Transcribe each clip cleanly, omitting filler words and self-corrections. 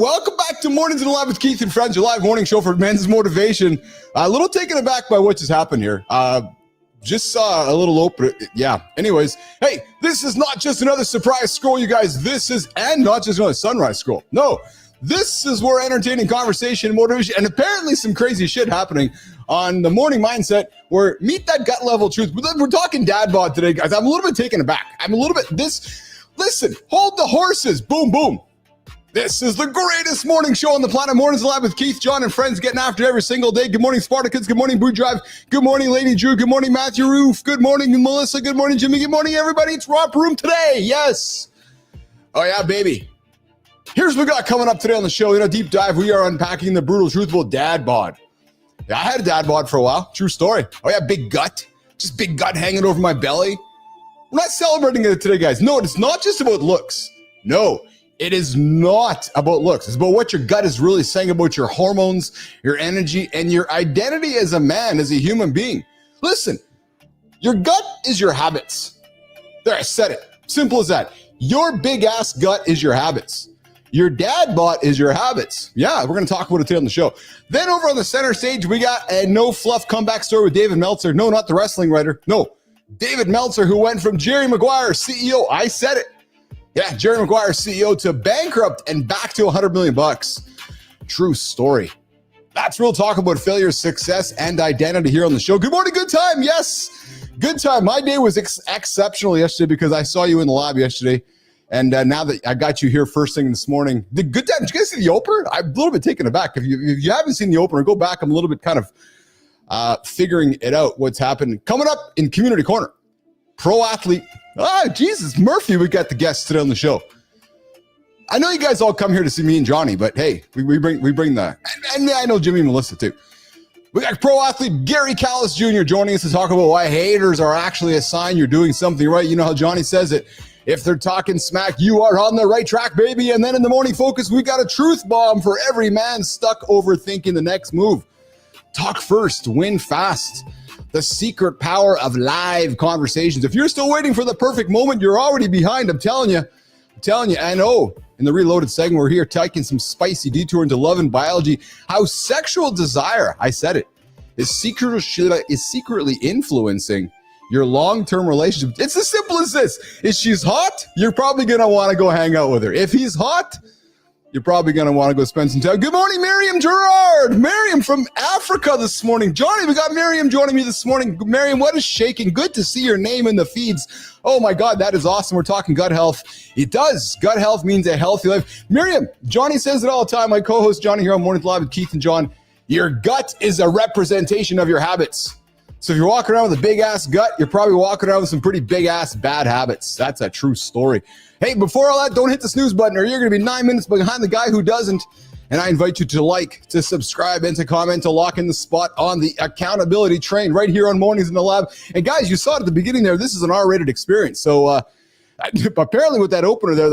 Welcome back to Mornings in Live with Keith and Friends, your live morning show for men's motivation. A little taken aback by what just happened here. Just saw a little open. Yeah. Anyways, hey, this is not just another surprise scroll, you guys. This is, and not just another sunrise scroll. No, this is where entertaining conversation, motivation, and apparently some crazy shit happening on the morning mindset where meet that gut level truth. We're talking Dad Bod today, guys. I'm a little bit taken aback. Listen, hold the horses. Boom, boom. This is the greatest morning show on the planet. Mornings Live with Keith, Jon, and friends getting after every single day. Good morning, Spartacus. Good morning, Boot Drive. Good morning, Lady Drew. Good morning, Matthew Roof. Good morning, Melissa. Good morning, Jimmy. Good morning, everybody. It's Romp Room today. Yes. Oh, yeah, baby. Here's what we got coming up today on the show. Deep dive. We are unpacking the brutal truth about Dad Bod. Yeah, I had a Dad Bod for a while. True story. Oh, yeah, big gut. Just big gut hanging over my belly. We're not celebrating it today, guys. No, it's not just about looks. No. It is not about looks. It's about what your gut is really saying about your hormones, your energy, and your identity as a man, as a human being. Listen, your gut is your habits. There, I said it. Simple as that. Your big ass gut is your habits. Your Dad Bod is your habits. Yeah, we're going to talk about it today on the show. Then over on the center stage, we got a no fluff comeback story with David Meltzer. No, not the wrestling writer. No, David Meltzer, who went from Jerry Maguire, CEO. I said it. Yeah, Jerry Maguire, CEO, to bankrupt and back to $100 million. True story. That's real talk about failure, success, and identity here on the show. Good morning, good time. Yes, good time. My day was exceptional yesterday because I saw you in the lab yesterday. And now that I got you here first thing this morning, the good time. Did you guys see the opener? I'm a little bit taken aback. If you haven't seen the opener, go back. I'm a little bit kind of figuring it out, what's happened. Coming up in Community Corner, pro athlete. Oh, Jesus, Murphy, we got the guests today on the show. I know you guys all come here to see me and Johnny, but hey, we bring the, and I know Jimmy and Melissa too. We got pro athlete Gary Callis Jr. joining us to talk about why haters are actually a sign you're doing something right. You know how Johnny says it. If they're talking smack, you are on the right track, baby. And then in the morning focus, we got a truth bomb for every man stuck overthinking the next move. Talk first, win fast. The secret power of live conversations. If you're still waiting for the perfect moment, you're already behind. I'm telling you. And in the Reloaded segment, we're here taking some spicy detour into love and biology. How sexual desire, I said it, is secretly influencing your long-term relationship. It's as simple as this. If she's hot, you're probably going to want to go hang out with her. If he's hot, you're probably going to want to go spend some time. Good morning, Miriam Gerard. Miriam from Africa this morning. Johnny, we got Miriam joining me this morning. Miriam, what is shaking? Good to see your name in the feeds. Oh, my God, that is awesome. We're talking gut health. It does. Gut health means a healthy life. Miriam, Johnny says it all the time. My co-host, Johnny, here on Mornings Live with Keith and Jon. Your gut is a representation of your habits. So if you're walking around with a big-ass gut, you're probably walking around with some pretty big-ass bad habits. That's a true story. Hey, before all that, don't hit the snooze button or you're going to be 9 minutes behind the guy who doesn't. And I invite you to like, to subscribe, and to comment, to lock in the spot on the accountability train right here on Mornings in the Lab. And guys, you saw it at the beginning there. This is an R-rated experience. So apparently with that opener there,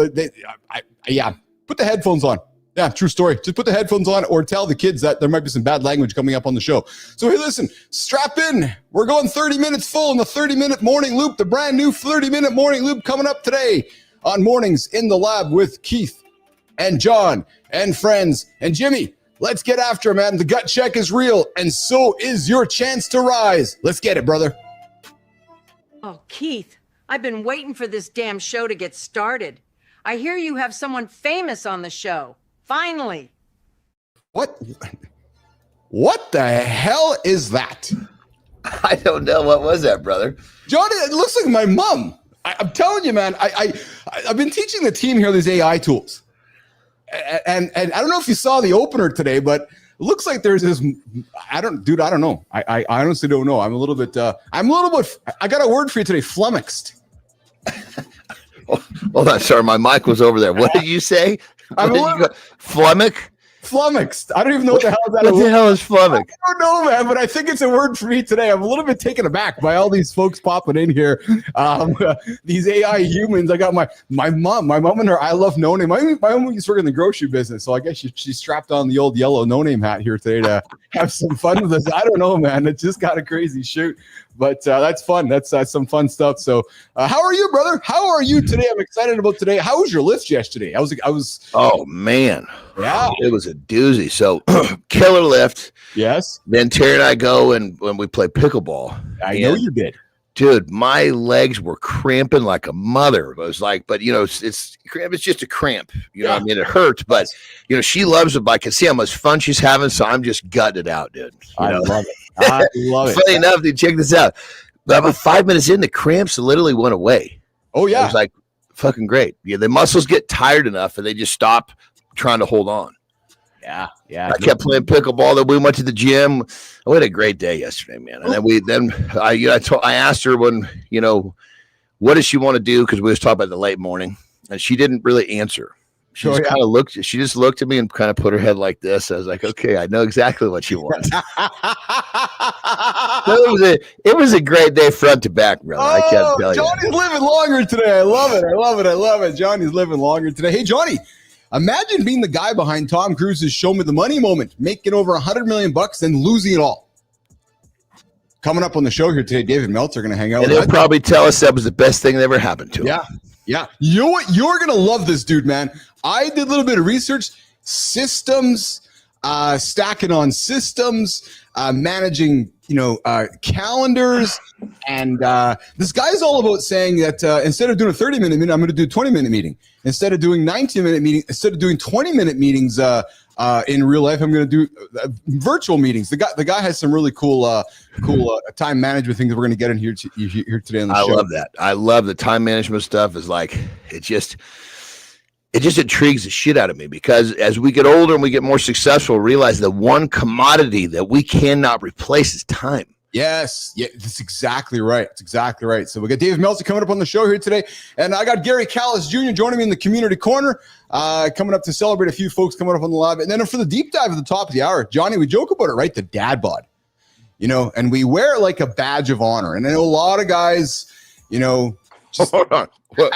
put the headphones on. Yeah, true story. Just put the headphones on or tell the kids that there might be some bad language coming up on the show. So hey, listen, strap in. We're going 30 minutes full in the 30-minute morning loop, the brand new 30-minute morning loop coming up today on Mornings in the Lab with Keith and Jon and friends and Jimmy. Let's get after it, man. The gut check is real, and so is your chance to rise. Let's get it, brother. Oh, Keith, I've been waiting for this damn show to get started. I hear you have someone famous on the show. Finally. What the hell is that? I don't know. What was that, brother? Johnny, it looks like my mom. I'm telling you, man, I've been teaching the team here these AI tools. And I don't know if you saw the opener today, but it looks like there's this, I don't know. I honestly don't know. I'm a little bit, I got a word for you today, flummoxed. Hold on, sorry, my mic was over there. What did you say? Flummoxed. I don't even know what the hell that is. What the hell is flummoxed? I don't know, man, but I think it's a word for me today. I'm a little bit taken aback by all these folks popping in here. These AI humans. I got my mom and her I love no name. My mom used to work in the grocery business, so I guess she strapped on the old yellow no name hat here today to have some fun with us. I don't know, man. It's just got a crazy shoot. but that's fun. That's some fun stuff. So how are you, brother? How are you today? I'm excited about today. How was your lift yesterday? I was. Oh man. Yeah. It was a doozy. So killer lift. Yes. Then Terry and I go and when we play pickleball. I know you did. Dude, my legs were cramping like a mother. It was like, but it's just a cramp. You know what I mean? It hurts, but she loves it. I can see how much fun she's having, so I'm just gutting it out, dude. I love it. I love it. Funny enough, dude, check this out. About 5 minutes in, the cramps literally went away. Oh yeah. It was like fucking great. Yeah, the muscles get tired enough and they just stop trying to hold on. Yeah. I kept playing pickleball. Then we went to the gym. We had a great day yesterday, man. And then I asked her when what does she want to do, because we was talking about the late morning, and she didn't really answer. She just kind of looked. She just looked at me and kind of put her head like this. I was like, okay, I know exactly what she wants. It was a great day front to back, brother. I can't tell you. Johnny's living longer today. I love it. Johnny's living longer today. Hey, Johnny. Imagine being the guy behind Tom Cruise's Show Me the Money moment, making over $100 million and losing it all. Coming up on the show here today, David Meltzer going to hang out and with he'll probably tell us that was the best thing that ever happened to him. Yeah. You know what? You're going to love this dude, man. I did a little bit of research. Systems, stacking on systems, managing, calendars. And this guy's all about saying that instead of doing a 30-minute meeting, I'm going to do a 20-minute meeting. Instead of doing 19-minute meetings, instead of doing 20-minute meetings in real life, I'm going to do virtual meetings. The guy has some really cool time management things that we're going to get in here today on the show. I love that. I love the time management stuff. Is like it just intrigues the shit out of me, because as we get older and we get more successful, realize the one commodity that we cannot replace is time. Yes. Yeah, that's exactly right. It's exactly right. So we got David Meltzer coming up on the show here today. And I got Gary Callis Jr. joining me in the community corner, coming up to celebrate a few folks coming up on the live. And then for the deep dive at the top of the hour, Johnny, we joke about it, right? The Dad Bod, and we wear it like a badge of honor. And I know a lot of guys, just hold on. We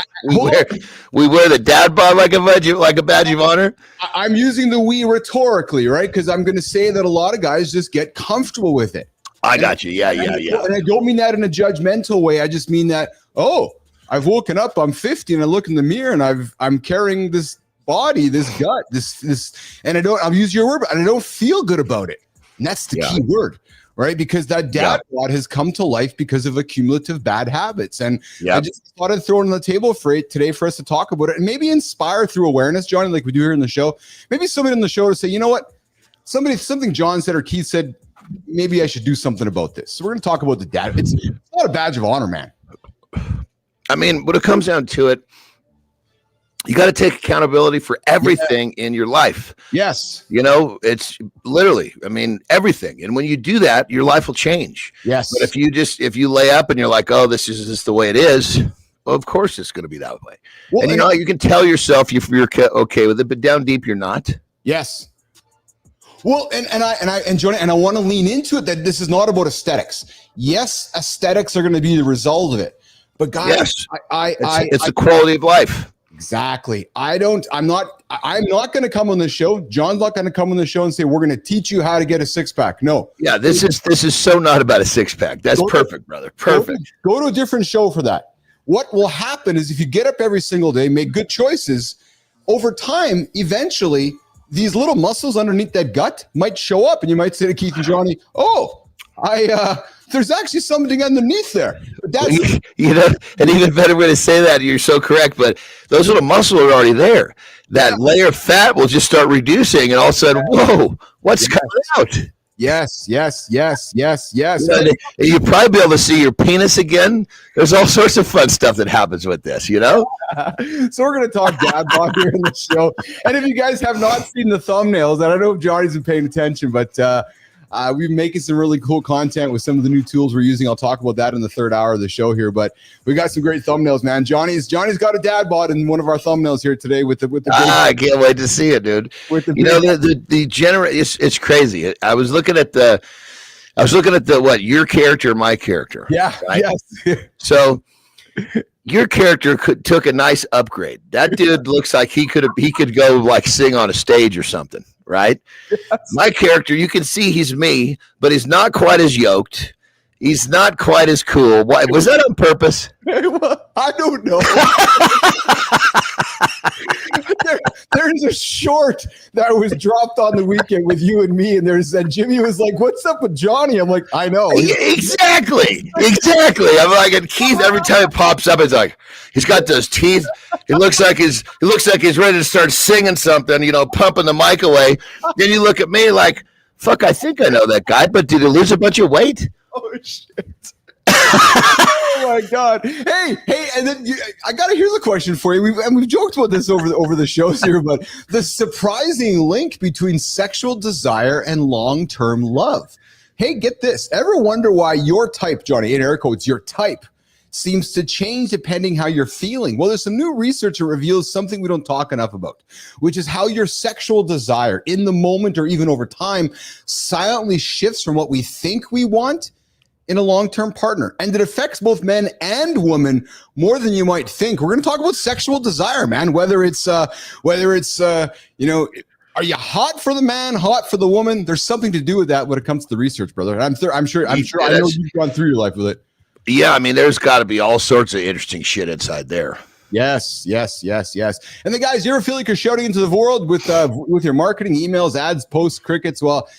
wear the Dad Bod like a badge of honor. I'm using the we rhetorically, right? Because I'm going to say that a lot of guys just get comfortable with it. I got you. Yeah. And I don't mean that in a judgmental way. I just mean that, I've woken up, I'm 50, and I look in the mirror and I'm carrying this body, this gut, this, and I'll use your word, but I don't feel good about it. And that's the key word, right? Because that Dad Bod has come to life because of accumulative bad habits. And I just thought I'd throw it on the table today for us to talk about it and maybe inspire through awareness, Johnny, like we do here in the show. Maybe somebody in the show to say, you know what? Something John said or Keith said, maybe I should do something about this. So we're going to talk about the dad. It's not a badge of honor, man. I mean, when it comes down to it, you got to take accountability for everything in your life. Yes. It's literally, everything. And when you do that, your life will change. Yes. But if you lay up and you're like, oh, this is just the way it is, well, of course it's going to be that way. Well, and you can tell yourself you're okay with it, but down deep, you're not. Yes. Well, and Jonah, and I want to lean into it that this is not about aesthetics. Yes, aesthetics are going to be the result of it, but guys, it's the quality of life. Exactly. I'm not going to come on this show. John's not going to come on the show and say, we're going to teach you how to get a six pack. No. Yeah. This is so not about a six pack. That's perfect, brother. Perfect. Go to a different show for that. What will happen is if you get up every single day, make good choices over time, eventually these little muscles underneath that gut might show up, and you might say to Keith and Johnny, there's actually something underneath there. But that's and even better way to say that, you're so correct, but those little muscles are already there. That layer of fat will just start reducing, and all of a sudden, whoa, what's coming out? Yes. You'll probably be able to see your penis again. There's all sorts of fun stuff that happens with this, So we're going to talk Dad Bod here in the show. And if you guys have not seen the thumbnails, and I know Johnny's been paying attention, but we've been making some really cool content with some of the new tools we're using. I'll talk about that in the third hour of the show here, but we got some great thumbnails, man. Johnny's got a Dad Bod in one of our thumbnails here today with the I can't wait to see it, dude. It's crazy. I was looking at your character, my character. Yeah. Right? Yes. So your character took a nice upgrade. That dude looks like he could go like sing on a stage or something. Right. Yes. My character, you can see he's me, but he's not quite as yoked. He's not quite as cool. Why was that on purpose? I don't know. There's a short that was dropped on the weekend with you and me, and Jimmy was like, "What's up with Johnny?" I'm like, "I know." Exactly. I'm like, and Keith, every time it pops up, it's like he's got those teeth. It looks like he's ready to start singing something, pumping the mic away. Then you look at me like, fuck, I think I know that guy, but did he lose a bunch of weight? Oh shit. Oh my god! Hey, and then I gotta hear the question for you. We've joked about this over the shows here, but the surprising link between sexual desire and long-term love. Hey, get this. Ever wonder why your type, Johnny, in air quotes, your type seems to change depending how you're feeling? Well, there's some new research that reveals something we don't talk enough about, which is how your sexual desire in the moment or even over time silently shifts from what we think we want in a long-term partner. And it affects both men and women more than you might think. We're going to talk about sexual desire, man, whether it's are you hot for the man, hot for the woman? There's something to do with that when it comes to the research, brother. And I'm sure I know you've gone through your life with it. Yeah, I mean, there's got to be all sorts of interesting shit inside there. Yes. And the guys, you ever feel like you're shouting into the world with your marketing, emails, ads, posts, crickets? Well,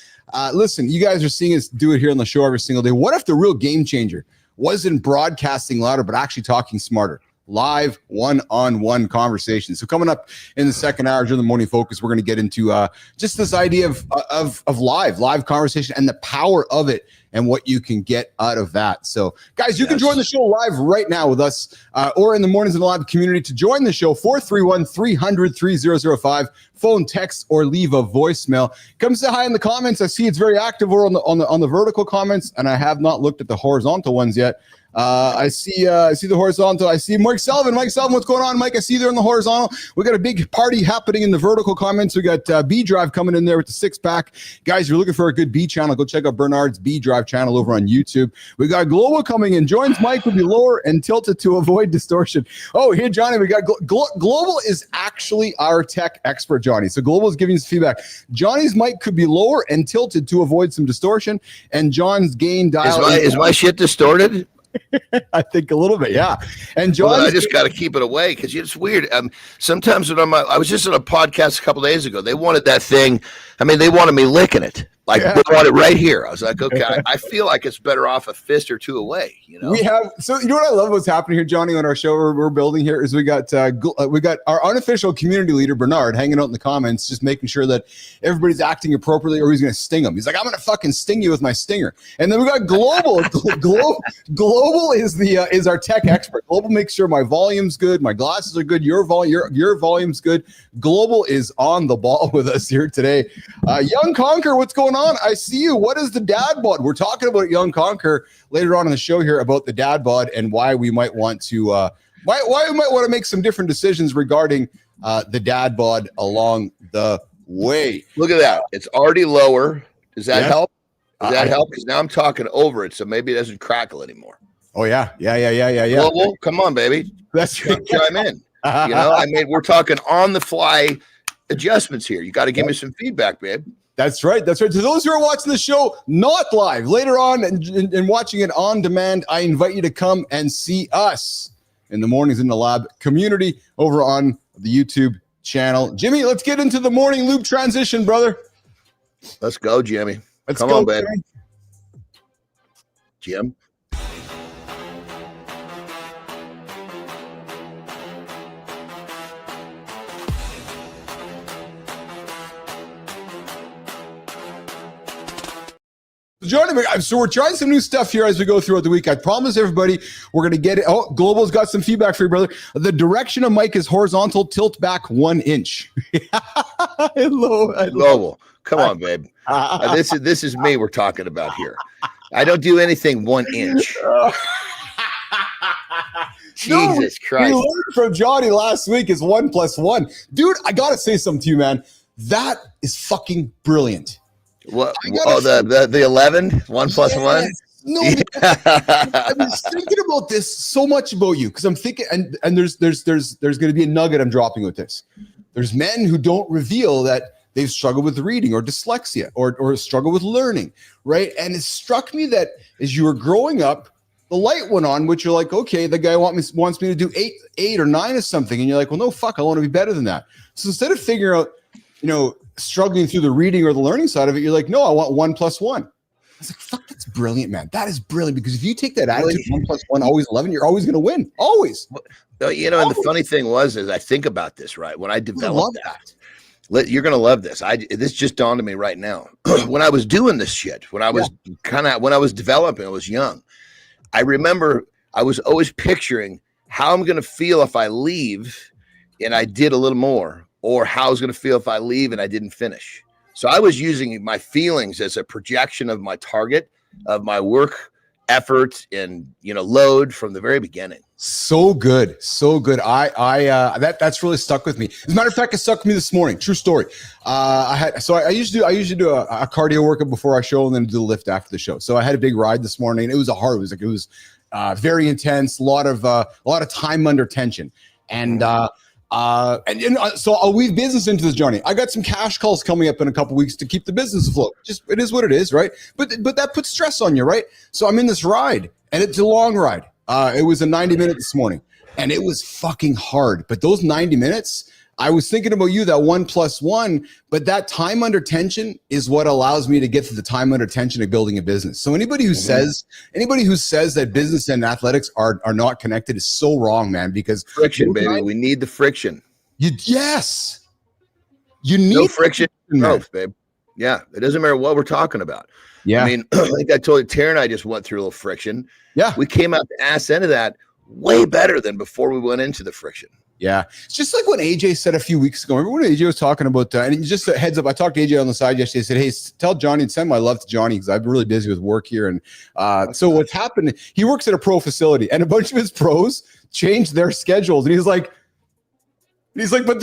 listen, you guys are seeing us do it here on the show every single day. What if the real game changer wasn't broadcasting louder, but actually talking smarter? Live one-on-one conversation. So coming up in the second hour during the Morning Focus, we're going to get into just this idea of live conversation and the power of it and what you can get out of that. So guys, you can join the show live right now with us or in the Mornings in the Live community. To join the show, 431-300-3005, phone, text, or leave a voicemail. Come say hi in the comments. I see it's very active over on the vertical comments, and I have not looked at the horizontal ones yet. I see the horizontal. I see Mike Sullivan. Mike Sullivan, what's going on, Mike? I see there in the horizontal. We got a big party happening in the vertical comments. We got B Drive coming in there with the 6-pack. Guys, if you're looking for a good B channel, go check out Bernard's B Drive channel over on YouTube. We got Global coming in. Joins mic will be lower and tilted to avoid distortion. Oh, here, Johnny, we got Global is actually our tech expert, Johnny. So Global is giving us feedback. Johnny's mic could be lower and tilted to avoid some distortion, and John's gain dial is my shit distorted? I think a little bit, yeah. And John, I just got to keep it away because it's weird. Sometimes when I was just on a podcast a couple days ago, they wanted that thing. I mean, they wanted me licking it. Like, they want it right here. I was like, okay, I feel like it's better off a fist or two away. We have, so you know what I love what's happening here, Johnny, on our show we're building here is we got our unofficial community leader, Bernard, hanging out in the comments, just making sure that everybody's acting appropriately or he's going to sting them. He's like, I'm going to fucking sting you with my stinger. And then we got Global. Global is our tech expert. Global makes sure my volume's good, my glasses are good, your volume's good. Global is on the ball with us here today. Young Conquer, what's going on? I see you. What is the Dad Bod? We're talking about Young Conquer later on in the show here about the Dad Bod and why we might want to why we might want to make some different decisions regarding the Dad Bod along the way. Look at that. It's already lower. Does that help? Does that help? Because now I'm talking over it, so maybe it doesn't crackle anymore. Oh, yeah. Well, come on, baby. That's chime in. I mean, we're talking on the fly adjustments here. You got to give me some feedback, babe. That's right. To those who are watching the show not live, later on and watching it on demand, I invite you to come and see us in the Mornings in the Lab community over on the YouTube channel. Jimmy, let's get into the morning loop transition, brother. Let's go, Jimmy. Come on, baby. Jim. Johnny, so we're trying some new stuff here as we go throughout the week. I promise everybody we're going to get it. Oh, Global's got some feedback for you, brother. The direction of mic is horizontal, tilt back 1 inch. Hello. Global. Come on, babe. This is me we're talking about here. I don't do anything 1 inch. Jesus Christ. We learned from Johnny last week is 1 + 1. Dude, I got to say something to you, man. That is fucking brilliant. What? Oh, the 11, 1 + 1. No, I was thinking about this so much about you because I'm thinking, and there's going to be a nugget I'm dropping with this. There's men who don't reveal that they've struggled with reading or dyslexia or struggle with learning, right? And it struck me that as you were growing up, the light went on, which you're like, okay, the guy wants me to do eight or 9 or something. And you're like, well, no, fuck, I want to be better than that. So instead of figuring out, struggling through the reading or the learning side of it, you're like, no, I want 1 + 1. I was like, fuck, that's brilliant, man. That is brilliant, because if you take that attitude, 1 + 1, always 11, you're always going to win. Always. And the funny thing was, I think about this, right? When I developed that. You're going to love this. This just dawned on me right now. When I was doing this shit, when I was developing, I was young. I remember I was always picturing how I'm going to feel if I leave and I did a little more, or how I was going to feel if I leave and I didn't finish. So I was using my feelings as a projection of my target, of my work, effort, and load from the very beginning. So good. That's really stuck with me. As a matter of fact, it stuck with me this morning. True story. I usually do a cardio workout before I show, and then do the lift after the show. So I had a big ride this morning. It was very intense. A lot of time under tension, and so I'll weave business into this, Johnny. I got some cash calls coming up in a couple weeks to keep the business afloat. Just, it is what it is, right? But that puts stress on you, right? So I'm in this ride, and it's a long ride. It was a 90-minute this morning, and it was fucking hard. But those 90 minutes, I was thinking about you, that 1 + 1, but that time under tension is what allows me to get to the time under tension of building a business. So anybody who says that business and athletics are not connected is so wrong, man, because friction, baby. We need the friction. You need no friction, growth, babe. Yeah. It doesn't matter what we're talking about. Yeah. I mean, I think I told you, Tara and I just went through a little friction. Yeah. We came out the ass end of that way better than before we went into the friction. Yeah. It's just like when AJ said a few weeks ago. Remember when AJ was talking about, and just a heads up, I talked to AJ on the side yesterday. I said, hey, tell Johnny and send my love to Johnny, because I'm really busy with work here. And so what's happened, he works at a pro facility, and a bunch of his pros changed their schedules. And he's like, but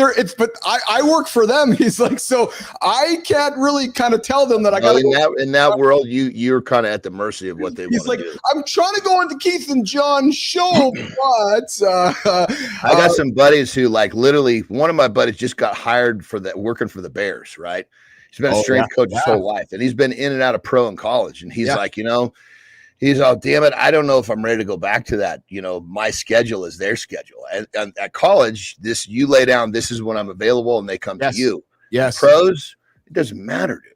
I work for them. He's like, so I can't really kind of tell them that I got in that world, you're kind of at the mercy of what they want. He's like, do. I'm trying to go into Keith and John's show, but I got some buddies who, like, literally, one of my buddies just got hired for that, working for the Bears, right? He's been a strength coach his whole life, and he's been in and out of pro and college. And he's like, he's all, damn it, I don't know if I'm ready to go back to that. My schedule is their schedule. And at college, you lay down, this is when I'm available, and they come to you. Yes. Pros, it doesn't matter, dude.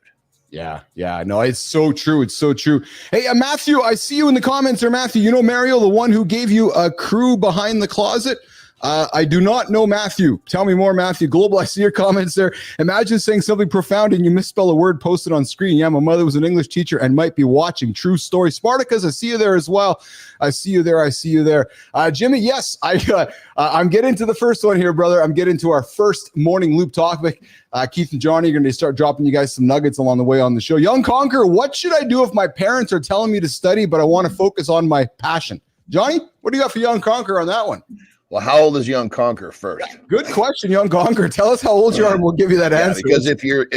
Yeah. No, it's so true. It's so true. Hey, Matthew, I see you in the comments there, Matthew. Mario, the one who gave you a crew behind the closet? I do not know Matthew. Tell me more, Matthew. Global, I see your comments there. Imagine saying something profound and you misspell a word posted on screen. Yeah, my mother was an English teacher and might be watching. True story. Spartacus, I see you there as well. I see you there. Jimmy, yes, I'm getting to the first one here, brother. I'm getting to our first morning loop topic. Keith and Johnny are going to start dropping you guys some nuggets along the way on the show. Young Conqueror, what should I do if my parents are telling me to study, but I want to focus on my passion? Johnny, what do you got for Young Conqueror on that one? Well, how old is Young Conqueror first? Good question, Young Conqueror. Tell us how old you are, and we'll give you that answer. Because if you're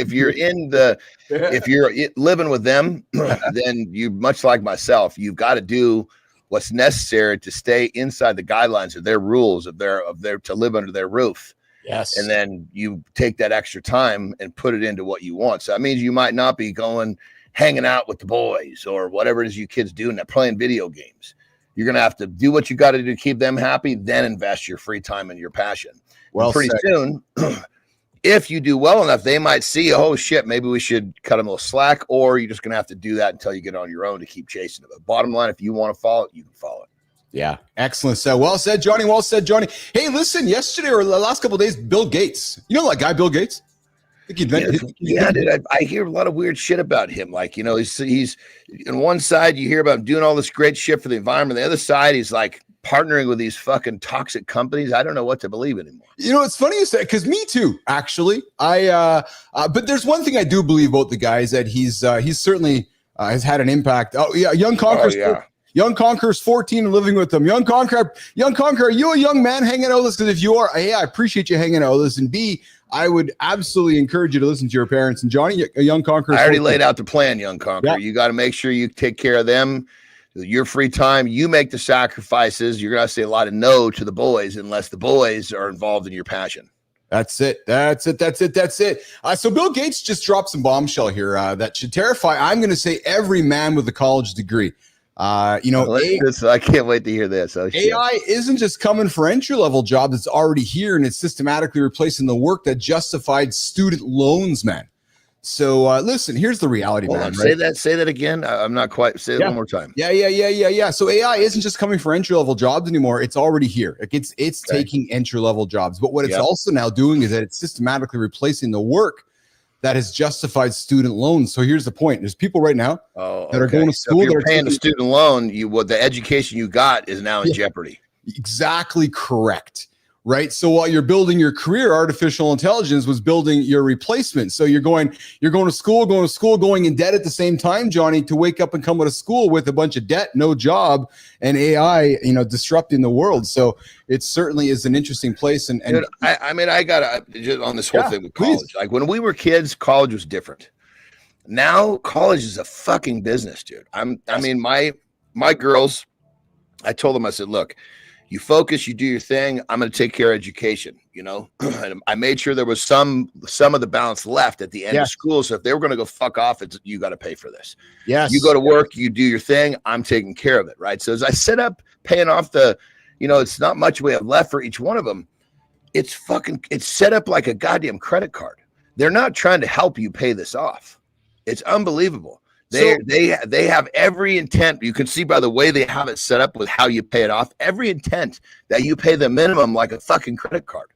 living with them, then you, much like myself, you've got to do what's necessary to stay inside the guidelines of their rules of their to live under their roof. Yes. And then you take that extra time and put it into what you want. So that means you might not be hanging out with the boys or whatever it is you kids do, and playing video games. You're going to have to do what you got to do to keep them happy, then invest your free time in your passion. Well, pretty soon, if you do well enough, they might see, oh, shit, maybe we should cut them a little slack, or you're just going to have to do that until you get on your own to keep chasing it. But bottom line, if you want to follow it, you can follow it. Yeah, excellent. So well said, Johnny. Well said, Johnny. Hey, listen, yesterday or the last couple of days, Bill Gates. You know that guy, Bill Gates? I think dude, I hear a lot of weird shit about him. Like, he's on one side, you hear about him doing all this great shit for the environment. The other side, he's like partnering with these fucking toxic companies. I don't know what to believe anymore. It's funny you say, because me too, actually. But there's one thing I do believe about the guy is that he's certainly has had an impact. Oh yeah, Young Conqueror. Young Conqueror's 14 and living with them. Young Conqueror, are you a young man hanging out with us? Because if you are, A, I appreciate you hanging out with us, and B, I would absolutely encourage you to listen to your parents. And Johnny, a Young Conqueror. I already laid out the plan, Young Conqueror. Yeah. You got to make sure you take care of them. Your free time, you make the sacrifices. You're going to say a lot of no to the boys unless the boys are involved in your passion. That's it. So Bill Gates just dropped some bombshell here that should terrify, I'm going to say, every man with a college degree. I can't wait to hear this. AI isn't just coming for entry-level jobs. It's already here, and it's systematically replacing the work that justified student loans, man. So listen, here's the reality, man. Right? Say that again. I'm not quite. Say it one more time. Yeah. So AI isn't just coming for entry-level jobs anymore. It's already here. It's taking entry-level jobs. But what it's also now doing is that it's systematically replacing the work that has justified student loans. So here's the point. There's people right now that are going to school. So if you're paying a student loan, the education you got is now in jeopardy. Exactly correct. Right. So while you're building your career, artificial intelligence was building your replacement. So you're going to school, going in debt at the same time, Johnny, to wake up and come to school with a bunch of debt, no job, and AI, disrupting the world. So it certainly is an interesting place. And dude, I got just on this whole thing with college. Please. Like when we were kids, college was different. Now college is a fucking business, dude. My girls, I told them, I said, look, you focus, you do your thing. I'm going to take care of education, And I made sure there was some of the balance left at the end of school. So if they were going to go fuck off, you got to pay for this. Yes. You go to work, you do your thing. I'm taking care of it. Right. So as I set up paying off it's not much we have left for each one of them. It's set up like a goddamn credit card. They're not trying to help you pay this off. It's unbelievable. They have every intent. You can see by the way they have it set up with how you pay it off, every intent that you pay the minimum like a fucking credit card.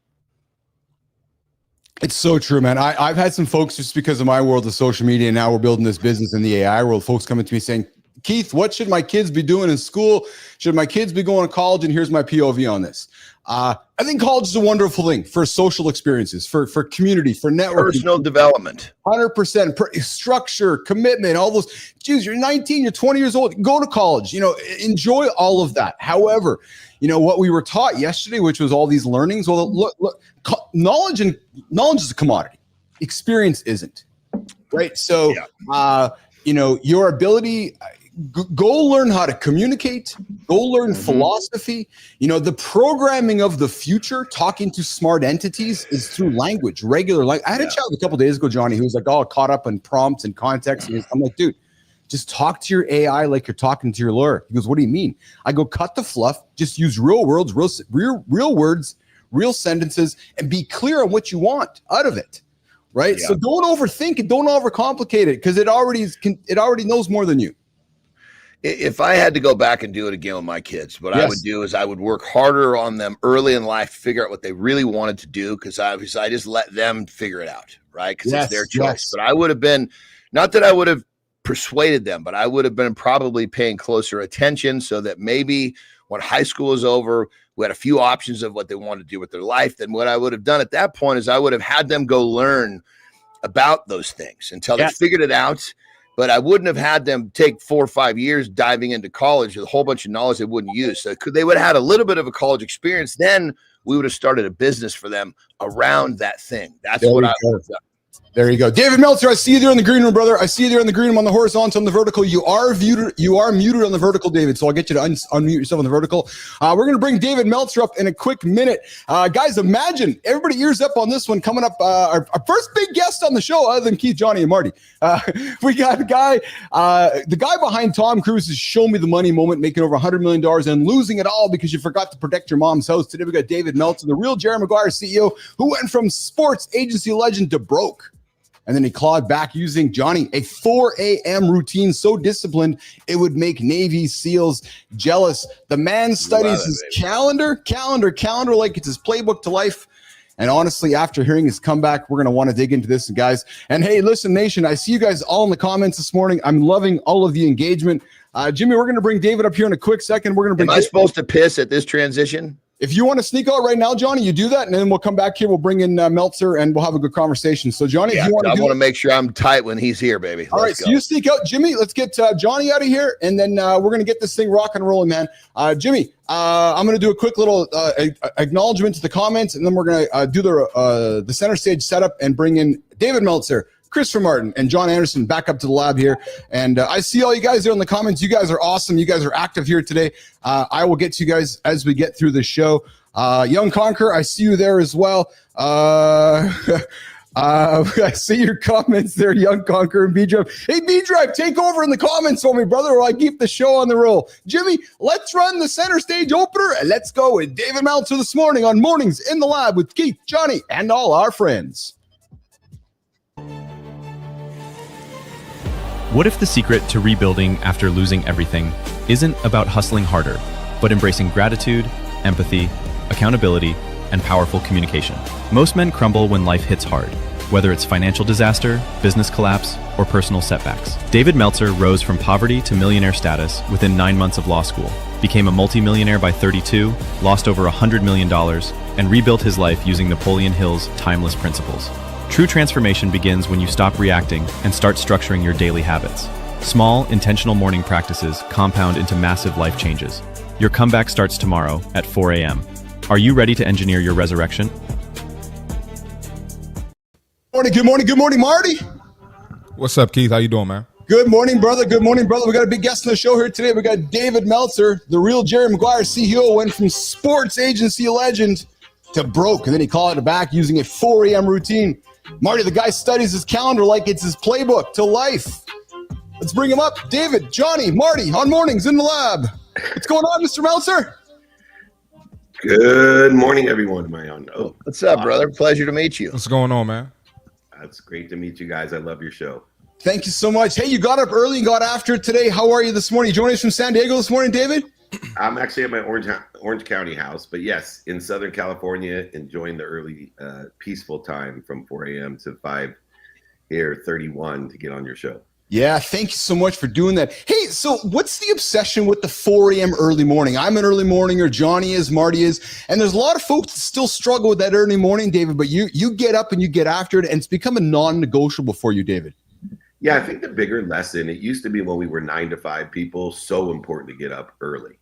It's so true, man. I've had some folks, just because of my world of social media, and now we're building this business in the AI world, folks coming to me saying, Keith, what should my kids be doing in school? Should my kids be going to college? And here's my POV on this. I think college is a wonderful thing for social experiences, for community, for networking. Personal development. 100%. Structure, commitment, all those. Geez, you're 19, you're 20 years old. Go to college. Enjoy all of that. However, what we were taught yesterday, which was all these learnings. Well, look, knowledge is a commodity. Experience isn't. Right? So, your ability... Go learn how to communicate. Go learn philosophy. The programming of the future, talking to smart entities, is through language, regular language. I had a chat with a couple days ago, Johnny, who was like all caught up in prompts and context. And I'm like, dude, just talk to your AI like you're talking to your lawyer. He goes, what do you mean? I go, cut the fluff. Just use real words, real words, real sentences, and be clear on what you want out of it. Right. Yeah. So don't overthink it. Don't overcomplicate it, because it already knows more than you. If I had to go back and do it again with my kids, what I would do is I would work harder on them early in life to figure out what they really wanted to do, because I just let them figure it out, right? Because it's their choice. But I would have been, not that I would have persuaded them, but I would have been probably paying closer attention, so that maybe when high school is over, we had a few options of what they wanted to do with their life. Then what I would have done at that point is I would have had them go learn about those things until they figured it out. But I wouldn't have had them take 4 or 5 years diving into college with a whole bunch of knowledge they wouldn't use. So they would have had a little bit of a college experience. Then we would have started a business for them around that thing. That's what I would have done. There you go. David Meltzer, I see you there in the green room, brother. I see you there in the green room on the horizontal and the vertical. You are muted on the vertical, David, so I'll get you to unmute yourself on the vertical. We're going to bring David Meltzer up in a quick minute. Guys, imagine, everybody ears up on this one, coming up, our first big guest on the show, other than Keith, Johnny, and Marty. We got the guy behind Tom Cruise's Show Me the Money moment, making over $100 million and losing it all because you forgot to protect your mom's house. Today we got David Meltzer, the real Jerry Maguire CEO, who went from sports agency legend to broke. And then he clawed back using, Johnny, a 4 a.m. routine so disciplined it would make Navy SEALs jealous. The man studies his calendar like it's his playbook to life. And honestly, after hearing his comeback, we're going to want to dig into this, guys. And hey, listen, nation, I see you guys all in the comments this morning. I'm loving all of the engagement. Jimmy, we're going to bring David up here in a quick second. We're going to bring. Am I supposed to piss at this transition? If you want to sneak out right now, Johnny, you do that, and then we'll come back here. We'll bring in Meltzer, and we'll have a good conversation. So, Johnny, if you want to, I want to make sure I'm tight when he's here, baby. All right, so you sneak out, Jimmy. Let's get Johnny out of here, and then we're going to get this thing rock and rolling, man. Jimmy, I'm going to do a quick little acknowledgement to the comments, and then we're going to do the center stage setup and bring in David Meltzer, Christopher Martin, and Jon Anderson back up to the lab here. And I see all you guys there in the comments. You guys are awesome. You guys are active here today. I will get to you guys as we get through the show. Young Conqueror, I see you there as well. I see your comments there, Young Conqueror and B-Drive. Hey, B-Drive, take over in the comments for me, brother, while I keep the show on the roll. Jimmy, let's run the center stage opener, and let's go with David Meltzer this morning on Mornings in the Lab with Keith, Johnny, and all our friends. What if the secret to rebuilding after losing everything isn't about hustling harder, but embracing gratitude, empathy, accountability, and powerful communication? Most men crumble when life hits hard, whether it's financial disaster, business collapse, or personal setbacks. David Meltzer rose from poverty to millionaire status within 9 months of law school, became a multimillionaire by 32, lost over $100 million, and rebuilt his life using Napoleon Hill's timeless principles. True transformation begins when you stop reacting and start structuring your daily habits. Small, intentional morning practices compound into massive life changes. Your comeback starts tomorrow at 4 a.m. Are you ready to engineer your resurrection? Good morning, Marty. What's up, Keith? How you doing, man? Good morning, brother. We got a big guest on the show here today. We got David Meltzer, the real Jerry Maguire CEO, went from sports agency legend to broke, and then he called it back using a 4 a.m. routine. Marty, the guy studies his calendar like it's his playbook to life. Let's bring him up. David, Johnny, Marty on Mornings in the Lab. What's going on, Mr. Meltzer? Good morning, everyone. Am I on? Oh, What's up, brother? Pleasure to meet you. What's going on, man? it's great to meet you guys. I love your show. Thank you so much. Hey, you got up early and got after it today. How are you this morning? You joining us from San Diego this morning, David? I'm actually at my Orange County house, but yes, in Southern California, enjoying the early, peaceful time from 4 a.m. to 5 here, 31 to get on your show. Yeah, thank you so much for doing that. Hey, so what's the obsession with the 4 a.m. early morning? I'm an early morninger, Johnny is, Marty is, and there's a lot of folks that still struggle with that early morning, David, but you get up and you get after it, and it's become a non-negotiable for you, David. Yeah, I think the bigger lesson, it used to be when we were 9 to 5 people, so important to get up early.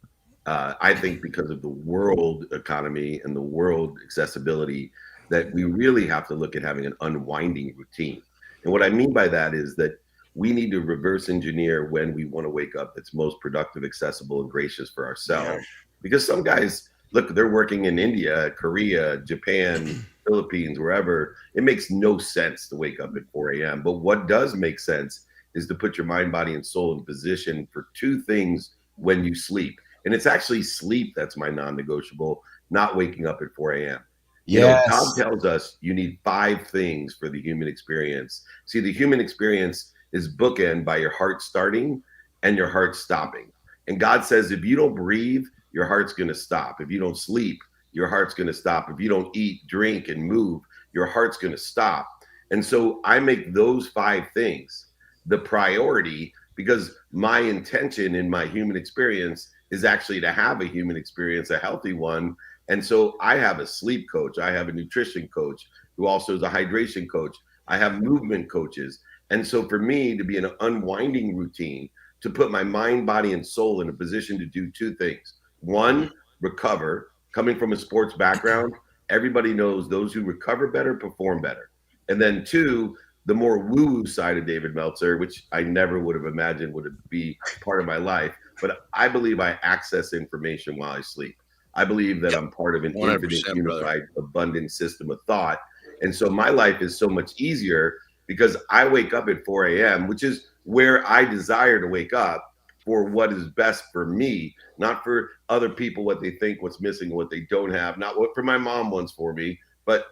I think because of the world economy and the world accessibility, that we really have to look at having an unwinding routine. And what I mean by that is that we need to reverse engineer when we want to wake up that's most productive, accessible, and gracious for ourselves. Because some guys, look, they're working in India, Korea, Japan, Philippines, wherever. It makes no sense to wake up at 4 a.m. But what does make sense is to put your mind, body, and soul in position for two things when you sleep. And it's actually sleep that's my non-negotiable, not waking up at 4 a.m. Yes. You know, God tells us you need 5 things for the human experience. See, the human experience is bookend by your heart starting and your heart stopping. And God says, if you don't breathe, your heart's going to stop. If you don't sleep, your heart's going to stop. If you don't eat, drink, and move, your heart's going to stop. And so I make those 5 things the priority, because my intention in my human experience is actually to have a human experience, a healthy one. And so I have a sleep coach. I have a nutrition coach who also is a hydration coach. I have movement coaches. And so for me to be in an unwinding routine, to put my mind, body, and soul in a position to do 2 things. 1, recover. Coming from a sports background, everybody knows those who recover better perform better. And then 2, the more woo-woo side of David Meltzer, which I never would have imagined would be part of my life. But I believe I access information while I sleep. I believe that I'm part of an infinite, unified, abundant system of thought. And so my life is so much easier because I wake up at 4 a.m., which is where I desire to wake up for what is best for me, not for other people, what they think, what's missing, what they don't have, not what for my mom wants for me, but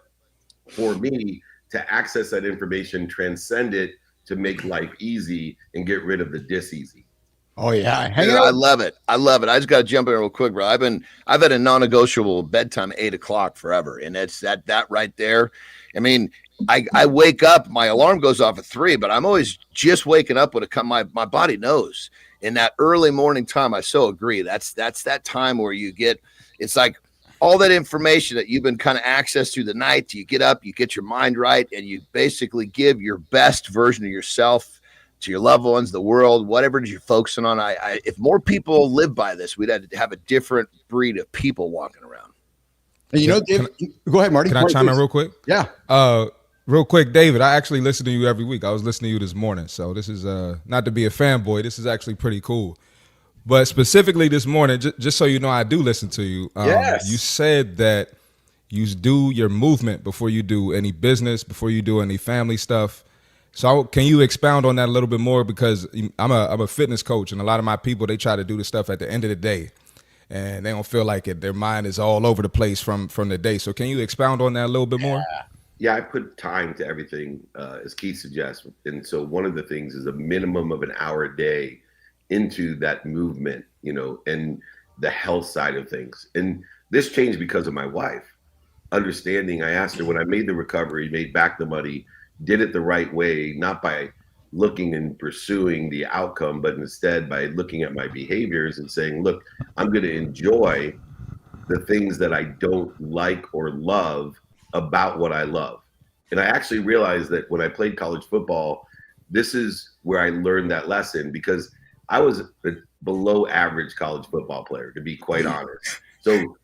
for me to access that information, transcend it, to make life easy and get rid of the dis-easy. Oh yeah, I love it. I just got to jump in real quick, bro. I've had a non-negotiable bedtime 8 o'clock forever, and it's that right there. I mean, I wake up, my alarm goes off at 3, but I'm always just waking up when it comes. My body knows. In that early morning time, I so agree. That's that time where you get. It's like all that information that you've been kind of accessed through the night. You get up, you get your mind right, and you basically give your best version of yourself to your loved ones, the world, whatever it is you're focusing on. If more people live by this, we'd have to have a different breed of people walking around. And you know, David, go ahead, Marty. Can I chime in real quick? Yeah. Real quick, David, I actually listen to you every week. I was listening to you this morning. So this is not to be a fanboy. This is actually pretty cool. But specifically this morning, just so you know, I do listen to you. Yes. You said that you do your movement before you do any business, before you do any family stuff. So can you expound on that a little bit more? Because I'm a fitness coach, and a lot of my people, they try to do the stuff at the end of the day, and they don't feel like it. Their mind is all over the place from the day. So can you expound on that a little bit more? Yeah, I put time to everything, as Keith suggests. And so one of the things is a minimum of an hour a day into that movement, and the health side of things. And this changed because of my wife. Understanding, I asked her when I made the recovery, made back the money, did it the right way, not by looking and pursuing the outcome, but instead by looking at my behaviors and saying, look, I'm going to enjoy the things that I don't like or love about what I love. And I actually realized that when I played college football, this is where I learned that lesson, because I was a below average college football player, to be quite honest. So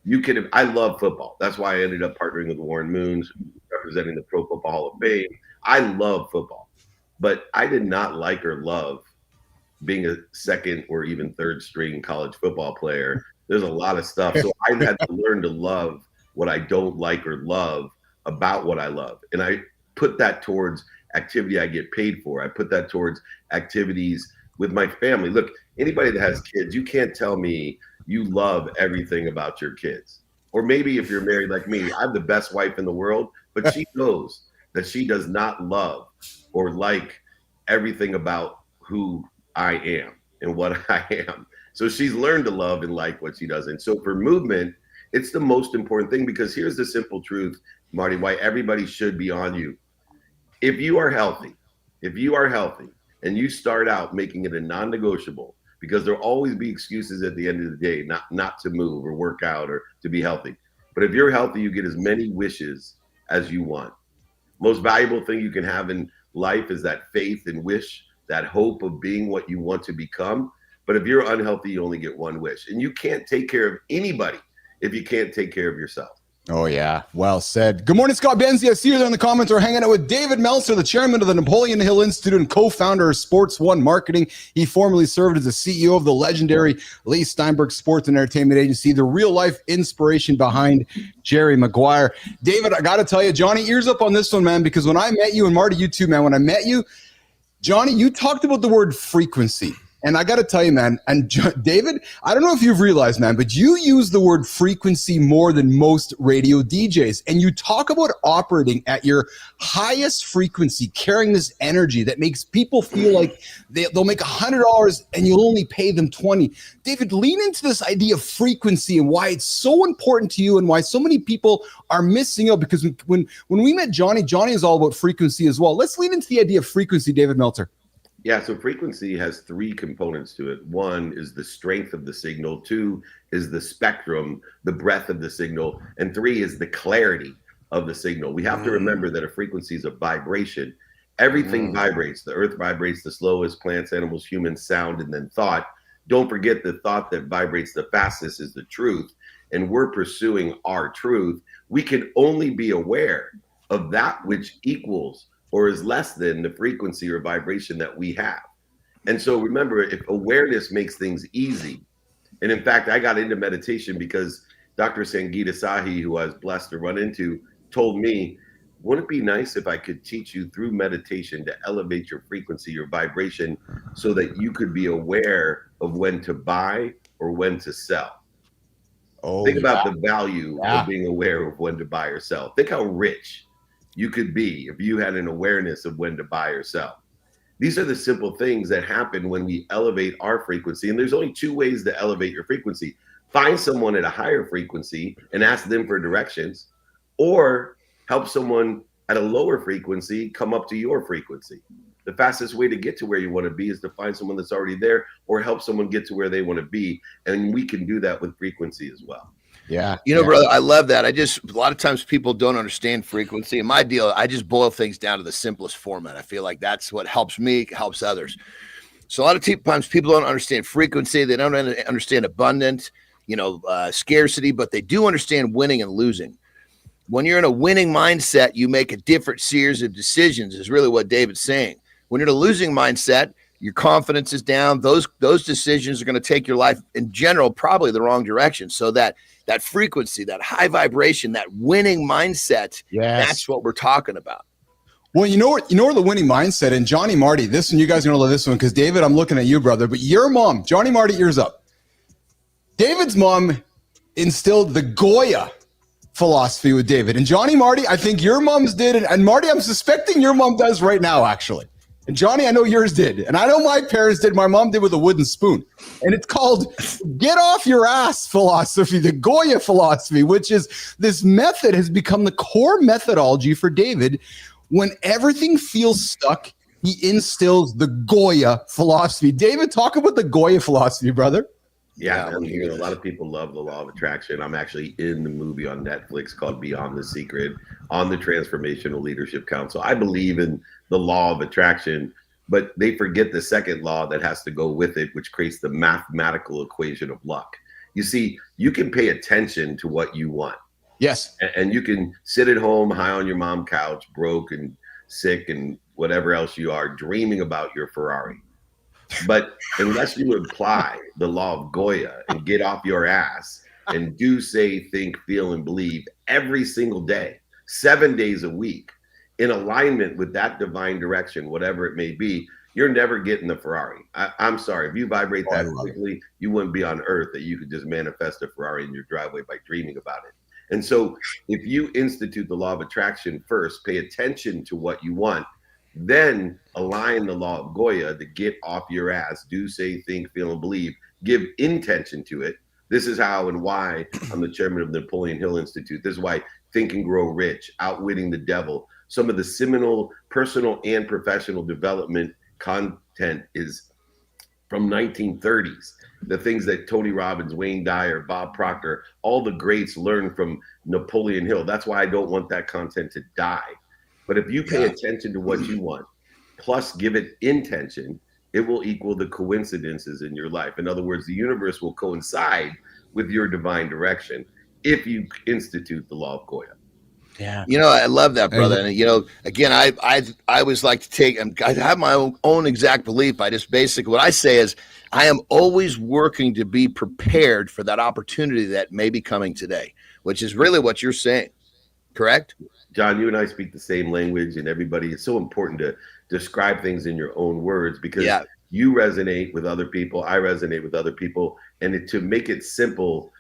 I love football. That's why I ended up partnering with Warren Moons, representing the Pro Football Hall of Fame. I love football, but I did not like or love being a second or even third string college football player. There's a lot of stuff. So I had to learn to love what I don't like or love about what I love. And I put that towards activity I get paid for. I put that towards activities with my family. Look, anybody that has kids, you can't tell me you love everything about your kids. Or maybe if you're married like me, I'm the best wife in the world, but she knows that she does not love or like everything about who I am and what I am. So she's learned to love and like what she does. And so for movement, it's the most important thing, because here's the simple truth, Marty, why everybody should be on you. If you are healthy and you start out making it a non-negotiable, because there'll always be excuses at the end of the day, not to move or work out or to be healthy. But if you're healthy, you get as many wishes as you want. Most valuable thing you can have in life is that faith and wish, that hope of being what you want to become. But if you're unhealthy, you only get one wish. And you can't take care of anybody if you can't take care of yourself. Oh, yeah. Well said. Good morning, Scott Benzie. I see you there in the comments. We're hanging out with David Meltzer, the chairman of the Napoleon Hill Institute and co-founder of Sports One Marketing. He formerly served as the CEO of the legendary Lee Steinberg Sports and Entertainment Agency, the real-life inspiration behind Jerry Maguire. David, I got to tell you, Johnny, ears up on this one, man, because when I met you, and Marty, you too, man, when I met you, Johnny, you talked about the word frequency. And I got to tell you, man, and David, I don't know if you've realized, man, but you use the word frequency more than most radio DJs. And you talk about operating at your highest frequency, carrying this energy that makes people feel like they'll make $100 and you'll only pay them $20. David, lean into this idea of frequency and why it's so important to you and why so many people are missing out. Because when we met Johnny is all about frequency as well. Let's lean into the idea of frequency, David Meltzer. Yeah, so frequency has three components to it. One is the strength of the signal. Two is the spectrum, the breadth of the signal. And three is the clarity of the signal. We have to remember that a frequency is a vibration. Everything vibrates. The earth vibrates the slowest, plants, animals, humans, sound, and then thought. Don't forget the thought that vibrates the fastest is the truth. And we're pursuing our truth. We can only be aware of that which equals or is less than the frequency or vibration that we have. And so remember, if awareness makes things easy, and in fact, I got into meditation because Dr. Sangeeta Sahi, who I was blessed to run into, told me, wouldn't it be nice if I could teach you through meditation to elevate your frequency, your vibration, so that you could be aware of when to buy or when to sell? Think about the value of being aware of when to buy or sell. Think how rich you could be if you had an awareness of when to buy or sell. These are the simple things that happen when we elevate our frequency. And there's only two ways to elevate your frequency. Find someone at a higher frequency and ask them for directions, or help someone at a lower frequency come up to your frequency. The fastest way to get to where you want to be is to find someone that's already there, or help someone get to where they want to be. And we can do that with frequency as well. Yeah. Brother, I love that. A lot of times people don't understand frequency. And my deal, I just boil things down to the simplest format. I feel like that's what helps me, helps others. So a lot of times people don't understand frequency. They don't understand abundance, scarcity, but they do understand winning and losing. When you're in a winning mindset, you make a different series of decisions is really what David's saying. When you're in a losing mindset, your confidence is down. Those decisions are going to take your life in general probably the wrong direction. So that frequency, that high vibration, that winning mindset, that's what we're talking about. Well, you know what the winning mindset, and Johnny Marty, this one, you guys are going to love this one, because David, I'm looking at you, brother, but your mom, Johnny Marty, ears up. David's mom instilled the GOYA philosophy with David. And Johnny Marty, I think your mom's did. And Marty, I'm suspecting your mom does right now, actually. And Johnny, I know yours did. And I know my parents did. My mom did with a wooden spoon. And it's called get off your ass philosophy, the GOYA philosophy, which is this method has become the core methodology for David. When everything feels stuck, he instills the GOYA philosophy. David, talk about the GOYA philosophy, brother. Yeah, a lot of people love the law of attraction. I'm actually in the movie on Netflix called Beyond the Secret on the Transformational Leadership Council. I believe in the law of attraction, but they forget the second law that has to go with it, which creates the mathematical equation of luck. You see, you can pay attention to what you want. Yes. And you can sit at home high on your mom's couch, broke and sick and whatever else you are, dreaming about your Ferrari. But unless you apply the law of GOYA and get off your ass and do, say, think, feel, and believe every single day, 7 days a week, in alignment with that divine direction, whatever it may be, you're never getting the Ferrari. I'm sorry. If you vibrate that quickly, you wouldn't be on earth that you could just manifest a Ferrari in your driveway by dreaming about it. And so if you institute the law of attraction first, pay attention to what you want, then align the law of GOYA to get off your ass, do, say, think, feel, and believe, give intention to it. This is how and why I'm the chairman of the Napoleon Hill Institute. This is why Think and Grow Rich, Outwitting the Devil, some of the seminal personal and professional development content is from 1930s. The things that Tony Robbins, Wayne Dyer, Bob Proctor, all the greats learned from Napoleon Hill. That's why I don't want that content to die. But if you pay attention to what you want, plus give it intention, it will equal the coincidences in your life. In other words, the universe will coincide with your divine direction if you institute the law of GOYA. Yeah. I love that, brother. And, again, I always like to take, and I have my own exact belief. I just basically, what I say is I am always working to be prepared for that opportunity that may be coming today, which is really what you're saying. Correct? John, you and I speak the same language, and everybody, it's so important to describe things in your own words because you resonate with other people. I resonate with other people. And to make it simple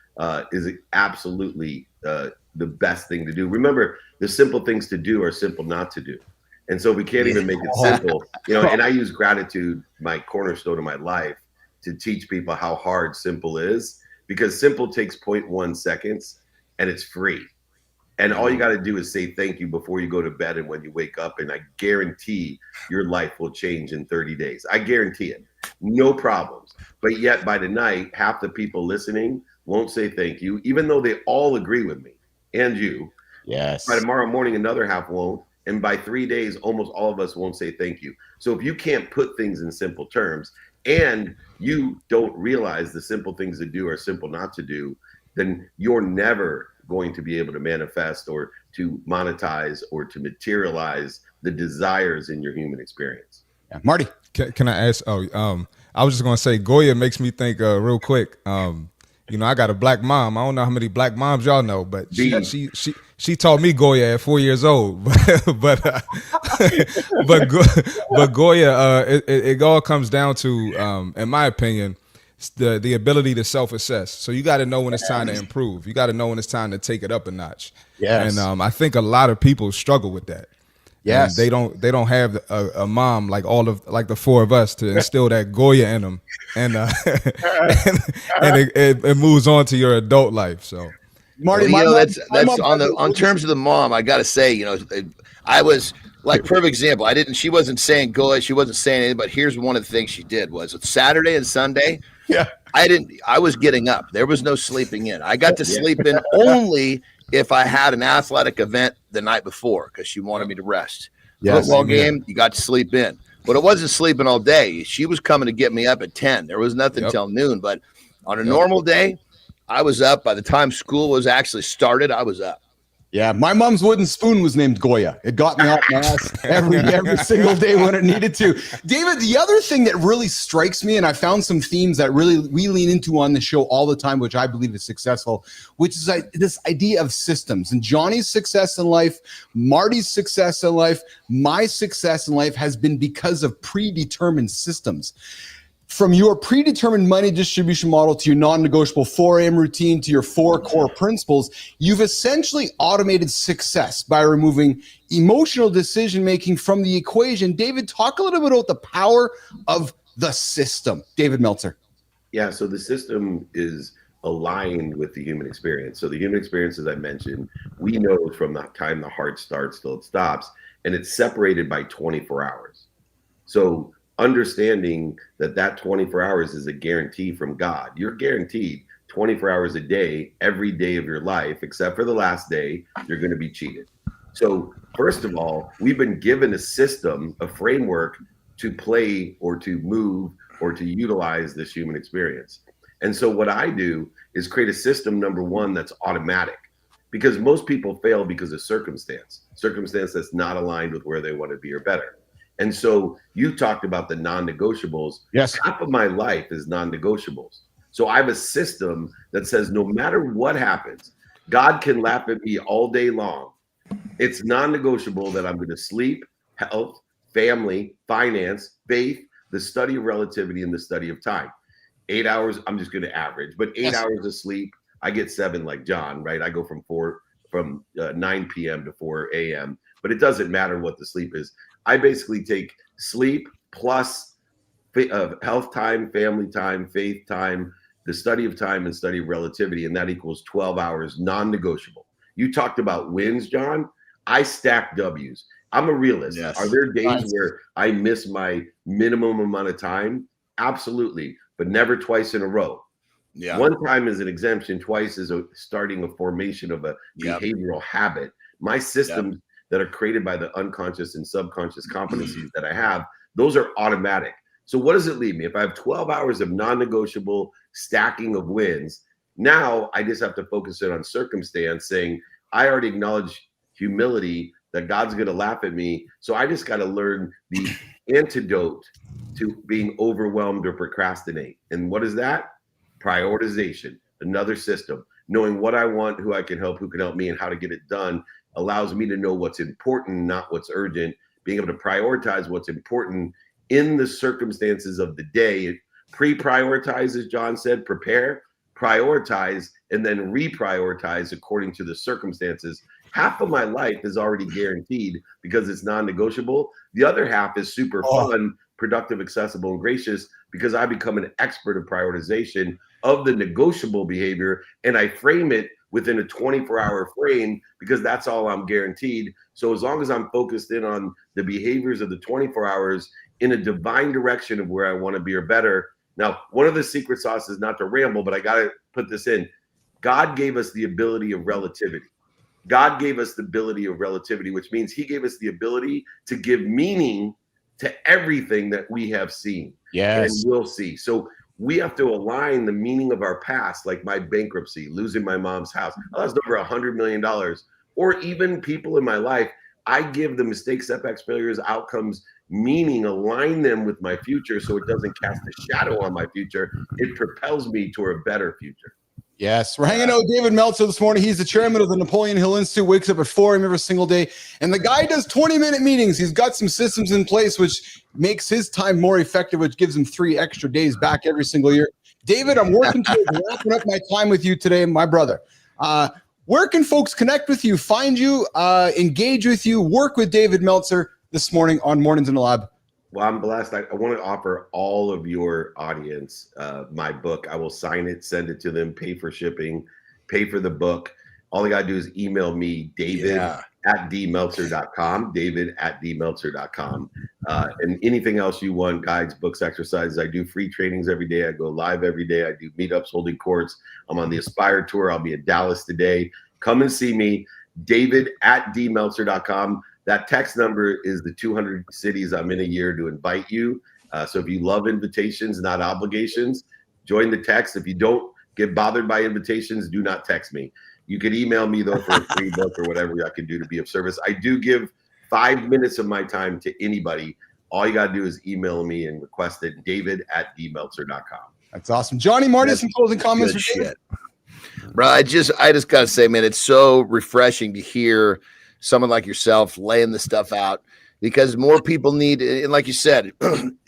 is absolutely the best thing to do. Remember, the simple things to do are simple not to do. And so we can't even make it simple, and I use gratitude, my cornerstone of my life, to teach people how hard simple is, because simple takes 0.1 seconds and it's free. And all you got to do is say thank you before you go to bed and when you wake up. And I guarantee your life will change in 30 days. I guarantee it. No problems. But yet by the night, half the people listening won't say thank you, even though they all agree with me and you. Yes. By tomorrow morning, another half won't. And by 3 days, almost all of us won't say thank you. So if you can't put things in simple terms and you don't realize the simple things to do are simple not to do, then you're never going to be able to manifest or to monetize or to materialize the desires in your human experience. Yeah. Marty. Can I ask? I was just going to say, GOYA makes me think real quick. I got a black mom. I don't know how many black moms y'all know, but she taught me GOYA at 4 years old. but GOYA, it all comes down to, in my opinion, the ability to self-assess. So you got to know when it's time to improve. You got to know when it's time to take it up a notch. Yes. And I think a lot of people struggle with that. Yes. And they don't have a mom like the four of us to instill that GOYA in them, and it moves on to your adult life. So, Marty, that's on terms of the mom. I got to say, I was like perfect example. She wasn't saying GOYA, she wasn't saying anything, but here's one of the things she did was Saturday and Sunday. Yeah, I was getting up. There was no sleeping in. I got to sleep in only if I had an athletic event the night before, because she wanted me to rest. Football game, you got to sleep in. But it wasn't sleeping all day. She was coming to get me up at 10. There was nothing till noon. But on a normal day, I was up. By the time school was actually started, I was up. Yeah, my mom's wooden spoon was named Goya. It got me off my ass every single day when it needed to. David, the other thing that really strikes me, and I found some themes that really we lean into on the show all the time, which I believe is successful, which is this idea of systems. And Johnny's success in life, Marty's success in life, my success in life has been because of predetermined systems. From your predetermined money distribution model to your non-negotiable 4 a.m. routine to your 4 core principles, you've essentially automated success by removing emotional decision-making from the equation. David, talk a little bit about the power of the system. David Meltzer. Yeah, so the system is aligned with the human experience. So the human experience, as I mentioned, we know from the time the heart starts till it stops, and it's separated by 24 hours. So understanding that 24 hours is a guarantee from God. You're guaranteed 24 hours a day, every day of your life, except for the last day, you're going to be cheated. So first of all, we've been given a system, a framework to play or to move or to utilize this human experience. And so what I do is create a system, number one, that's automatic, because most people fail because of circumstance that's not aligned with where they want to be or better. And so you talked about the non-negotiables. Yes. Half of my life is non-negotiables. So I have a system that says no matter what happens, God can laugh at me all day long. It's non-negotiable that I'm going to sleep, health, family, finance, faith, the study of relativity, and the study of time. 8 hours, I'm just going to average, but 8 hours of sleep. I get 7 like John, right? I go from 9 p.m. to 4 a.m., but it doesn't matter what the sleep is. I basically take sleep plus health time, family time, faith time, the study of time, and study of relativity, and that equals 12 hours, non-negotiable. You talked about wins, John. I stack W's. I'm a realist. Yes. Are there days where I miss my minimum amount of time? Absolutely, but never twice in a row. Yeah. One time is an exemption, twice is starting a formation of a behavioral habit. My systems that are created by the unconscious and subconscious competencies that I have, those are automatic. So what does it leave me? If I have 12 hours of non-negotiable stacking of wins, now I just have to focus in on circumstance, saying, I already acknowledge humility, that God's going to laugh at me. So I just got to learn the antidote to being overwhelmed or procrastinate. And what is that? Prioritization, another system. Knowing what I want, who I can help, who can help me, and how to get it done allows me to know what's important, not what's urgent. Being able to prioritize what's important in the circumstances of the day. Pre-prioritize, as John said, prepare, prioritize, and then reprioritize according to the circumstances. Half of my life is already guaranteed because it's non-negotiable. The other half is super fun, productive, accessible, and gracious because I become an expert of prioritization of the negotiable behavior, and I frame it within a 24-hour frame because that's all I'm guaranteed. So as long as I'm focused in on the behaviors of the 24 hours in a divine direction of where I want to be or better. Now, one of the secret sauce is not to ramble, but I got to put this in. God gave us the ability of relativity. God gave us the ability of relativity, which means he gave us the ability to give meaning to everything that we have seen and will see. So we have to align the meaning of our past, like my bankruptcy, losing my mom's house. I lost over $100 million. Or even people in my life, I give the mistakes, setbacks, failures, outcomes, meaning, align them with my future so it doesn't cast a shadow on my future. It propels me toward a better future. Yes, we're hanging out with David Meltzer this morning. He's the chairman of the Napoleon Hill Institute, wakes up at 4 a.m. every single day. And the guy does 20-minute meetings. He's got some systems in place, which makes his time more effective, which gives him 3 extra days back every single year. David, I'm working towards wrapping up my time with you today, my brother. Where can folks connect with you, find you, engage with you, work with David Meltzer this morning on Mornings in the Lab? Well, I'm blessed. I want to offer all of your audience my book. I will sign it, send it to them, pay for shipping, pay for the book. All they got to do is email me, david@dmeltzer.com, david@dmeltzer.com. And anything else you want, guides, books, exercises. I do free trainings every day. I go live every day. I do meetups, holding courts. I'm on the Aspire Tour. I'll be in Dallas today. Come and see me, david@dmeltzer.com. That text number is the 200 cities I'm in a year to invite you. So if you love invitations, not obligations, join the text. If you don't get bothered by invitations, do not text me. You could email me though for a free book or whatever I can do to be of service. I do give 5 minutes of my time to anybody. All you got to do is email me and request it, david@dmeltzer.com. That's awesome. Johnny, Marty, some closing comments Good for David? shit. Bro, I just gotta say, man, it's so refreshing to hear someone like yourself laying the stuff out, because more people need, and like you said,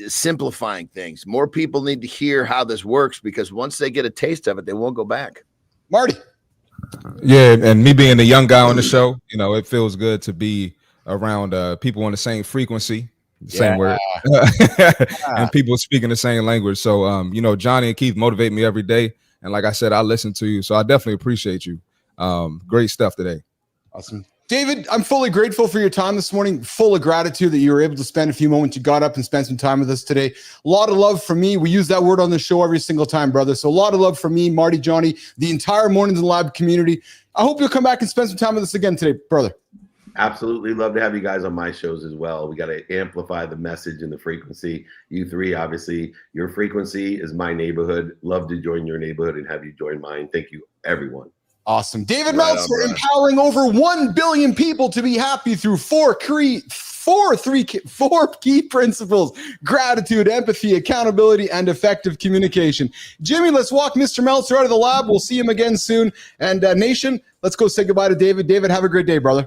simplifying things. More people need to hear how this works, because once they get a taste of it, they won't go back. Marty. Yeah, and me being the young guy on the show, you know, it feels good to be around people on the same frequency, same word, and people speaking the same language. So, you know, Johnny and Keith motivate me every day. And like I said, I listen to you. So I definitely appreciate you. Great stuff today. Awesome. David, I'm fully grateful for your time this morning, full of gratitude that you were able to spend a few moments. You got up and spent some time with us today. A lot of love from me. We use that word on the show every single time, brother. So a lot of love from me, Marty, Johnny, the entire Mornings in the Lab community. I hope you'll come back and spend some time with us again today, brother. Absolutely love to have you guys on my shows as well. We got to amplify the message and the frequency. You three, obviously, your frequency is my neighborhood. Love to join your neighborhood and have you join mine. Thank you, everyone. Awesome. David Meltzer, empowering over 1 billion people to be happy through four key principles: gratitude, empathy, accountability, and effective communication. Jimmy, let's walk Mr. Meltzer out of the lab. We'll see him again soon. And Nation, let's go say goodbye to David. David, have a great day, brother.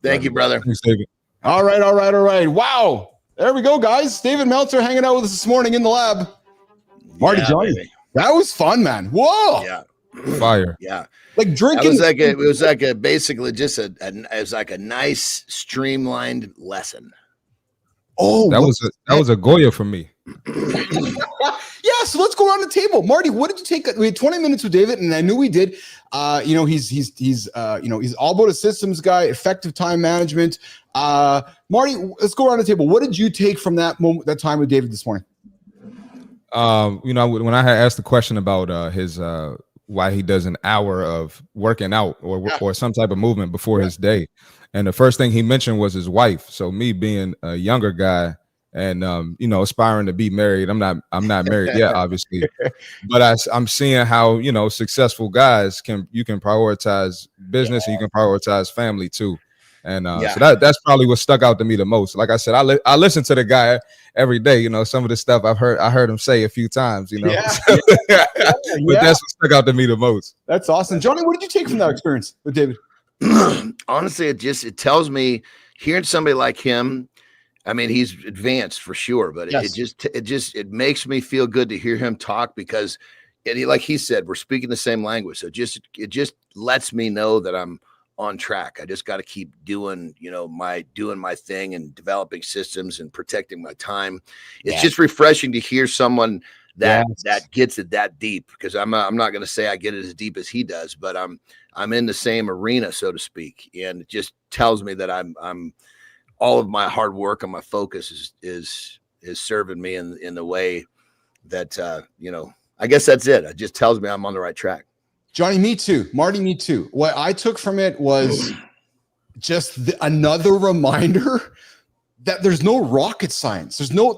Thank you, brother. Thanks, David. All right. Wow. There we go, guys. David Meltzer hanging out with us this morning in the lab. Marty, Johnny, baby. that was fun, man. Whoa. Yeah. Fire. Yeah. Like drinking. It was like a basically just it was like a nice streamlined lesson. Oh, that was a GOYA for me. Yeah, so let's go around the table. Marty, what did you take? We had 20 minutes with David, and I knew we did. You know, he's all about a systems guy, effective time management. Marty, let's go around the table. What did you take from that moment, that time with David this morning? You know, when I had asked the question about his why he does an hour of working out or some type of movement before his day, and the first thing he mentioned was his wife. So me being a younger guy and you know, aspiring to be married, I'm not married yet, obviously, but I'm seeing how, you know, successful guys can prioritize business and you can prioritize family too. And so that's probably what stuck out to me the most. Like I said, I listen to the guy every day. You know, some of the stuff I heard him say a few times. You know, but that's what stuck out to me the most. That's awesome, Johnny. What did you take from that experience with David? Honestly, it tells me, hearing somebody like him. I mean, he's advanced for sure, but it makes me feel good to hear him talk, because like he said, we're speaking the same language. So it just lets me know that I'm on track. I just got to keep doing my thing and developing systems and protecting my time. It's just refreshing to hear someone that gets it that deep, because I'm not going to say I get it as deep as he does, but I'm in the same arena, so to speak. And it just tells me that I'm all of my hard work and my focus is serving me in the way that, you know, I guess that's it. It just tells me I'm on the right track. Johnny, me too. Marty, me too. What I took from it was just another reminder that there's no rocket science. There's no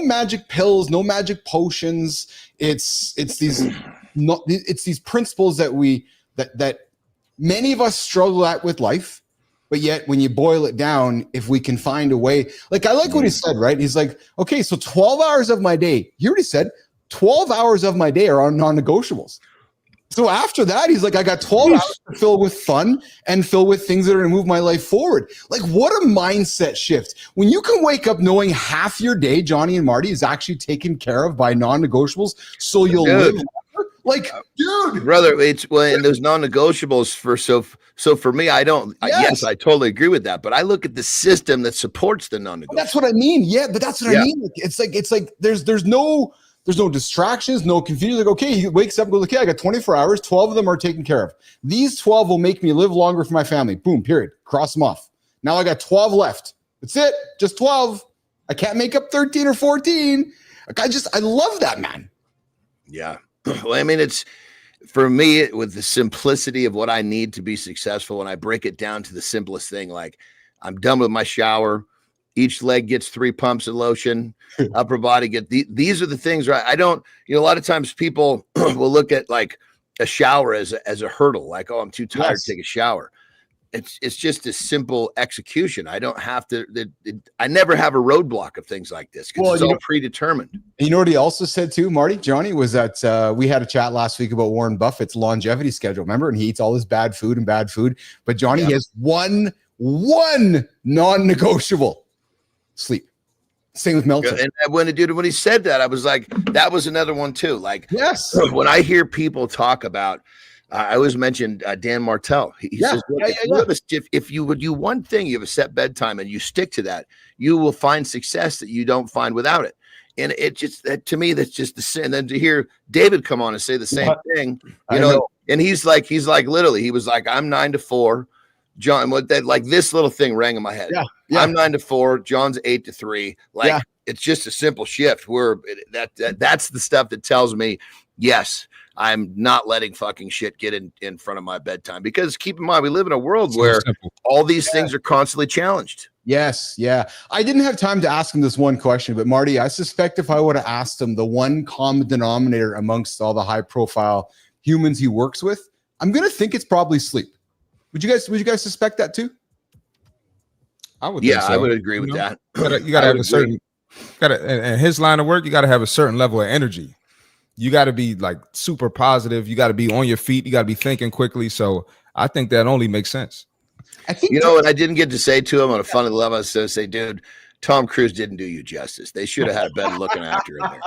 magic pills, no magic potions. It's these principles that many of us struggle at with life. But yet when you boil it down, if we can find a way, like I like what he said, right? He's like, okay, so 12 hours of my day, he already said 12 hours of my day are on non-negotiables. So after that, he's like, I got 12 hours to fill with fun and fill with things that are going to move my life forward. Like, what a mindset shift. When you can wake up knowing half your day, Johnny and Marty, is actually taken care of by non-negotiables, so you'll live longer. Like, dude. Brother, and those non-negotiables so for me, I don't, yes, I totally agree with that, but I look at the system that supports the non-negotiables. That's what I mean. Yeah, but that's what I mean. It's like there's no distractions, no confusion. Like, okay, he wakes up and goes, okay, I got 24 hours, 12 of them are taken care of. These 12 will make me live longer for my family. Boom, period. Cross them off. Now I got 12 left. That's it. Just 12. I can't make up 13 or 14. Like, I love that, man. Yeah. Well, I mean, it's, for me, with the simplicity of what I need to be successful, and I break it down to the simplest thing, like I'm done with my shower. Each leg gets 3 pumps of lotion. Upper body these are the things, right? I don't, a lot of times people will look at like a shower as a hurdle, like, oh, I'm too tired to Yes. take a shower. It's just a simple execution. I don't have to. I never have a roadblock of things like this because it's all predetermined. And you know what he also said too, Marty, Johnny, was that we had a chat last week about Warren Buffett's longevity schedule. Remember, and he eats all his bad food. But Johnny has one non-negotiable: sleep. Same with Meltzer. And when he said that, I was like, that was another one too. Like, yes, when I hear people talk about, I always mentioned Dan Martell. He says, if you would do one thing, you have a set bedtime and you stick to that, you will find success that you don't find without it. And it just, to me, that's just the sin. And then to hear David come on and say the same thing, you know, and he's like, literally, he was like, I'm 9 to 4. John, what that, like, this little thing rang in my head. Yeah. I'm 9 to 4. John's 8 to 3. Like, it's just a simple shift where that's the stuff that tells me, yes, I'm not letting fucking shit get in front of my bedtime, because keep in mind, we live in a world where all these things are constantly challenged. Yes. Yeah. I didn't have time to ask him this one question, but Marty, I suspect if I would have asked him the one common denominator amongst all the high profile humans he works with, I'm going to think it's probably sleep. Would you guys suspect that too? I would. Yeah, think so. I would agree with that. You gotta have a certain, in his line of work, you gotta have a certain level of energy. You got to be like super positive. You got to be on your feet. You got to be thinking quickly. So I think that only makes sense. I think, you know what I didn't get to say to him on a funny level. I was to say, dude, Tom Cruise didn't do you justice. They should have had a better looking actor in there.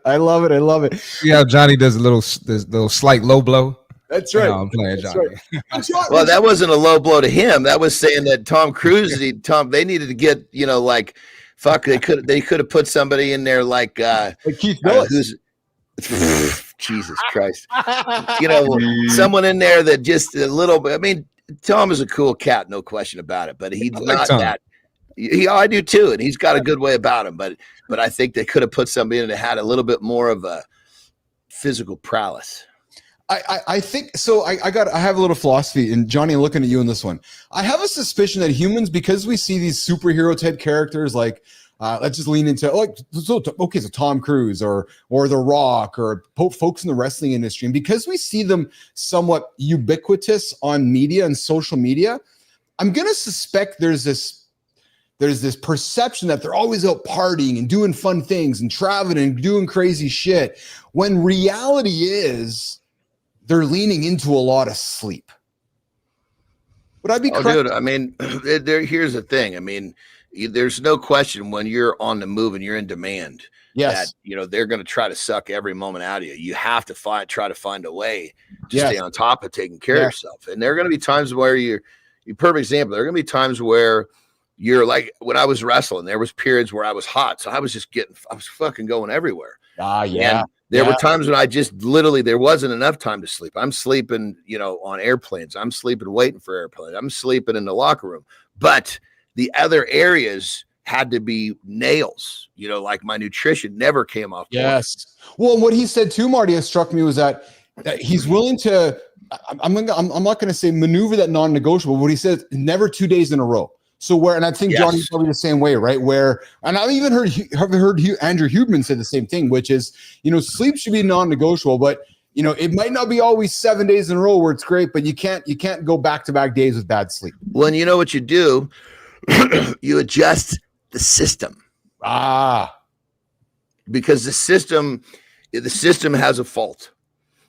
I love it. Yeah, Johnny does this little slight low blow. That's right. I'm playing Johnny. Right. Well, that wasn't a low blow to him. That was saying that Tom Cruise, they needed to get, you know, like, fuck, they could have put somebody in there like Keith Willis. Jesus Christ. You know, someone in there that just a little bit. I mean, Tom is a cool cat, no question about it, but he's not that. I do too, and he's got a good way about him. But I think they could have put somebody in that had a little bit more of a physical prowess. I think so. I have a little philosophy, and Johnny, looking at you in this one, I have a suspicion that humans, because we see these superhero type characters, like let's just lean into so Tom Cruise or The Rock or folks in the wrestling industry, and because we see them somewhat ubiquitous on media and social media, I'm gonna suspect there's this perception that they're always out partying and doing fun things and traveling and doing crazy shit, when reality is they're leaning into a lot of sleep. Would I be correct? Dude, I mean, here's the thing. I mean, there's no question when you're on the move and you're in demand, that, you know, they're going to try to suck every moment out of you. You have to try to find a way to stay on top of taking care of yourself. And there are going to be times where you perfect example. There are going to be times where you're like, when I was wrestling, there was periods where I was hot. So I was fucking going everywhere. And there were times when I just literally, there wasn't enough time to sleep. I'm sleeping, you know, on airplanes. I'm sleeping waiting for airplanes. I'm sleeping in the locker room. But the other areas had to be nails, you know, like my nutrition never came off. Yes. Well, what he said too, Marty, has struck me was that he's willing to, I'm not going to say maneuver that non-negotiable. What he says, never 2 days in a row. So and I think Johnny's probably the same way, right? And I've even heard Andrew Huberman say the same thing, which is, you know, sleep should be non-negotiable, but you know, it might not be always 7 days in a row where it's great, but you can't go back-to-back days with bad sleep. Well, you know what you do? You adjust the system. Because the system has a fault.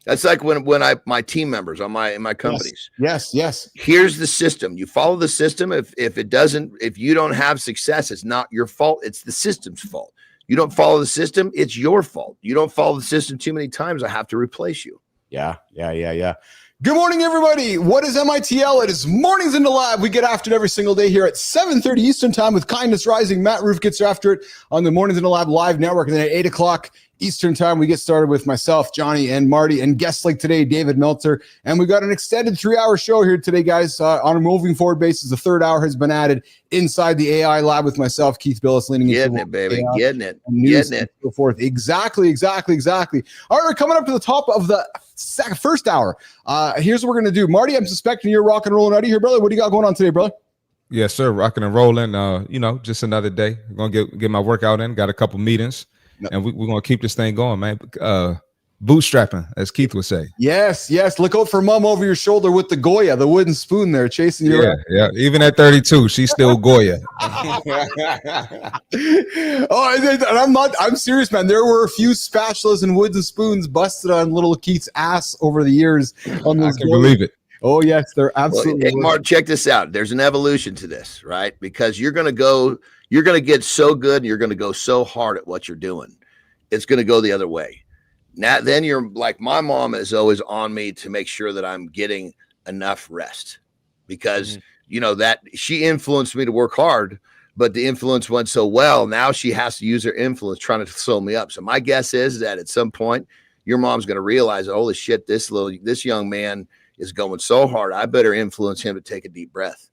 That's like when my team members in my companies. Yes. Here's the system. You follow the system. If you don't have success, it's not your fault. It's the system's fault. You don't follow the system, it's your fault. You don't follow the system too many times, I have to replace you. Yeah. Good morning, everybody. What is MITL? It is Mornings in the Lab. We get after it every single day here at 7:30 Eastern Time with Kindness Rising. Matt Roof gets after it on the Mornings in the Lab live network. And then at 8 o'clock Eastern Time, we get started with myself, Johnny, and Marty, and guests like today, David Meltzer. And we got an extended 3-hour show here today, guys. On a moving forward basis, the third hour has been added inside the AI Lab with myself, Keith Billis, leaning into it, baby. AI, getting it. and so forth. Exactly. All right, we're coming up to the top of the first hour. Here's what we're gonna do. Marty, I'm suspecting you're rock and rolling out of here, brother. What do you got going on today, brother? Yes, sir. Rocking and rolling. You know, just another day. I'm gonna get my workout in. Got a couple meetings. and we're gonna keep this thing going, man. Bootstrapping, as Keith would say. Yes. Look out for mom over your shoulder with the GOYA, the wooden spoon there, chasing you. Yeah. Even at 32, she's still GOYA. I'm serious, man. There were a few spatulas and wooden spoons busted on little Keith's ass over the years. On I can believe it. Oh yes, they're absolutely. Well, Mark, check this out. There's an evolution to this, right? Because you're going to get so good and you're going to go so hard at what you're doing. It's going to go the other way. Now, then you're like, my mom is always on me to make sure that I'm getting enough rest because, that she influenced me to work hard, but the influence went so well. Now she has to use her influence trying to slow me up. So my guess is that at some point your mom's going to realize, holy shit, this young man is going so hard. I better influence him to take a deep breath.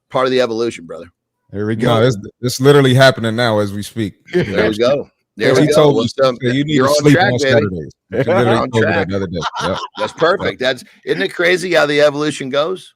Part of the evolution, brother. There we go. No, it's literally happening now as we speak. There we go. There we go. You need to sleep on Saturdays. You literally told me that the other day. Yep. That's perfect. Isn't it crazy how the evolution goes?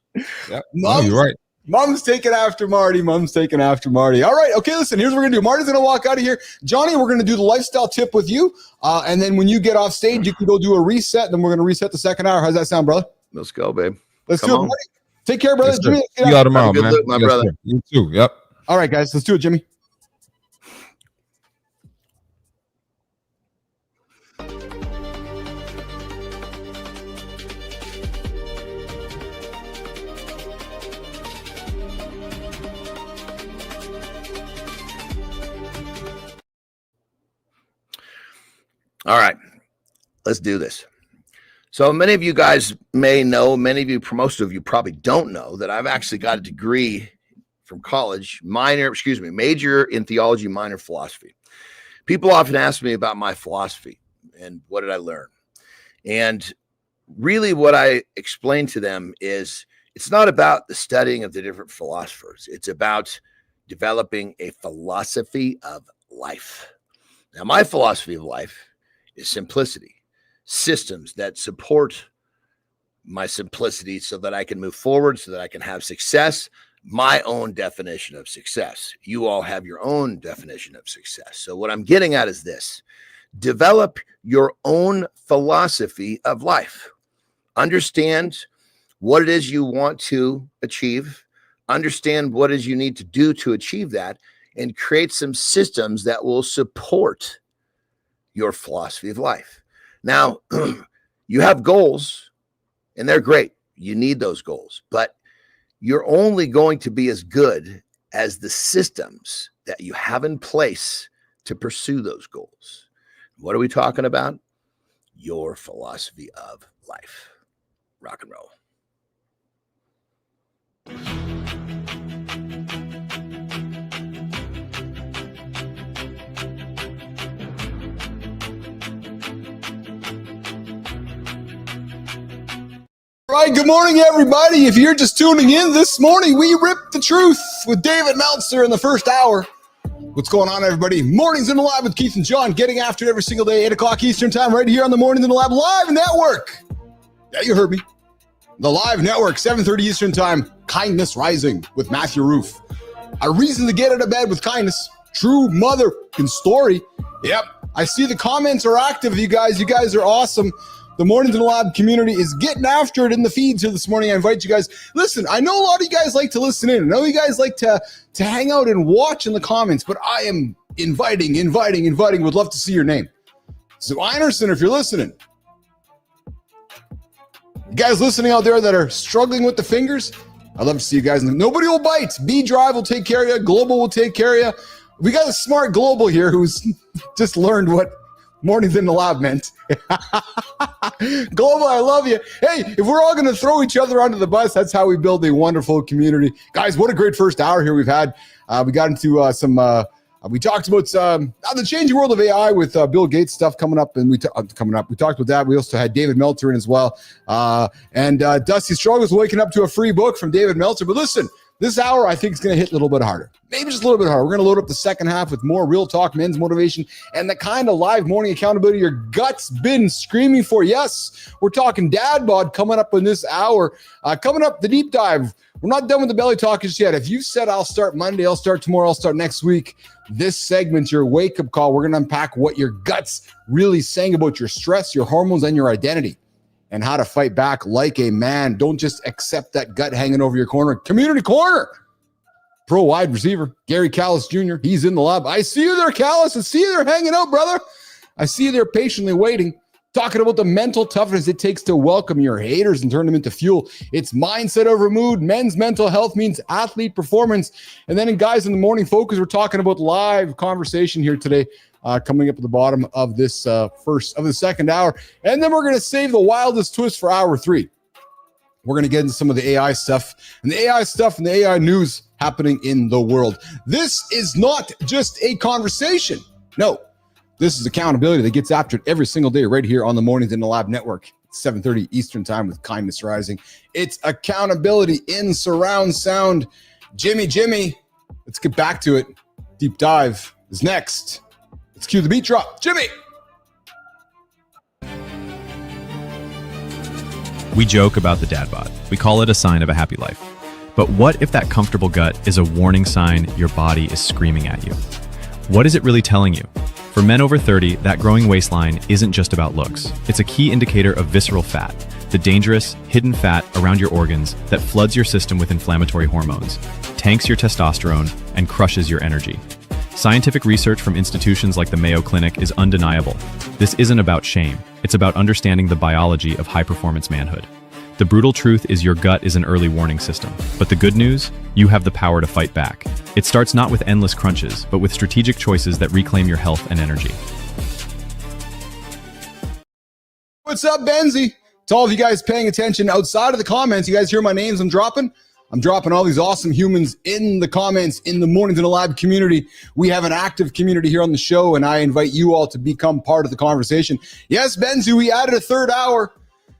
Yep. No, you're right. Mom's taking after Marty. All right. Okay, listen, here's what we're going to do. Marty's going to walk out of here. Johnny, we're going to do the lifestyle tip with you. And then when you get off stage, you can go do a reset. Then we're going to reset the second hour. How's that sound, brother? Let's go, babe. Let's do it, Marty. Take care, brother. Yes, Jimmy, see y'all tomorrow, man. Look, my brother. Sir. You too. Yep. All right, guys. Let's do it, Jimmy. All right, let's do this. So many of you guys may know, most of you probably don't know that I've actually got a degree from college, major in theology, minor philosophy. People often ask me about my philosophy and what did I learn? And really what I explain to them is it's not about the studying of the different philosophers. It's about developing a philosophy of life. Now, my philosophy of life is simplicity, systems that support my simplicity so that I can move forward, so that I can have success, my own definition of success. You all have your own definition of success. So what I'm getting at is this: develop your own philosophy of life. Understand what it is you want to achieve, understand what it is you need to do to achieve that, and create some systems that will support your philosophy of life. Now, you have goals, and they're great. You need those goals, but you're only going to be as good as the systems that you have in place to pursue those goals. What are we talking about? Your philosophy of life. Rock and roll. All right, good morning, everybody. If you're just tuning in this morning, we ripped the truth with David Meltzer in the first hour. What's going on, everybody? Mornings in the Lab with Keith and Jon, getting after it every single day, 8 o'clock Eastern time, right here on the Mornings in the Lab Live Network. Yeah, you heard me. The Live Network, 7:30 Eastern time, Kindness Rising with Matthew Roof. A reason to get out of bed with kindness. True mother story. Yep, I see the comments are active, you guys. You guys are awesome. The Mornings in the Lab community is getting after it in the feeds here this morning. I invite you guys. Listen, I know a lot of you guys like to listen in. I know you guys like to hang out and watch in the comments, but I am inviting. Would love to see your name. So Anderson, if you're listening, you guys listening out there that are struggling with the fingers, I'd love to see you guys. Nobody will bite. B-Drive will take care of you. Global will take care of you. We got a smart Global here who's just learned what Mornings in the Lab meant. Global, I love you. Hey, if we're all going to throw each other under the bus, that's how we build a wonderful community. Guys, what a great first hour here we've had. We got into we talked about the changing world of AI with Bill Gates stuff coming up, and we talked about that. We also had David Meltzer in as well. And Dusty Struggles waking up to a free book from David Meltzer. But listen, this hour, I think, is going to hit a little bit harder. Maybe just a little bit harder. We're going to load up the second half with more real talk, men's motivation, and the kind of live morning accountability your gut's been screaming for. Yes, we're talking Dad Bod coming up in this hour. Coming up, the deep dive We're not done with the belly talk just yet. If you said, I'll start Monday, I'll start tomorrow, I'll start next week, this segment's your wake-up call. We're going to unpack what your gut's really saying about your stress, your hormones, and your identity, and how to fight back like a man. Don't just accept that gut hanging over your corner. Community Corner. Pro wide receiver, Gary Callis Jr., he's in the lab. I see you there, Callis. I see you there hanging out, brother. I see you there patiently waiting, talking about the mental toughness it takes to welcome your haters and turn them into fuel. It's mindset over mood. Men's mental health means athlete performance. And then in Guys in the Morning Focus, we're talking about live conversation here today, coming up at the bottom of this second hour. And then we're going to save the wildest twist for hour 3. We're going to get into some of the AI stuff and the AI news happening in the world. This is not just a conversation. No, this is accountability that gets after it every single day right here on the Mornings in the Lab Network, 7:30 Eastern Time with Kindness Rising. It's accountability in surround sound. Jimmy, let's get back to it. Deep Dive is next. Let's cue the beat drop. Jimmy! We joke about the Dad Bod. We call it a sign of a happy life. But what if that comfortable gut is a warning sign your body is screaming at you? What is it really telling you? For men over 30, that growing waistline isn't just about looks. It's a key indicator of visceral fat, the dangerous, hidden fat around your organs that floods your system with inflammatory hormones, tanks your testosterone, and crushes your energy. Scientific research from institutions like the Mayo Clinic is undeniable. This isn't about shame. It's about understanding the biology of high-performance manhood. The brutal truth is your gut is an early warning system. But the good news? You have the power to fight back. It starts not with endless crunches, but with strategic choices that reclaim your health and energy. What's up, Benzie? To all of you guys paying attention outside of the comments, you guys hear my names I'm dropping all these awesome humans in the comments in the Mornings in the Lab community. We have an active community here on the show, and I invite you all to become part of the conversation. Yes, Benzie, we added a third hour.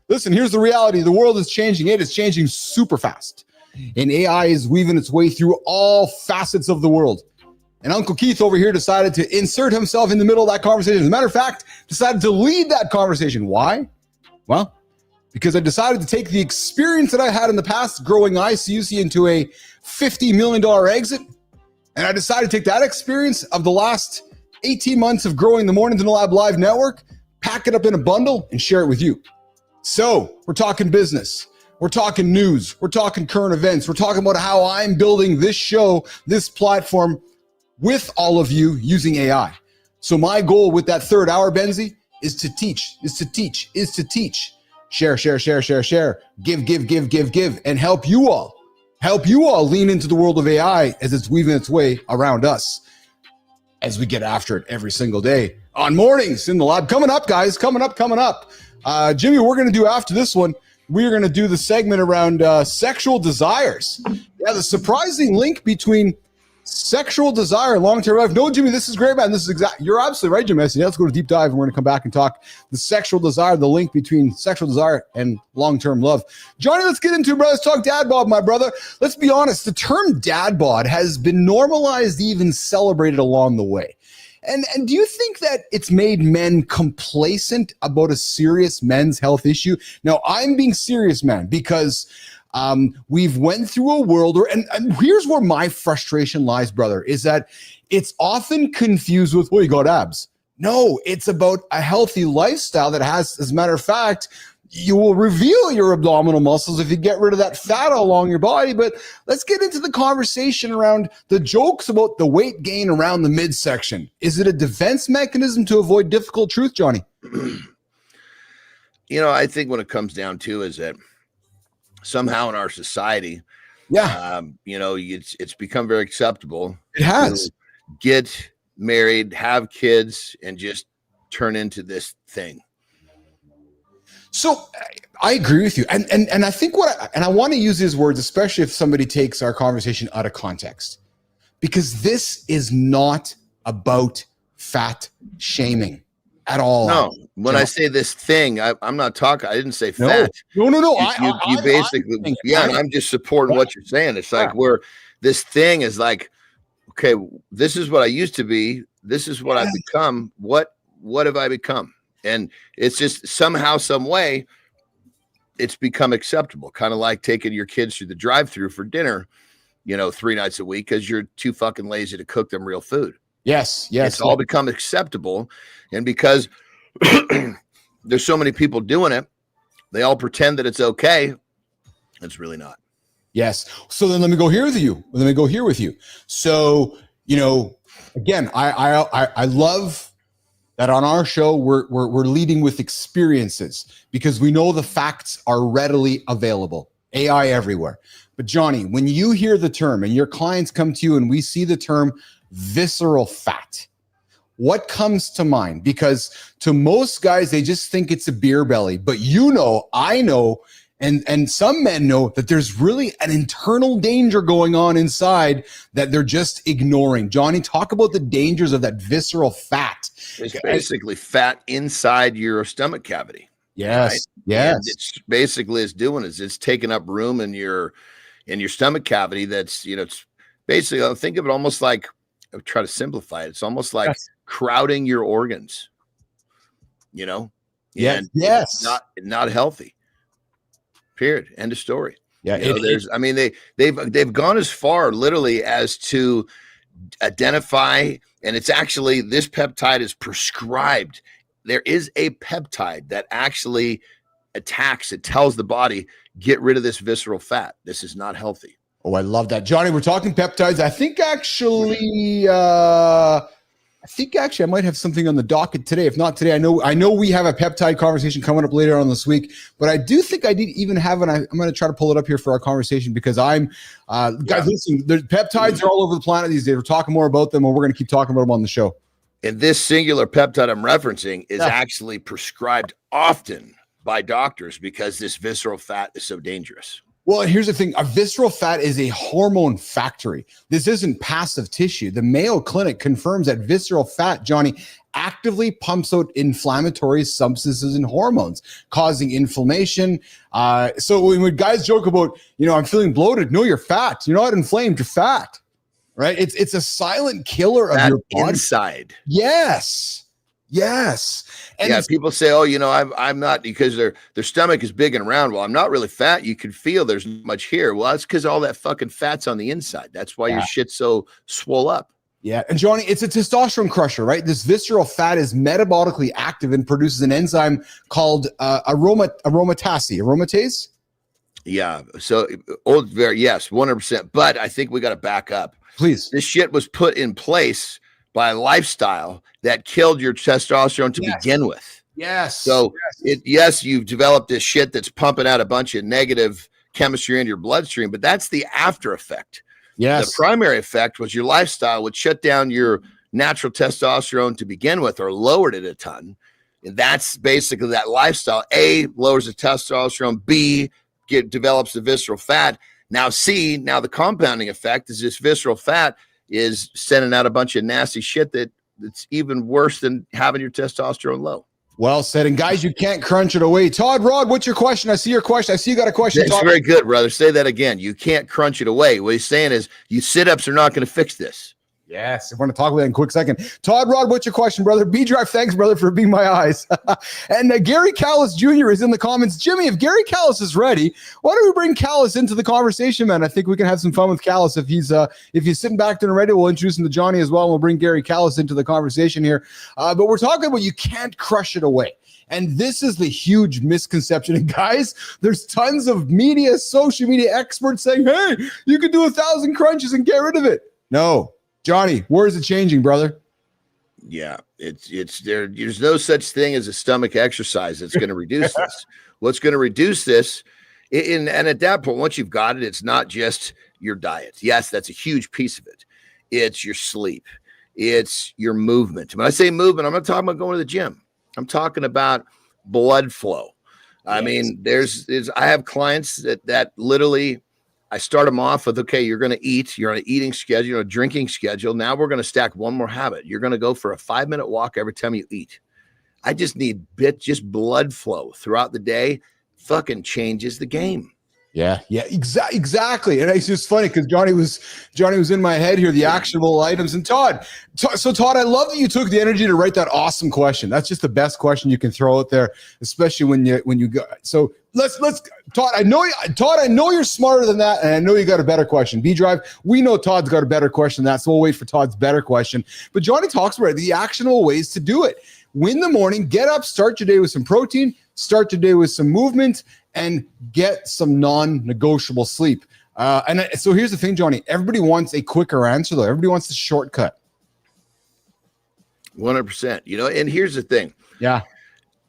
Listen, here's the reality. The world is changing. It is changing super fast. And AI is weaving its way through all facets of the world. And Uncle Keith over here decided to insert himself in the middle of that conversation. As a matter of fact, decided to lead that conversation. Why? Well, because I decided to take the experience that I had in the past growing ICUC into a $50 million exit. And I decided to take that experience of the last 18 months of growing the Mornings in the Lab Live network, pack it up in a bundle, and share it with you. So we're talking business. We're talking news. We're talking current events. We're talking about how I'm building this show, this platform with all of you using AI. So my goal with that third hour, Benzie, is to teach. Share. Give, and help you all lean into the world of AI as it's weaving its way around us as we get after it every single day on Mornings in the Lab. Coming up, guys, coming up. Jimmy, we're going to do after this one, we're going to do the segment around sexual desires. Yeah, the surprising link between sexual desire and long-term life. No, Jimmy, this is great, man. You're absolutely right, Jimmy. So let's go to deep dive, and we're going to come back and talk the sexual desire, the link between sexual desire and long-term love. Johnny, let's get into it, brother. Let's talk Dad Bod, my brother. Let's be honest. The term Dad Bod has been normalized, even celebrated along the way. And do you think that it's made men complacent about a serious men's health issue? Now, I'm being serious, man, because we've went through a world where, and here's where my frustration lies, brother, is that it's often confused with, well, you got abs. No, it's about a healthy lifestyle that has, as a matter of fact, you will reveal your abdominal muscles if you get rid of that fat along your body. But let's get into the conversation around the jokes about the weight gain around the midsection. Is it a defense mechanism to avoid difficult truth, Johnny? I think what it comes down to is that somehow in our society, it's become very acceptable. It has. To get married, have kids, and just turn into this thing. So I agree with you. And I think I want to use these words, especially if somebody takes our conversation out of context, because this is not about fat shaming at all. No, when I say this thing, I'm not talking, I didn't say fat. No. You basically, and I'm just supporting what you're saying. It's like where this thing is like, okay, this is what I used to be. This is what I've become. What have I become? And it's just somehow, some way, it's become acceptable, kind of like taking your kids through the drive-through for dinner, 3 nights a week because you're too fucking lazy to cook them real food. Yes. It's all become acceptable. And because there's so many people doing it, they all pretend that it's okay. It's really not. Yes. So then let me go here with you. So, again, I love that on our show, we're leading with experiences because we know the facts are readily available. AI everywhere. But Johnny, when you hear the term and your clients come to you and we see the term visceral fat, what comes to mind? Because to most guys, they just think it's a beer belly. But I know, and some men know that there's really an internal danger going on inside that they're just ignoring. Johnny, talk about the dangers of that visceral fat. It's basically fat inside your stomach cavity. Yes. Right? Yes. And it's basically it's taking up room in your stomach cavity. That's, it's basically, I think of it almost like, I'll try to simplify it. It's almost like crowding your organs, and yes. It's not healthy. Period. End of story. Yeah. They've gone as far literally as to identify, and it's actually, this peptide is prescribed. There is a peptide that actually attacks, it tells the body, get rid of this visceral fat. This is not healthy. Oh, I love that. Johnny, we're talking peptides. I think actually I might have something on the docket today. If not today, I know we have a peptide conversation coming up later on this week, but I do think I did even have I'm going to try to pull it up here for our conversation because guys, listen, the peptides are all over the planet these days. We're talking more about them and we're going to keep talking about them on the show. And this singular peptide I'm referencing is actually prescribed often by doctors because this visceral fat is so dangerous. Well, here's the thing. A visceral fat is a hormone factory. This isn't passive tissue. The Mayo Clinic confirms that visceral fat, Johnny, actively pumps out inflammatory substances and hormones, causing inflammation. So when guys joke about, I'm feeling bloated, no, you're fat. You're not inflamed, you're fat. Right? It's a silent killer of your body. Inside. Yes. And people say, I'm not, because their stomach is big and round. Well, I'm not really fat. You can feel there's not much here. Well, that's because all that fucking fat's on the inside. That's why your shit's so swole up. Yeah. And Johnny, it's a testosterone crusher, right? This visceral fat is metabolically active and produces an enzyme called aromatase. Yeah. So, yes, 100%. But I think we got to back up. Please. This shit was put in place by a lifestyle that killed your testosterone to begin with. Yes. So you've developed this shit that's pumping out a bunch of negative chemistry into your bloodstream, but that's the after effect. Yes. The primary effect was your lifestyle would shut down your natural testosterone to begin with, or lowered it a ton. And that's basically that lifestyle. A, lowers the testosterone. B, develops the visceral fat. Now C, now the compounding effect is this visceral fat is sending out a bunch of nasty shit that's even worse than having your testosterone low. Well said. And guys, you can't crunch it away. Todd Rod, what's your question? I see your question. I see you got a question. That's very good, brother. Say that again. You can't crunch it away. What he's saying is you sit-ups are not going to fix this. Yes, I want to talk about that in a quick second. Todd Rod, what's your question, brother? B-Drive, thanks, brother, for being my eyes. And Gary Callis Jr. is in the comments. Jimmy, if Gary Callis is ready, why don't we bring Callis into the conversation, man? I think we can have some fun with Callis. If he's sitting back there and ready, we'll introduce him to Johnny as well. And we'll bring Gary Callis into the conversation here. But we're talking about you can't crush it away. And this is the huge misconception. And guys, there's tons of media, social media experts saying, hey, you can do 1,000 crunches and get rid of it. No. Johnny, where is it changing, brother? Yeah, it's there. There's no such thing as a stomach exercise that's going to reduce this. What's going to reduce this? And at that point, once you've got it, it's not just your diet. Yes, that's a huge piece of it. It's your sleep. It's your movement. When I say movement, I'm not talking about going to the gym. I'm talking about blood flow. I mean, I have clients that literally, I start them off with, okay, you're going to eat, you're on an eating schedule, a drinking schedule. Now we're going to stack one more habit. You're going to go for a 5-minute walk every time you eat. I just need just blood flow throughout the day. Fucking changes the game. Yeah, exactly. And it's just funny because Johnny was in my head here, the actionable items. And Todd, I love that you took the energy to write that awesome question. That's just the best question you can throw out there, especially when you go. So let's Todd. I know you're smarter than that, and I know you got a better question. B Drive, we know Todd's got a better question than that, so we'll wait for Todd's better question. But Johnny talks about the actionable ways to do it. Win the morning, get up, start your day with some protein, start your day with some movement, and get some non-negotiable sleep. So here's the thing, Johnny. Everybody wants a quicker answer, though. Everybody wants a shortcut. 100%. You know, and here's the thing. Yeah.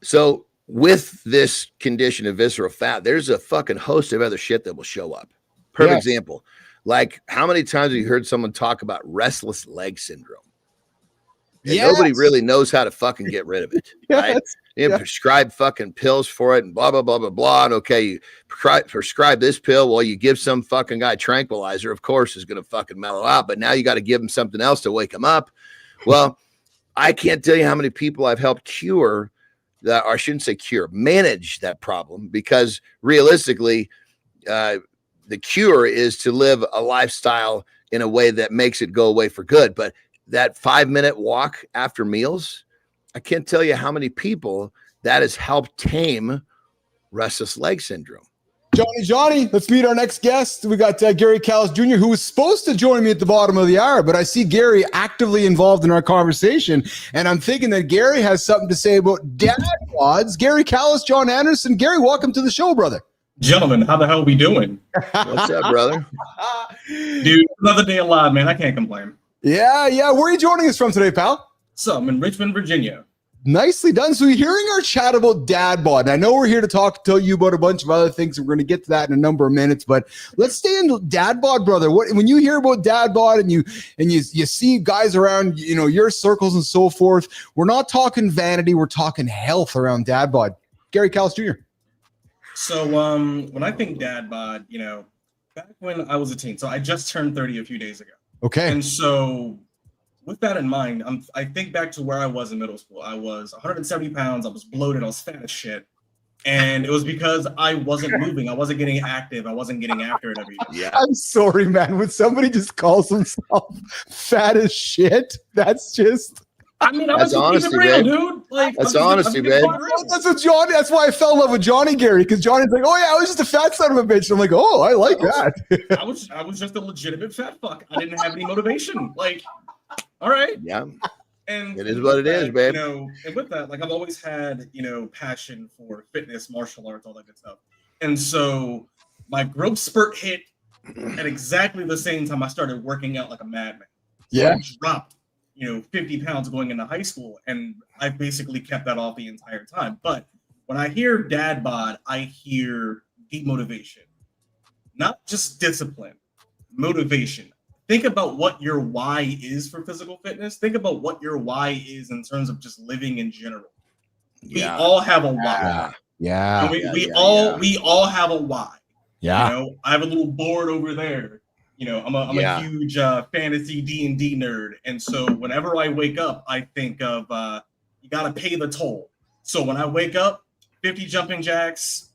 So with this condition of visceral fat, there's a fucking host of other shit that will show up. Perfect example. Like, how many times have you heard someone talk about restless leg syndrome? And nobody really knows how to fucking get rid of it. Right? You prescribe fucking pills for it and blah, blah, blah, blah, blah. And okay, you prescribe this pill. Well, you give some fucking guy tranquilizer, of course, is going to fucking mellow out. But now you got to give him something else to wake him up. Well, I can't tell you how many people I've helped cure that, or I shouldn't say cure, manage that problem, because realistically, the cure is to live a lifestyle in a way that makes it go away for good. But that 5-minute walk after meals, I can't tell you how many people that has helped tame restless leg syndrome. Johnny, let's meet our next guest. We got Gary Callis Jr., who was supposed to join me at the bottom of the hour, but I see Gary actively involved in our conversation, and I'm thinking that Gary has something to say about Dad Bods. Gary Callis, Jon Anderson. Gary, welcome to the show, brother. Gentlemen, how the hell are we doing? What's up, brother? Dude, another day alive, man. I can't complain. Yeah. Where are you joining us from today, pal? So I'm in Richmond, Virginia. Nicely done. So you're hearing our chat about Dad Bod. And I know we're here to tell you about a bunch of other things. We're going to get to that in a number of minutes, but let's stay in Dad Bod, brother. When you hear about Dad Bod and you see guys around, your circles and so forth, we're not talking vanity. We're talking health around Dad Bod. Gary Callis Jr. So when I think Dad Bod, back when I was a teen, so I just turned 30 a few days ago. Okay. And so with that in mind, I think back to where I was in middle school. I was 170 pounds. I was bloated. I was fat as shit. And it was because I wasn't moving. I wasn't getting active. I wasn't getting after it every day. Yeah. I'm sorry, man. When somebody just calls himself fat as shit, that's just... I mean, that's honesty, real, babe. dude. Like, that's honesty, babe. That's what Johnny. That's why I fell in love with Johnny, Gary, because Johnny's like, "Oh yeah, I was just a fat son of a bitch." And I'm like, "Oh, I like that." I was just a legitimate fat fuck. I didn't have any motivation. Like, all right, yeah. And it is what it is, babe. And with that, like, I've always had, passion for fitness, martial arts, all that good stuff. And so my growth spurt hit at exactly the same time I started working out like a madman. So I dropped 50 pounds going into high school, and I basically kept that off the entire time. But when I hear Dad Bod, I hear demotivation, not just discipline, motivation. Think about what your why is for physical fitness. Think about what your why is in terms of just living in general. Yeah. We all have a why. Yeah. And we all have a why. Yeah. I have a little board over there. I'm a huge fantasy D&D nerd. And so whenever I wake up, I think of you got to pay the toll. So when I wake up, 50 jumping jacks,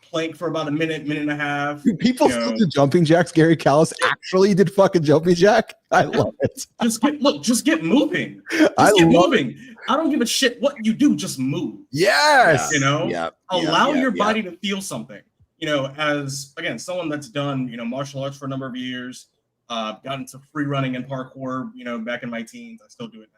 plank for about a minute and a half. People still do jumping jacks. Gary Callis actually did fucking jumping jack. I love it. Just get moving. Get moving. I don't give a shit what you do. Just move. Yes. Allow your body to feel something. As again, someone that's done, martial arts for a number of years, got into free running and parkour, back in my teens. I still do it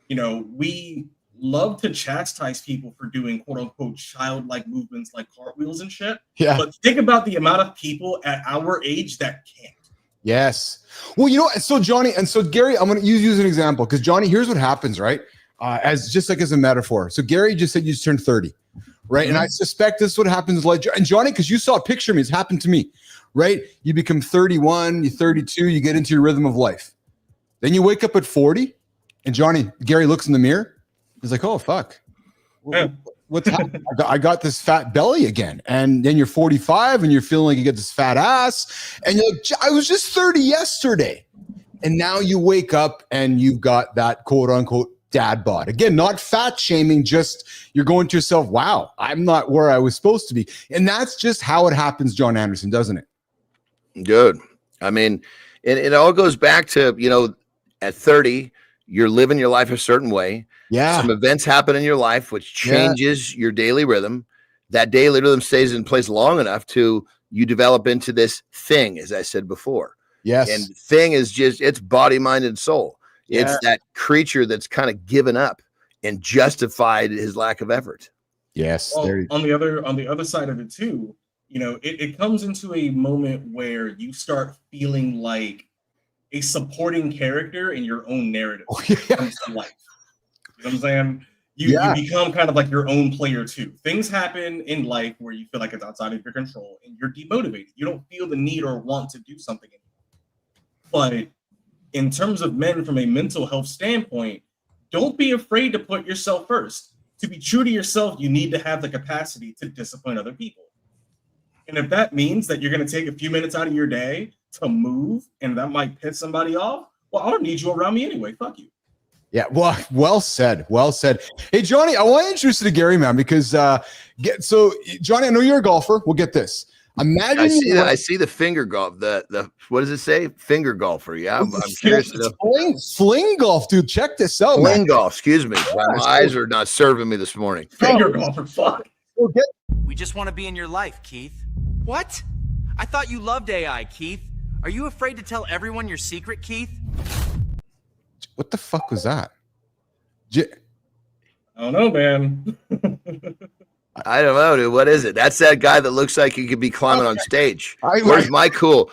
now. We love to chastise people for doing quote unquote childlike movements like cartwheels and shit. Yeah. But think about the amount of people at our age that can't. Yes. Well, so Johnny, and so Gary, I'm going to use an example because Johnny, here's what happens, right? As a metaphor. So Gary just said you just turned 30. Right. Mm-hmm. And I suspect this is what happens. And Johnny, because you saw a picture of me, it's happened to me, right? You become 31, you're 32, you get into your rhythm of life. Then you wake up at 40 and Gary looks in the mirror. He's like, oh, fuck. What's happening? I got this fat belly again. And then you're 45 and you're feeling like you get this fat ass. And you're like, I was just 30 yesterday. And now you wake up and you've got that quote unquote dad bod. Again, not fat shaming, just you're going to yourself, wow, I'm not where I was supposed to be. And that's just how it happens, Jon Anderson, doesn't it? Good. I mean, it all goes back to, you know, at 30, you're living your life a certain way. Yeah. Some events happen in your life, which changes your daily rhythm. That daily rhythm stays in place long enough to you develop into this thing, as I said before. Yes. And thing is just, it's body, mind, and soul. It's that creature that's kind of given up and justified his lack of effort. Yes. Well, on the other side of it too, you know, it comes into a moment where you start feeling like a supporting character in your own narrative when it comes to life. You know what I'm saying? You become kind of like your own player too. Things happen in life where you feel like it's outside of your control and you're demotivated. You don't feel the need or want to do something anymore. But in terms of men from a mental health standpoint, don't be afraid to put yourself first. To be true to yourself, you need to have the capacity to disappoint other people. And if that means that you're going to take a few minutes out of your day to move and that might piss somebody off, well, I don't need you around me anyway. Fuck you. Yeah, well said. Well said. Hey, Johnny, I want to introduce you to Gary, man, because so Johnny, I know you're a golfer. We'll get this. Imagine I see the finger golf. The what does it say? Finger golfer. Yeah, I'm curious to know. Fling golf, dude. Check this out. Fling golf. Excuse me. My eyes are not serving me this morning. Finger golfer. Fuck. We just want to be in your life, Keith. What? I thought you loved AI, Keith. Are you afraid to tell everyone your secret, Keith? What the fuck was that? I don't know, man. I don't know, dude. What is it? That's that guy that looks like he could be climbing on stage. Where's my cool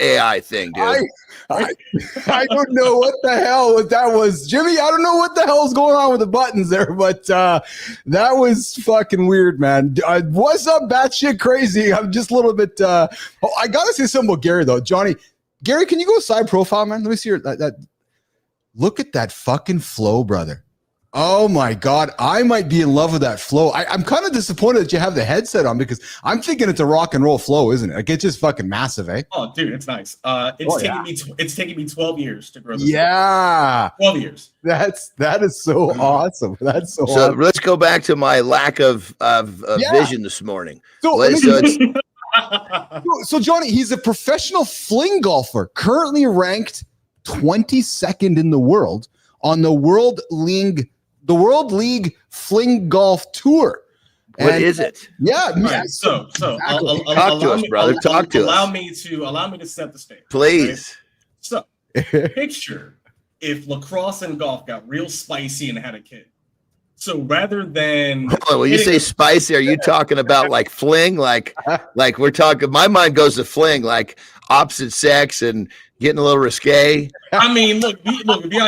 AI thing, dude? I don't know what the hell that was, Jimmy. I don't know what the hell's going on with the buttons there, but that was fucking weird, man. What's up, batshit crazy? I'm just a little bit. I gotta say something about Gary though, Johnny. Gary, can you go side profile, man? Let me see your that. Look at that fucking flow, brother. Oh my God. I might be in love with that flow. I'm kind of disappointed that you have the headset on because I'm thinking it's a rock and roll flow, isn't it? Like it's just fucking massive, eh? Oh, dude, it's nice. It's taking me 12 years to grow this. Yeah. 12 years. That is so awesome. That's so So awesome. let's go back to my lack of vision this morning. So Johnny, he's a professional fling golfer, currently ranked 22nd in the world on the World League Fling Golf Tour. What is it? Yeah. Right, so talk to us, brother. Talk to us. Allow me to set the stage, please. Right? So picture if lacrosse and golf got real spicy and had a kid. So rather than when you say spicy, are you talking about like fling? Like we're talking, my mind goes to fling, like opposite sex and getting a little risque. I mean, look, if you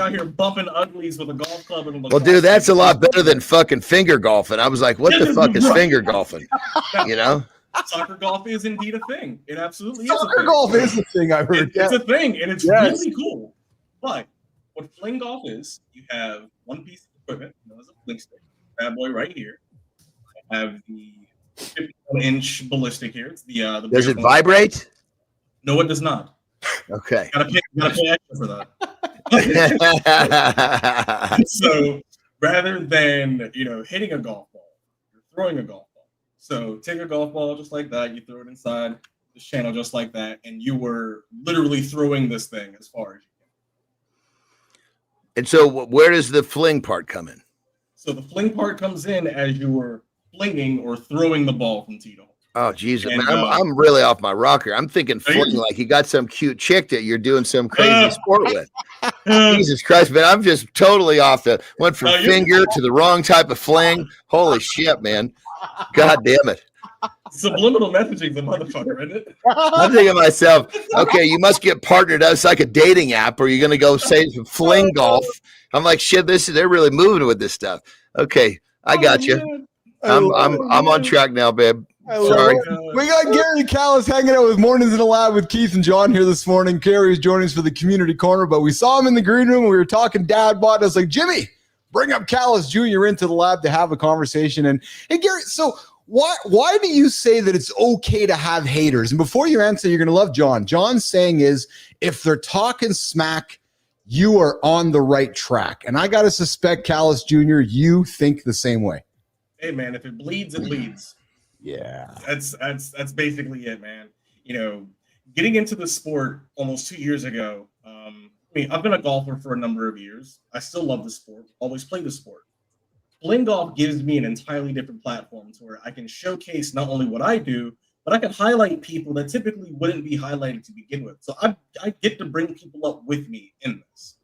out here bumping uglies with a golf club and a well, dude, that's a lot better than fucking finger golfing. I was like, what the fuck is finger golfing? You know? Soccer golf is indeed a thing. It absolutely is. Soccer golf is a thing, I heard. It's a thing, and it's really cool. But what fling golf is, you have one piece of equipment, known as a fling stick, bad boy right here. I have the 51-inch ballistic here. It's the does it vibrate? No, it does not. Okay. Gotta pay extra for that. So rather than hitting a golf ball, you're throwing a golf ball. So take a golf ball just like that, you throw it inside this channel just like that, and you were literally throwing this thing as far as you can. And so where does the fling part come in? So the fling part comes in as you were flinging or throwing the ball from tee to hole. Oh, Jesus, man, I'm really off my rocker. I'm thinking fling like you got some cute chick that you're doing some crazy sport with. Jesus Christ, man, I'm just totally off went from finger to the wrong type of fling. Holy shit, man. God damn it. Subliminal messaging, the motherfucker, isn't it? I'm thinking to myself, okay, you must get partnered up. It's like a dating app, or you're going to go say some fling golf. I'm like, shit, they're really moving with this stuff. Okay, I got you. I'm on track now, babe. Sorry. We got Gary Callis hanging out with Mornings in the Lab with Keith and John here this morning. Gary was joining us for the community corner, but we saw him in the green room. We were talking Dad Bod. I was like, Jimmy, bring up Callis Jr. into the lab to have a conversation. And hey, Gary, so why do you say that it's okay to have haters? And before you answer, you're going to love John. John's saying is if they're talking smack, you are on the right track. And I got to suspect, Callis Jr., you think the same way. Hey, man, if it bleeds, it leads. Yeah. That's basically it, man. You know, getting into the sport almost 2 years ago, I mean, I've been a golfer for a number of years. I still love the sport, always play the sport. Playing golf gives me an entirely different platform to where I can showcase not only what I do, but I can highlight people that typically wouldn't be highlighted to begin with. So I get to bring people up with me in this.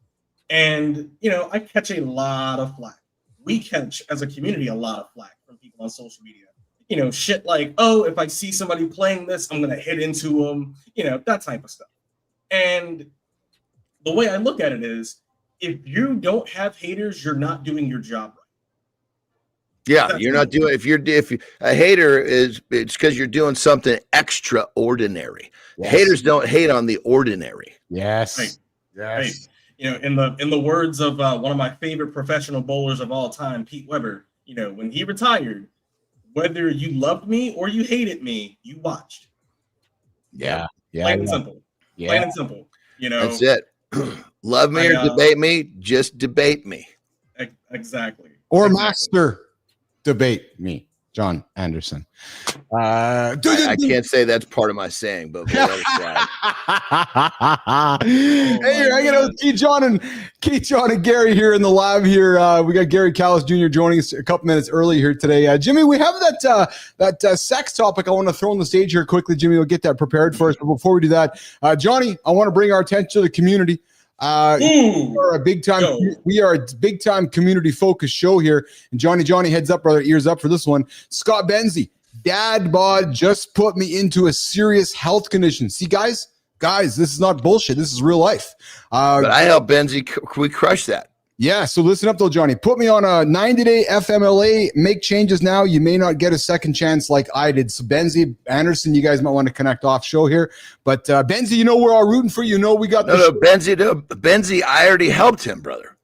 And, you know, I catch a lot of flack. We catch, as a community, a lot of flack from people on social media. You know, shit like, oh, if I see somebody playing this, I'm going to hit into them, you know, that type of stuff. And the way I look at it is, if you don't have haters, you're not doing your job right. Yeah, you're not doing, if a hater it's because you're doing something extraordinary. Yes. Haters don't hate on the ordinary. Yes. Right. Yes. Right. You know, in the words of one of my favorite professional bowlers of all time, Pete Weber, you know, when he retired, whether you loved me or you hated me, you watched. Yeah. Yeah. Plain and simple. Yeah. Plain and simple. You know, That's it. Love me or debate me, just debate me. Exactly. Or exactly. master debate me, Jon Anderson. I can't say that's part of my saying, but we'll let it slide. Hey, you're hanging out with Keith, Jon, and Gary here in the lab here. We got Gary Callis Jr. joining us a couple minutes early here today. Jimmy, we have that sex topic I want to throw on the stage here quickly. Jimmy, we'll get that prepared for us. But before we do that, Johnny, I want to bring our attention to the community. We are a big time community focused show here. And Johnny, heads up, brother, ears up for this one. Scott Benzie, Dad Bod just put me into a serious health condition. See, guys, this is not bullshit. This is real life. But I helped Benzie. We crushed that. Yeah, so listen up though, Johnny. Put me on a 90-day FMLA. Make changes now. You may not get a second chance like I did. So Benzie, Anderson, you guys might want to connect off show here. But Benzie, you know we're all rooting for you. You know we got Benzie, I already helped him, brother.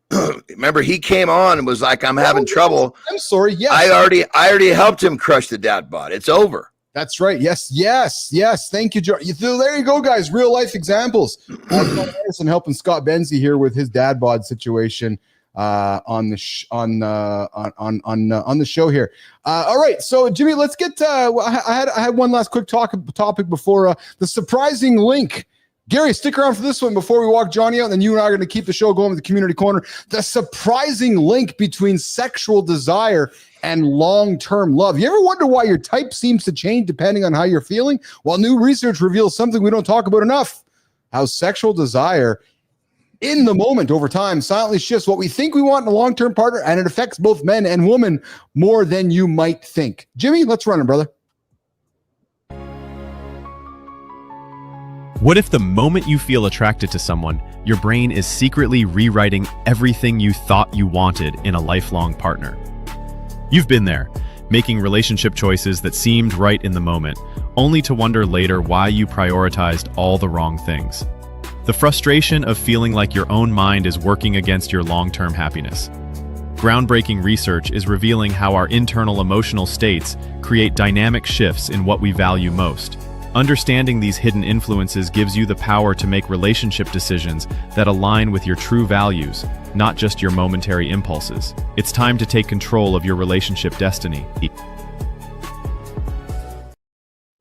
Remember, he came on and was like, "I'm having trouble." I'm sorry. Yes, I already helped him crush the Dad Bod. It's over. That's right. Yes. Thank you, Joe. So there you go, guys. Real life examples. Jon Anderson helping Scott Benzie here with his Dad Bod situation on the show here. All right, so Jimmy, let's get. I had one last quick topic before the surprising link. Gary, stick around for this one before we walk Johnny out, and then you and I are going to keep the show going with the community corner. The surprising link between sexual desire and long-term love. You ever wonder why your type seems to change depending on how you're feeling? Well, new research reveals something we don't talk about enough: how sexual desire in the moment over time silently shifts what we think we want in a long-term partner, and it affects both men and women more than you might think. Jimmy, let's run it, brother. What if the moment you feel attracted to someone, your brain is secretly rewriting everything you thought you wanted in a lifelong partner? You've been there, making relationship choices that seemed right in the moment, only to wonder later why you prioritized all the wrong things. The frustration of feeling like your own mind is working against your long-term happiness. Groundbreaking research is revealing how our internal emotional states create dynamic shifts in what we value most. Understanding these hidden influences gives you the power to make relationship decisions that align with your true values, not just your momentary impulses. It's time to take control of your relationship destiny.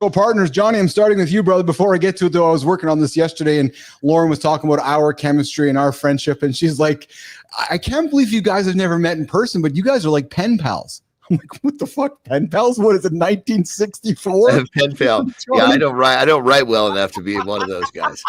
So partners, Johnny, I'm starting with you, brother. Before I get to it, though, I was working on this yesterday, and Lauren was talking about our chemistry and our friendship, and she's like, I can't believe you guys have never met in person, but you guys are like pen pals. I'm like, what the fuck? Pen pals? What is it, 1964? Pen pal. Yeah, I don't write well enough to be one of those guys.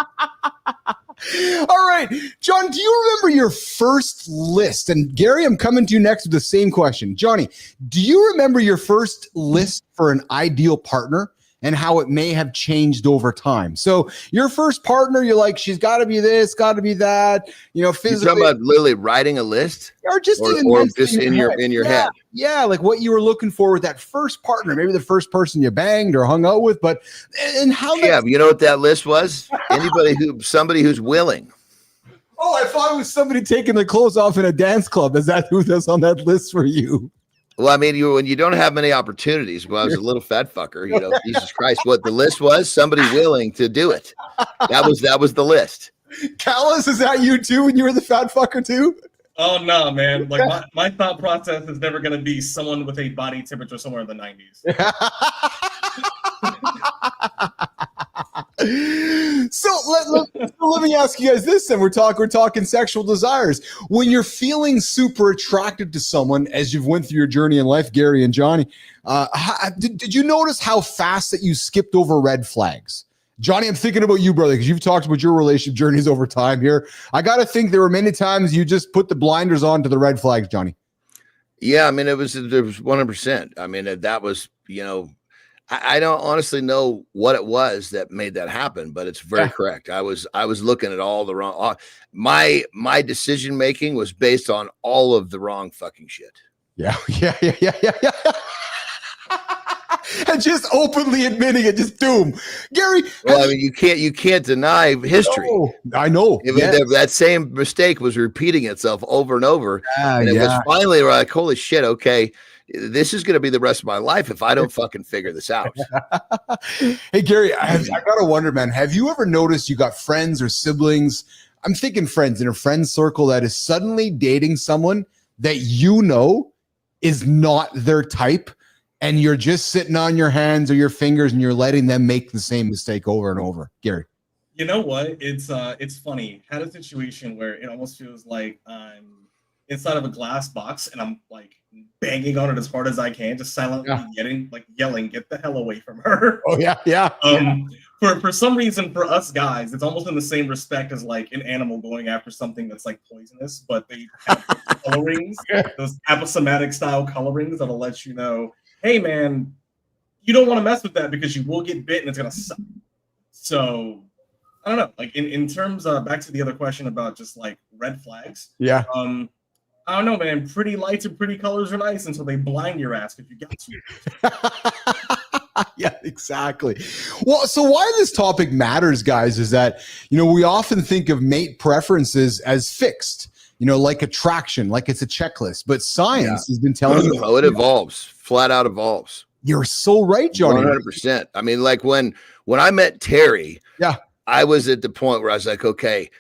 All right, John, do you remember your first list? And Gary, I'm coming to you next with the same question. Johnny, do you remember your first list for an ideal partner and how it may have changed over time? So your first partner, you're like, she's got to be this, got to be that, you know, physically. You're talking about literally writing a list? Or just, just in your head? Yeah, like what you were looking for with that first partner, maybe the first person you banged or hung out with, but and how? Yeah, you know what that list was? Somebody who's willing. Oh, I thought it was somebody taking their clothes off in a dance club. Is that who was on that list for you? Well, I mean, when you don't have many opportunities, well, I was a little fat fucker, you know, Jesus Christ, what the list was, somebody willing to do it. That was the list. Callis, is that you too when you were the fat fucker too? Oh no, man! Like my thought process is never gonna be someone with a body temperature somewhere in the 90s. So let me ask you guys this then. We're talking sexual desires. When you're feeling super attracted to someone, as you've went through your journey in life, Gary and Johnny, did you notice how fast that you skipped over red flags? Johnny, I'm thinking about you, brother, because you've talked about your relationship journeys over time here. I got to think there were many times you just put the blinders on to the red flags, Johnny. Yeah, I mean, there was 100%. I mean, that was, I don't honestly know what it was that made that happen, but it's very correct. I was looking at all the wrong. My decision making was based on all of the wrong fucking shit. Yeah. And just openly admitting it, just doom. Gary, well, I mean, you can't deny history. No, I know. That same mistake was repeating itself over and over, and it was finally like, holy shit, okay, this is going to be the rest of my life if I don't fucking figure this out. Hey, Gary, I got to wonder, man, have you ever noticed you got friends or siblings? I'm thinking friends in a friend circle that is suddenly dating someone that is not their type, and you're just sitting on your hands or your fingers and you're letting them make the same mistake over and over. Gary. You know what? It's funny. Had a situation where it almost feels like I'm inside of a glass box and I'm like banging on it as hard as I can, just silently yelling, get the hell away from her. Oh yeah. For some reason, for us guys, it's almost in the same respect as like an animal going after something that's like poisonous, but they have colorings, those aposematic style colorings that'll let you know, hey man, you don't want to mess with that because you will get bit and it's gonna suck. So I don't know, like in terms of back to the other question about just like red flags. Yeah. I don't know, man. Pretty lights and pretty colors are nice until they blind your ass if you got to. Yeah, exactly. Well, so why this topic matters, guys, is that, we often think of mate preferences as fixed, like attraction, like it's a checklist, but science has been telling you. Oh, it evolves, flat out evolves. You're so right, Johnny. 100%. I mean, like when I met Terry, I was at the point where I was like, okay,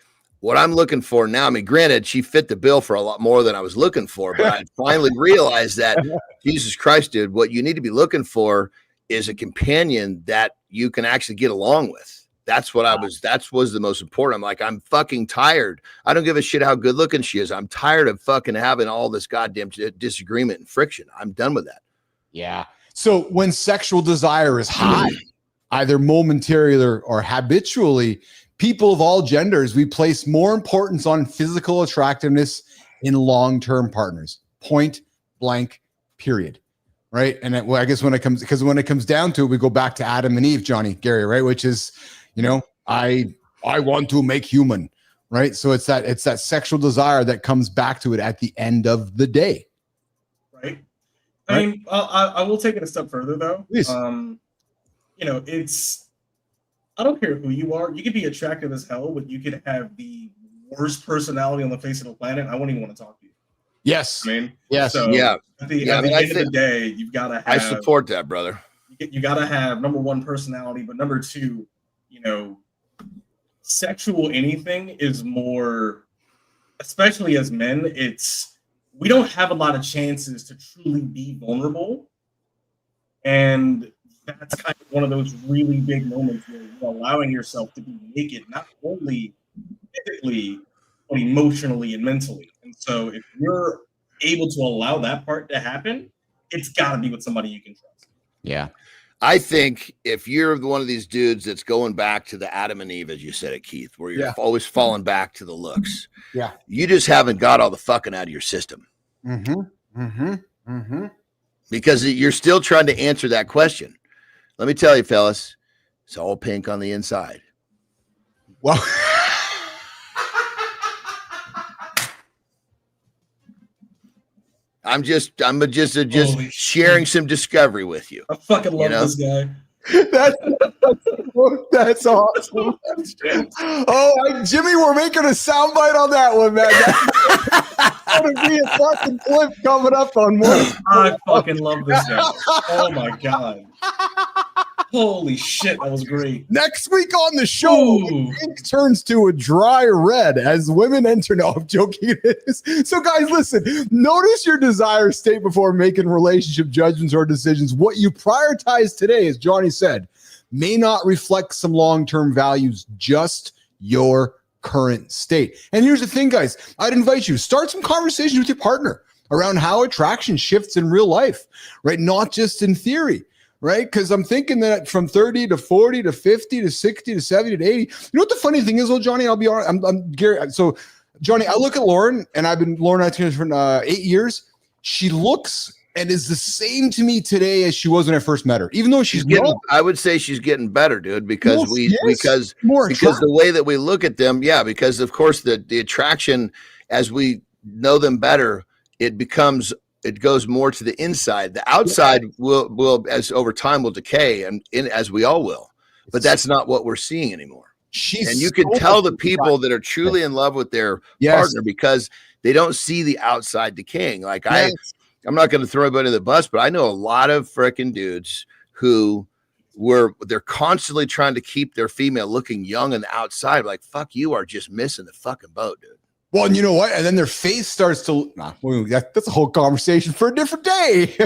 what I'm looking for now, I mean, granted, she fit the bill for a lot more than I was looking for, but I finally realized that, Jesus Christ, dude, what you need to be looking for is a companion that you can actually get along with. That was the most important. I'm like, I'm fucking tired. I don't give a shit how good looking she is. I'm tired of fucking having all this goddamn disagreement and friction. I'm done with that. Yeah. So when sexual desire is high, either momentarily or habitually, people of all genders, we place more importance on physical attractiveness in long-term partners. Point blank, period. Right. And I guess when it comes down to it, we go back to Adam and Eve, Johnny, Gary, right? Which is, I want to make human. Right. So it's that sexual desire that comes back to it at the end of the day. Right. I mean, I will take it a step further though. Please. I don't care who you are. You could be attractive as hell, but you could have the worst personality on the face of the planet. I wouldn't even want to talk to you. Yes. I mean, yes. So at the end of the day, you've got to have. I support that, brother. You got to have number one personality, but number two, sexual anything is more, especially as men, we don't have a lot of chances to truly be vulnerable, and that's kind of one of those really big moments where you're allowing yourself to be naked, not only physically, but emotionally and mentally. And so if you're able to allow that part to happen, it's got to be with somebody you can trust. Yeah. I think if you're one of these dudes that's going back to the Adam and Eve, as you said it, Keith, where you're always falling back to the looks, you just haven't got all the fucking out of your system. Because you're still trying to answer that question. Let me tell you, fellas, it's all pink on the inside. Well, I'm just sharing some discovery with you. I fucking love this guy. That's awesome. Jimmy, we're making a soundbite on that one, man. That's going to be a fucking clip coming up on one. I fucking love this guy. Oh my god. Holy shit, that was great. Next week on the show, ink turns to a dry red as women enter. No, I'm joking. So, guys, listen. Notice your desire state before making relationship judgments or decisions. What you prioritize today, as Johnny said, may not reflect some long-term values, just your current state. And here's the thing, guys. I'd invite you to start some conversations with your partner around how attraction shifts in real life, right? Not just in theory. Right? Because I'm thinking that from 30 to 40 to 50 to 60 to 70 to 80. You know what the funny thing is, though, Johnny? I'll be honest. I'm Gary. So, Johnny, I look at Lauren, and I've been Lauren I think for 8 years. She looks and is the same to me today as she was when I first met her. Even though she's getting, I would say she's getting better, dude, because because the way that we look at them, because of course the attraction, as we know them better, it goes more to the inside. The outside will as over time will decay, and as we all will. But that's not what we're seeing anymore. And you can tell the people that are truly in love with their partner because they don't see the outside decaying. Like I'm not going to throw anybody to the bus, but I know a lot of freaking dudes who they're constantly trying to keep their female looking young on the outside. Like, fuck, you are just missing the fucking boat, dude. Well, and you know what? And then their face starts to, that's a whole conversation for a different day.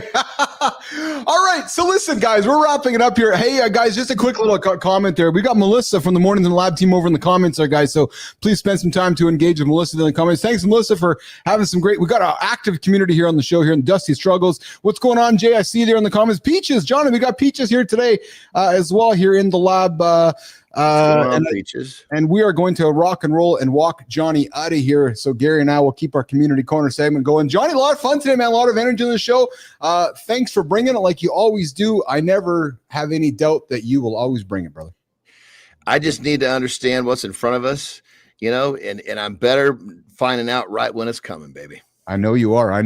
All right. So listen, guys, we're wrapping it up here. Hey, guys, just a quick little comment there. We got Melissa from the Mornings in the Lab team over in the comments there, guys. So please spend some time to engage with Melissa in the comments. Thanks, Melissa, for having we got an active community here on the show here in Dusty Struggles. What's going on, Jay? I see you there in the comments. Peaches, Johnny, we got Peaches here today as well here in the lab. And we are going to rock and roll and walk Johnny out of here. So Gary and I will keep our community corner segment going. Johnny, a lot of fun today, man. A lot of energy on the show. Thanks for bringing it like you always do. I never have any doubt that you will always bring it, brother. I just need to understand what's in front of us, and I'm better finding out right when it's coming, baby. I know you are.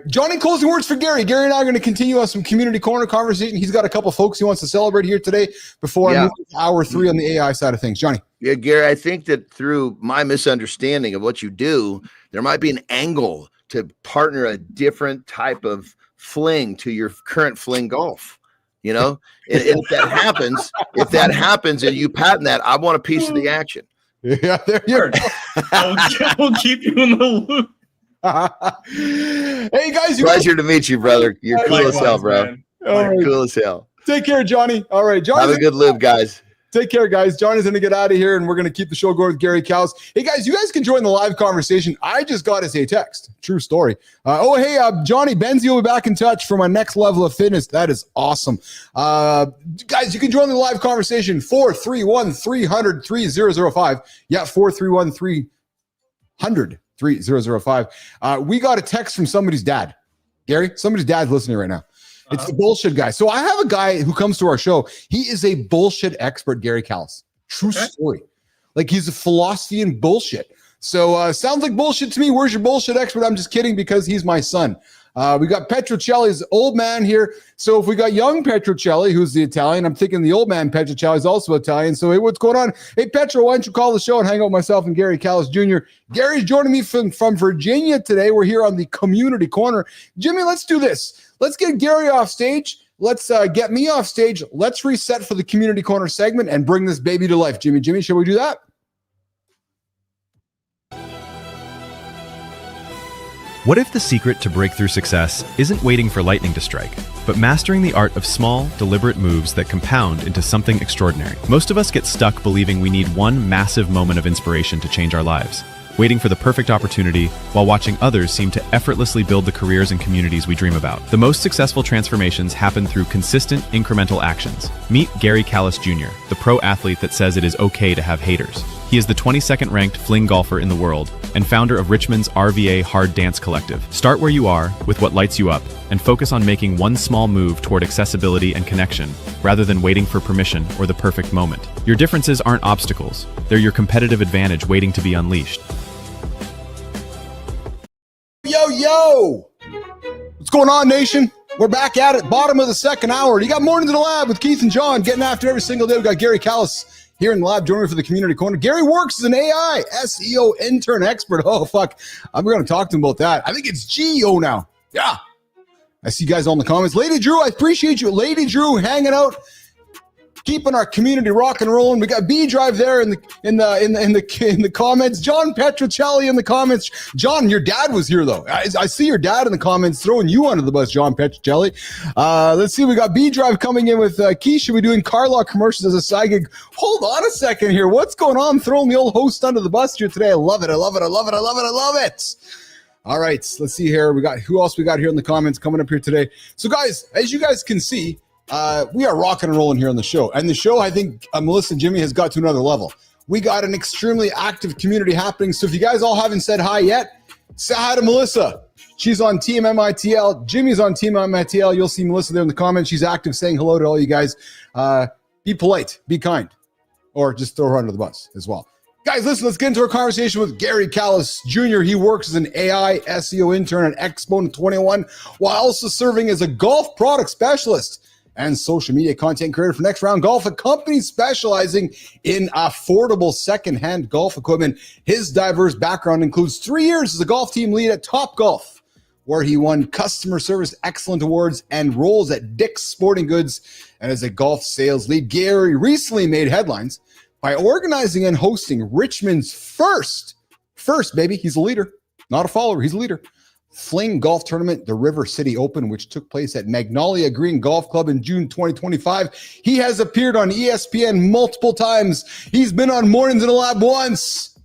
Johnny, closing words for Gary. Gary and I are going to continue on some community corner conversation. He's got a couple folks he wants to celebrate here today before I move to hour 3 on the AI side of things. Johnny. Yeah, Gary, I think that through my misunderstanding of what you do, there might be an angle to partner a different type of fling to your current fling golf. And if that happens and you patent that, I want a piece of the action. Yeah, there you go. We'll keep you in the loop. Hey guys, pleasure to meet you, brother. You're cool as hell, bro. You're cool as hell. Take care, Johnny. All right, Johnny. Have a good live, guys. Take care, guys. Johnny's going to get out of here, and we're going to keep the show going with Gary Callis. Hey, guys, you guys can join the live conversation. I just got us a text. True story. Johnny, Benzie will be back in touch for my next level of fitness. That is awesome. Guys, you can join the live conversation, 431-300-3005. Yeah, 431-300-3005. We got a text from somebody's dad. Gary, somebody's dad's listening right now. It's the bullshit guy. So I have a guy who comes to our show. He is a bullshit expert, Gary Callis. True story. Like, he's a philosophy in bullshit. So sounds like bullshit to me. Where's your bullshit expert? I'm just kidding because he's my son. We got Petrocelli's old man here. So if we got young Petrocelli, who's the Italian, I'm thinking the old man Petrocelli is also Italian. So hey, what's going on? Hey, Petro, why don't you call the show and hang out with myself and Gary Callis Jr. Gary's joining me from Virginia today. We're here on the community corner. Jimmy, let's do this. Let's get Gary off stage. Let's get me off stage. Let's reset for the community corner segment and bring this baby to life. Jimmy, shall we do that? What if the secret to breakthrough success isn't waiting for lightning to strike, but mastering the art of small, deliberate moves that compound into something extraordinary? Most of us get stuck believing we need one massive moment of inspiration to change our lives, waiting for the perfect opportunity while watching others seem to effortlessly build the careers and communities we dream about. The most successful transformations happen through consistent, incremental actions. Meet Gary Callis Jr., the pro athlete that says it is okay to have haters. He is the 22nd ranked fling golfer in the world and founder of Richmond's RVA Hard Dance Collective. Start where you are with what lights you up and focus on making one small move toward accessibility and connection rather than waiting for permission or the perfect moment. Your differences aren't obstacles. They're your competitive advantage waiting to be unleashed. Yo! What's going on, nation? We're back at it, bottom of the second hour. You got Mornings in the Lab with Keith and John, getting after every single day. We got Gary Callis here in the lab, joining me for the community corner. Gary works as an AI SEO intern expert. Oh, fuck. I'm going to talk to him about that. I think it's GEO now. Yeah. I see you guys all in the comments. Lady Drew, I appreciate you. Lady Drew hanging out, keeping our community rock and rolling. We got B Drive there in the comments. John Petrocelli in the comments. John, your dad was here though. I see your dad in the comments throwing you under the bus, John Petrocelli. Let's see. We got B Drive coming in with Keisha. We're doing car lot commercials as a side gig. Hold on a second here. What's going on? Throwing the old host under the bus here today. I love it. I love it. I love it. I love it. I love it. All right, let's see here. We got who else we got here in the comments coming up here today. So guys, as you guys can see, we are rocking and rolling here on the show. And the show, I think Melissa and Jimmy has got to another level. We got an extremely active community happening. So if you guys all haven't said hi yet, say hi to Melissa. She's on Team MITL. Jimmy's on Team MITL. You'll see Melissa there in the comments. She's active saying hello to all you guys. Be polite, be kind, or just throw her under the bus as well. Guys, listen, let's get into our conversation with Gary Callis Jr. He works as an AI SEO intern at Exponent 21 while also serving as a golf product specialist and social media content creator for Next Round Golf, a company specializing in affordable secondhand golf equipment. His diverse background includes 3 years as a golf team lead at Top Golf, where he won Customer Service Excellent Awards and roles at Dick's Sporting Goods. And as a golf sales lead, Gary recently made headlines by organizing and hosting Richmond's first, baby, he's a leader, not a follower, he's a leader, Fling golf tournament, the River City Open, which took place at Magnolia Green Golf Club in June 2025. He has appeared on ESPN multiple times. He's been on Mornings in the Lab once,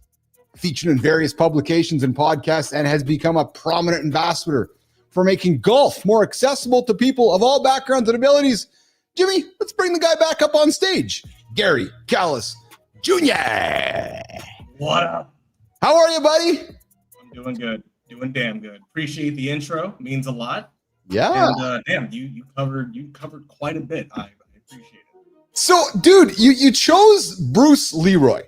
featured in various publications and podcasts, and has become a prominent ambassador for making golf more accessible to people of all backgrounds and abilities. Jimmy, let's bring the guy back up on stage. Gary Callis Jr. What up? How are you, buddy? I'm doing good. Doing damn good. Appreciate the intro. Means a lot. Yeah. And damn, you covered quite a bit. I appreciate it. So, dude, you chose Bruce Leroy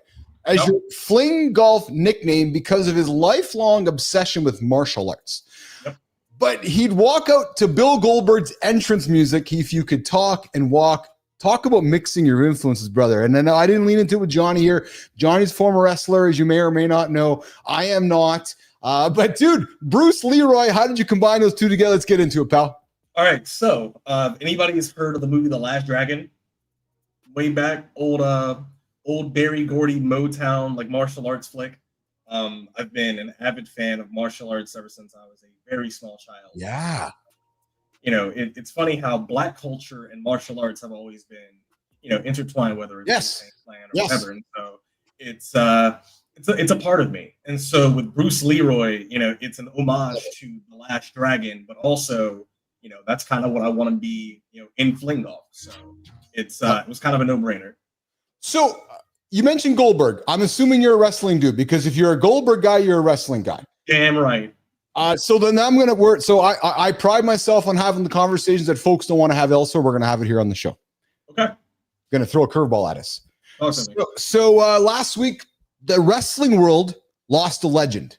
as your Fling golf nickname because of his lifelong obsession with martial arts. Yep. But he'd walk out to Bill Goldberg's entrance music, If You Could Talk and Walk. Talk about mixing your influences, brother. And then I didn't lean into it with Johnny here. Johnny's a former wrestler, as you may or may not know. I am not. But, dude, Bruce Leroy, how did you combine those two together? Let's get into it, pal. All right. So, anybody's heard of the movie The Last Dragon? Way back, old Barry Gordy Motown, like martial arts flick. I've been an avid fan of martial arts ever since I was a very small child. Yeah. You know, it's funny how Black culture and martial arts have always been, intertwined, whether it's the same clan or whatever. And so it's a part of me. And so with Bruce Leroy, it's an homage to The Last Dragon, but also, that's kind of what I want to be, in Fling golf. So it was kind of a no-brainer. So you mentioned Goldberg. I'm assuming you're a wrestling dude, because if you're a Goldberg guy, you're a wrestling guy. Damn right. So then I'm going to work. So I pride myself on having the conversations that folks don't want to have elsewhere. We're going to have it here on the show. Okay. Going to throw a curveball at us. Awesome. So last week, the wrestling world lost a legend.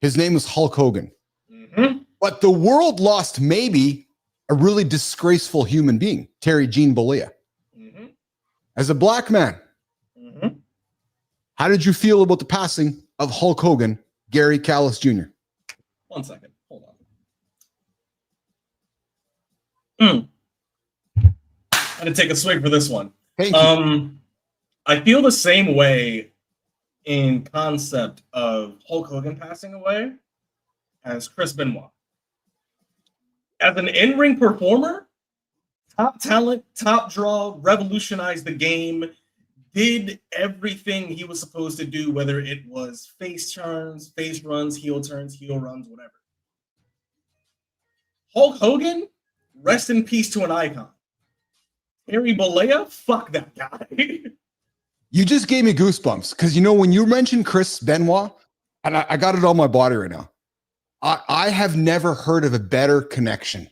His name was Hulk Hogan. Mm-hmm. But the world lost maybe a really disgraceful human being, Terry Gene Bollea. Mm-hmm. As a black man, how did you feel about the passing of Hulk Hogan, Gary Callis Jr.? 1 second. Hold on. I'm going to take a swig for this one. Thank you. I feel the same way in concept of Hulk Hogan passing away as Chris Benoit. As an in-ring performer, top talent, top draw, revolutionized the game, did everything he was supposed to do, whether it was face turns, face runs, heel runs, whatever. Hulk Hogan, rest in peace to an icon. Terry Bollea, fuck that guy. You just gave me goosebumps because, when you mentioned Chris Benoit, and I got it on my body right now, I have never heard of a better connection.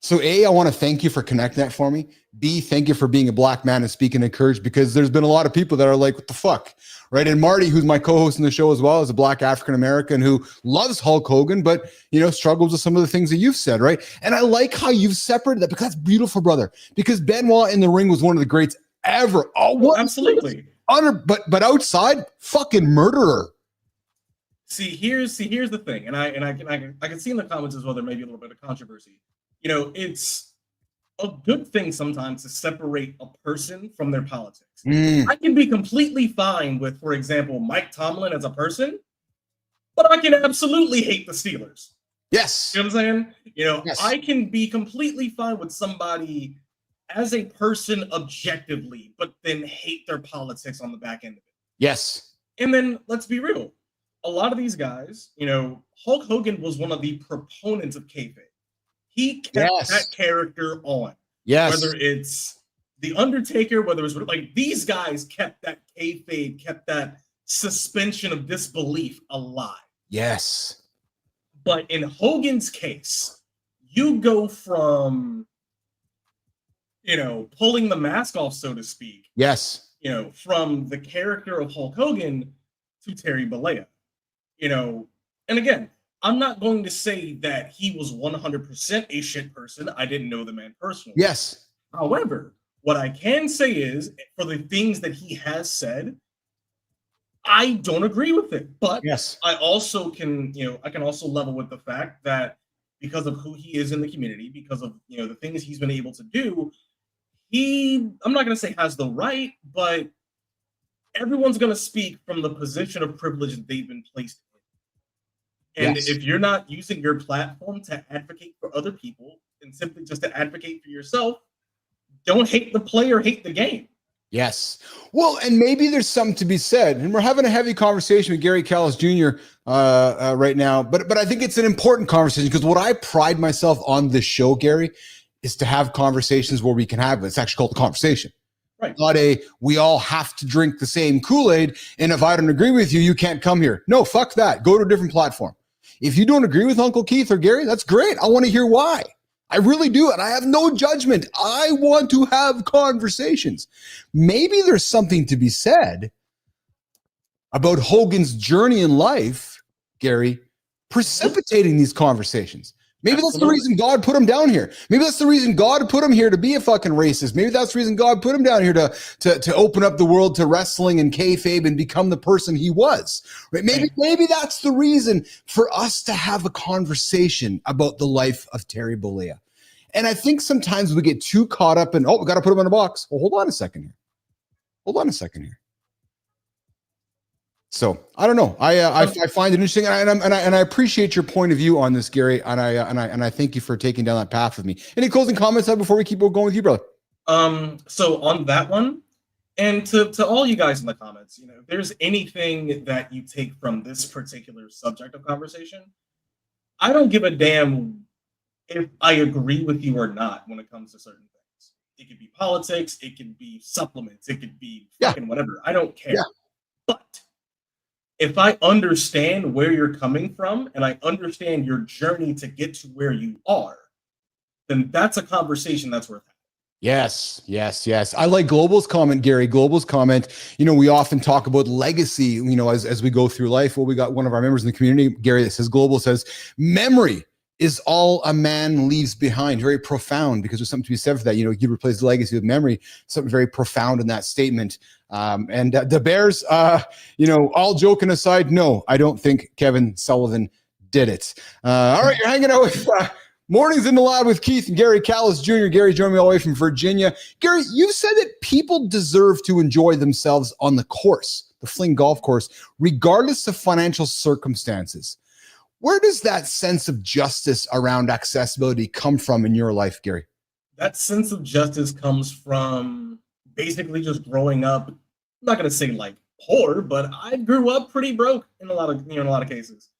So A, I want to thank you for connecting that for me. B, thank you for being a black man and speaking in courage, because there's been a lot of people that are like, what the fuck, right? And Marty, who's my co-host in the show as well, is a black African-American who loves Hulk Hogan, but, struggles with some of the things that you've said, right? And I like how you've separated that, because that's beautiful, brother, because Benoit in the ring was one of the greats ever. Oh, what? Absolutely. But outside, fucking murderer. here's the thing, and I can see in the comments as well there may be a little bit of controversy. You know, it's a good thing sometimes to separate a person from their politics. I can be completely fine with, for example, Mike Tomlin as a person, but I can absolutely hate the Steelers. Yes. You know what I'm saying? You know, Yes. I can be completely fine with somebody as a person objectively, but then hate their politics on the back end of it. Yes. And then let's be real. A lot of these guys, you know, Hulk Hogan was one of the proponents of kayfabe. He kept that character on. Yes. Whether it's The Undertaker, whether it's like these guys kept that kayfabe, kept that suspension of disbelief alive. Yes. But in Hogan's case, you go from, you know, pulling the mask off, so to speak. Yes. You know, from the character of Hulk Hogan to Terry Bollea. You know, and again, I'm not going to say that he was 100% a shit person. I didn't know the man personally. Yes. However, what I can say is, for the things that he has said, I don't agree with it. But yes, I also can, you know, I can also level with the fact that because of who he is in the community, because of, you know, the things he's been able to do, I'm not going to say has the right, but everyone's going to speak from the position of privilege that they've been placed in. And if you're not using your platform to advocate for other people and simply just to advocate for yourself, don't hate the player, hate the game. Yes. Well, and maybe there's something to be said, and we're having a heavy conversation with Gary Callis Jr. Right now, but I think it's an important conversation because what I pride myself on this show, Gary, is to have conversations where we can have it. It's actually called a conversation. Right. Not we all have to drink the same Kool-Aid, and if I don't agree with you, you can't come here. No, fuck that. Go to a different platform. If you don't agree with Uncle Keith or Gary, that's great. I want to hear why. I really do. And I have no judgment. I want to have conversations. Maybe there's something to be said about Hogan's journey in life, Gary, precipitating these conversations. Maybe that's the reason God put him down here. Maybe that's the reason God put him here to be a fucking racist. Maybe that's the reason God put him down here to open up the world to wrestling and kayfabe and become the person he was. Right? Maybe that's the reason for us to have a conversation about the life of Terry Bollea. And I think sometimes we get too caught up in, we got to put him in a box. Well, hold on a second here. So I don't know. I find it interesting, and I appreciate your point of view on this, Gary. And I thank you for taking down that path with me. Any closing comments before we keep going with you, brother? So on that one, and to all you guys in the comments, you know, if there's anything that you take from this particular subject of conversation, I don't give a damn if I agree with you or not when it comes to certain things. It could be politics, it could be supplements, it could be fucking whatever. I don't care. But if I understand where you're coming from and I understand your journey to get to where you are, then that's a conversation that's worth having. Yes. I like Global's comment, Gary. Global's comment, you know, we often talk about legacy, you know, as we go through life. Well, we got one of our members in the community, Gary, that says, Global says, memory is all a man leaves behind. Very profound, because there's something to be said for that. You know, you replace legacy with memory, something very profound in that statement. And the Bears, you know, all joking aside, no, I don't think Kevin Sullivan did it. All right, you're hanging out with Mornings in the Lab with Keith and Gary Callis Jr. Gary joined me all the way from Virginia. Gary, you've said that people deserve to enjoy themselves on the course, the Fling golf course, regardless of financial circumstances. Where does that sense of justice around accessibility come from in your life, Gary? That sense of justice comes from basically just growing up. I'm not going to say like poor, but I grew up pretty broke in a lot of cases.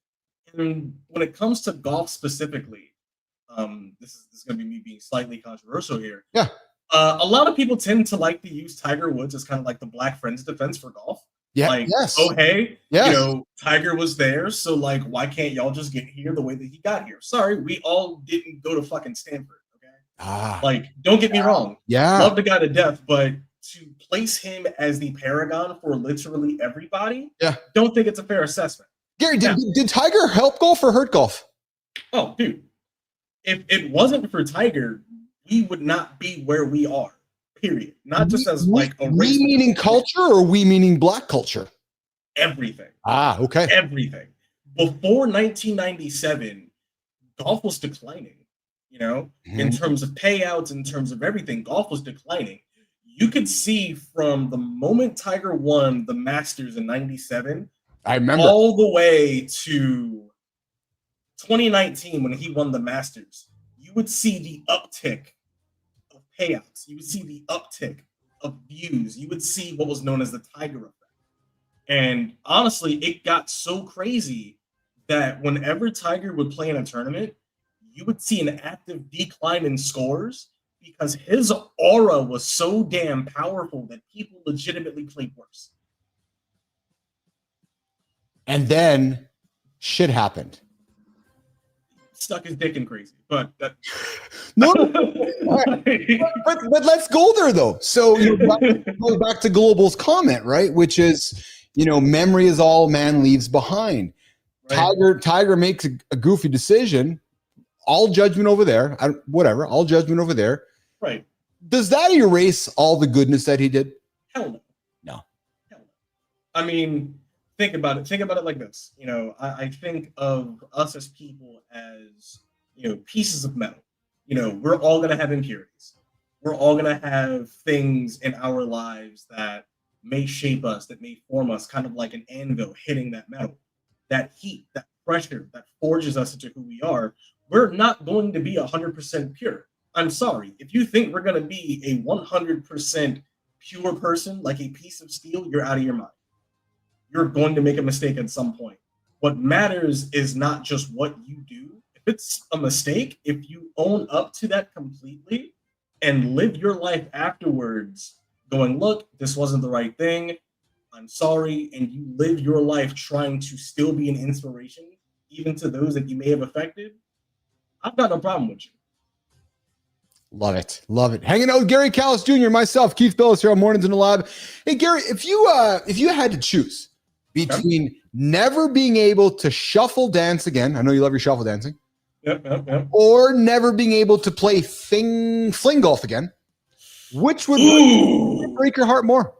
And when it comes to golf specifically, this is going to be me being slightly controversial here. Yeah. A lot of people tend to like to use Tiger Woods as kind of like the Black Friends defense for golf. Yeah. Like, yes. oh, hey, yes. You know, Tiger was there. So like, why can't y'all just get here the way that he got here? Sorry, we all didn't go to fucking Stanford. Okay. Like, don't get me wrong. Yeah. Love the guy to death, but to place him as the paragon for literally everybody, don't think it's a fair assessment. Gary, did Tiger help golf or hurt golf? Oh, dude. If it wasn't for Tiger, we would not be where we are. Period. Not just as like a race. We meaning culture or we meaning Black culture? Everything. Okay. Everything. before 1997, golf was declining, you know, in terms of payouts, in terms of everything, golf was declining. You could see from the moment Tiger won the Masters in 97, I remember, all the way to 2019 when he won the Masters, you would see the uptick of payouts. You would see the uptick of views. You would see what was known as the Tiger effect. And honestly, it got so crazy that whenever Tiger would play in a tournament, you would see an active decline in scores because his aura was so damn powerful that people legitimately played worse. and then shit happened. Stuck his dick in crazy, but that. No, but let's go there though. So go back to Global's comment, right? Which is, memory is all man leaves behind. Right. Tiger makes a goofy decision. All judgment over there. Whatever. All judgment over there. Right. Does that erase all the goodness that he did? Hell no. No. Hell no. I mean, think about it. Think about it like this. I think of us as people as, pieces of metal. We're all going to have impurities. We're all going to have things in our lives that may shape us, that may form us, kind of like an anvil hitting that metal. That heat, that pressure that forges us into who we are. We're not going to be 100% pure. I'm sorry. If you think we're going to be a 100% pure person, like a piece of steel, you're out of your mind. You're going to make a mistake at some point. What matters is not just what you do. If it's a mistake, if you own up to that completely and live your life afterwards going, look, this wasn't the right thing, I'm sorry, and you live your life trying to still be an inspiration, even to those that you may have affected, I've got no problem with you. Love it. Love it. Hanging out with Gary Callis Jr., myself, Keith Billis here on Mornings in the Lab. Hey, Gary, if you had to choose between never being able to shuffle dance again, I know you love your shuffle dancing, or never being able to play fling golf again, which would break your heart more?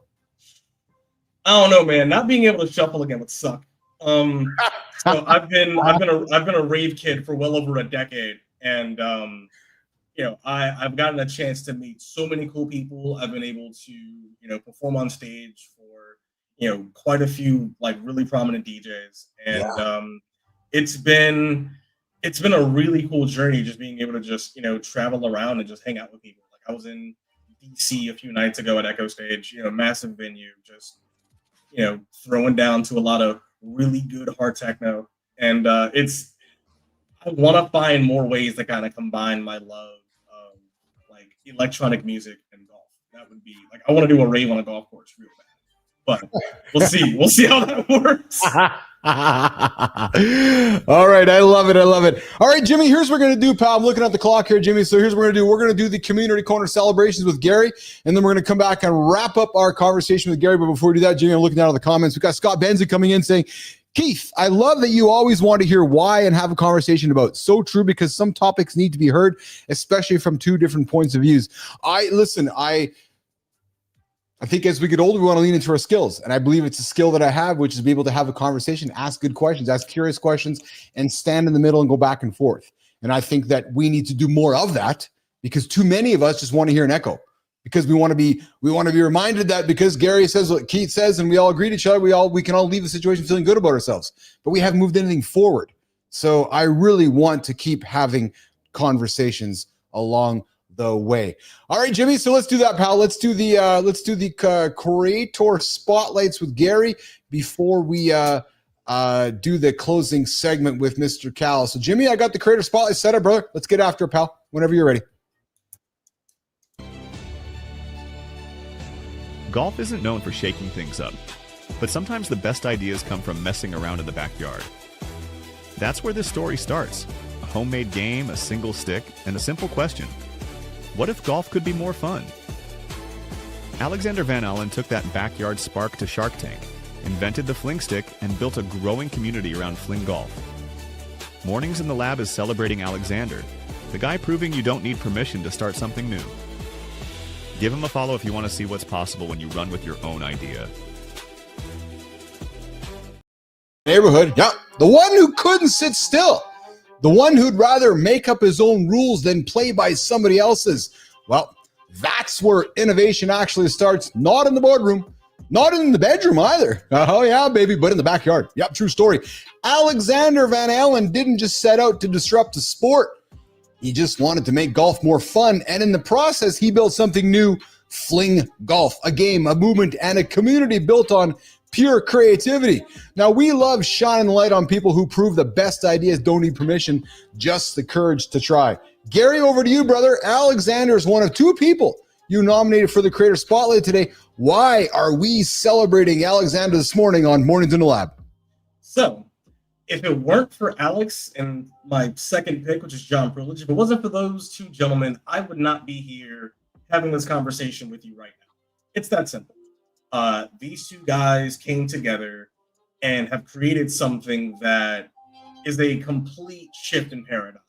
I don't know, man. Not being able to shuffle again would suck. So I've been a rave kid for well over a decade, and I've gotten a chance to meet so many cool people. I've been able to perform on stage for quite a few like really prominent DJs, and it's been a really cool journey just being able to just travel around and just hang out with people. Like I was in DC a few nights ago at Echo Stage, massive venue, just throwing down to a lot of really good hard techno. And I want to find more ways to kind of combine my love of like electronic music and golf. That would be like, I want to do a rave on a golf course real bad, but we'll see. We'll see how that works. All right. I love it. All right, Jimmy, here's what we're going to do, pal. I'm looking at the clock here, Jimmy. So here's what we're going to do. We're going to do the community corner celebrations with Gary, and then we're going to come back and wrap up our conversation with Gary. But before we do that, Jimmy, I'm looking down at the comments. We've got Scott Benzie coming in saying, Keith, I love that you always want to hear why and have a conversation about. So true, because some topics need to be heard, especially from two different points of views. I think as we get older, we want to lean into our skills. And I believe it's a skill that I have, which is be able to have a conversation, ask good questions, ask curious questions, and stand in the middle and go back and forth. And I think that we need to do more of that because too many of us just want to hear an echo because we want to be reminded that because Gary says what Keith says and we all agree to each other, we can all leave the situation feeling good about ourselves, but we haven't moved anything forward. So I really want to keep having conversations along the way. All right, Jimmy. So let's do that, pal. Let's do the creator spotlights with Gary before we do the closing segment with Mr. Callis. So, Jimmy, I got the creator spotlight set up, brother. Let's get after it, pal. Whenever you're ready. Golf isn't known for shaking things up, but sometimes the best ideas come from messing around in the backyard. That's where this story starts. A homemade game, a single stick, and a simple question. What if golf could be more fun? Alexander Van Allen took that backyard spark to Shark Tank, invented the Fling stick, and built a growing community around Fling golf. Mornings in the Lab is celebrating Alexander, the guy proving you don't need permission to start something new. Give him a follow if you want to see what's possible when you run with your own idea. neighborhood. Yeah, the one who couldn't sit still. The one who'd rather make up his own rules than play by somebody else's. Well, that's where innovation actually starts, not in the boardroom, not in the bedroom either. Oh, yeah, baby, but in the backyard. Yep, true story. Alexander Van Allen didn't just set out to disrupt the sport. He just wanted to make golf more fun, and in the process, he built something new, Fling Golf, a game, a movement, and a community built on pure creativity. Now, we love shining the light on people who prove the best ideas don't need permission, just the courage to try. Gary, over to you, brother. Alexander is one of two people you nominated for the Creator Spotlight today. Why are we celebrating Alexander this morning on Mornings in the Lab? So, if it weren't for Alex and my second pick, which is Jon Prulidge, if it wasn't for those two gentlemen, I would not be here having this conversation with you right now. It's that simple. These two guys came together and have created something that is a complete shift in paradigm.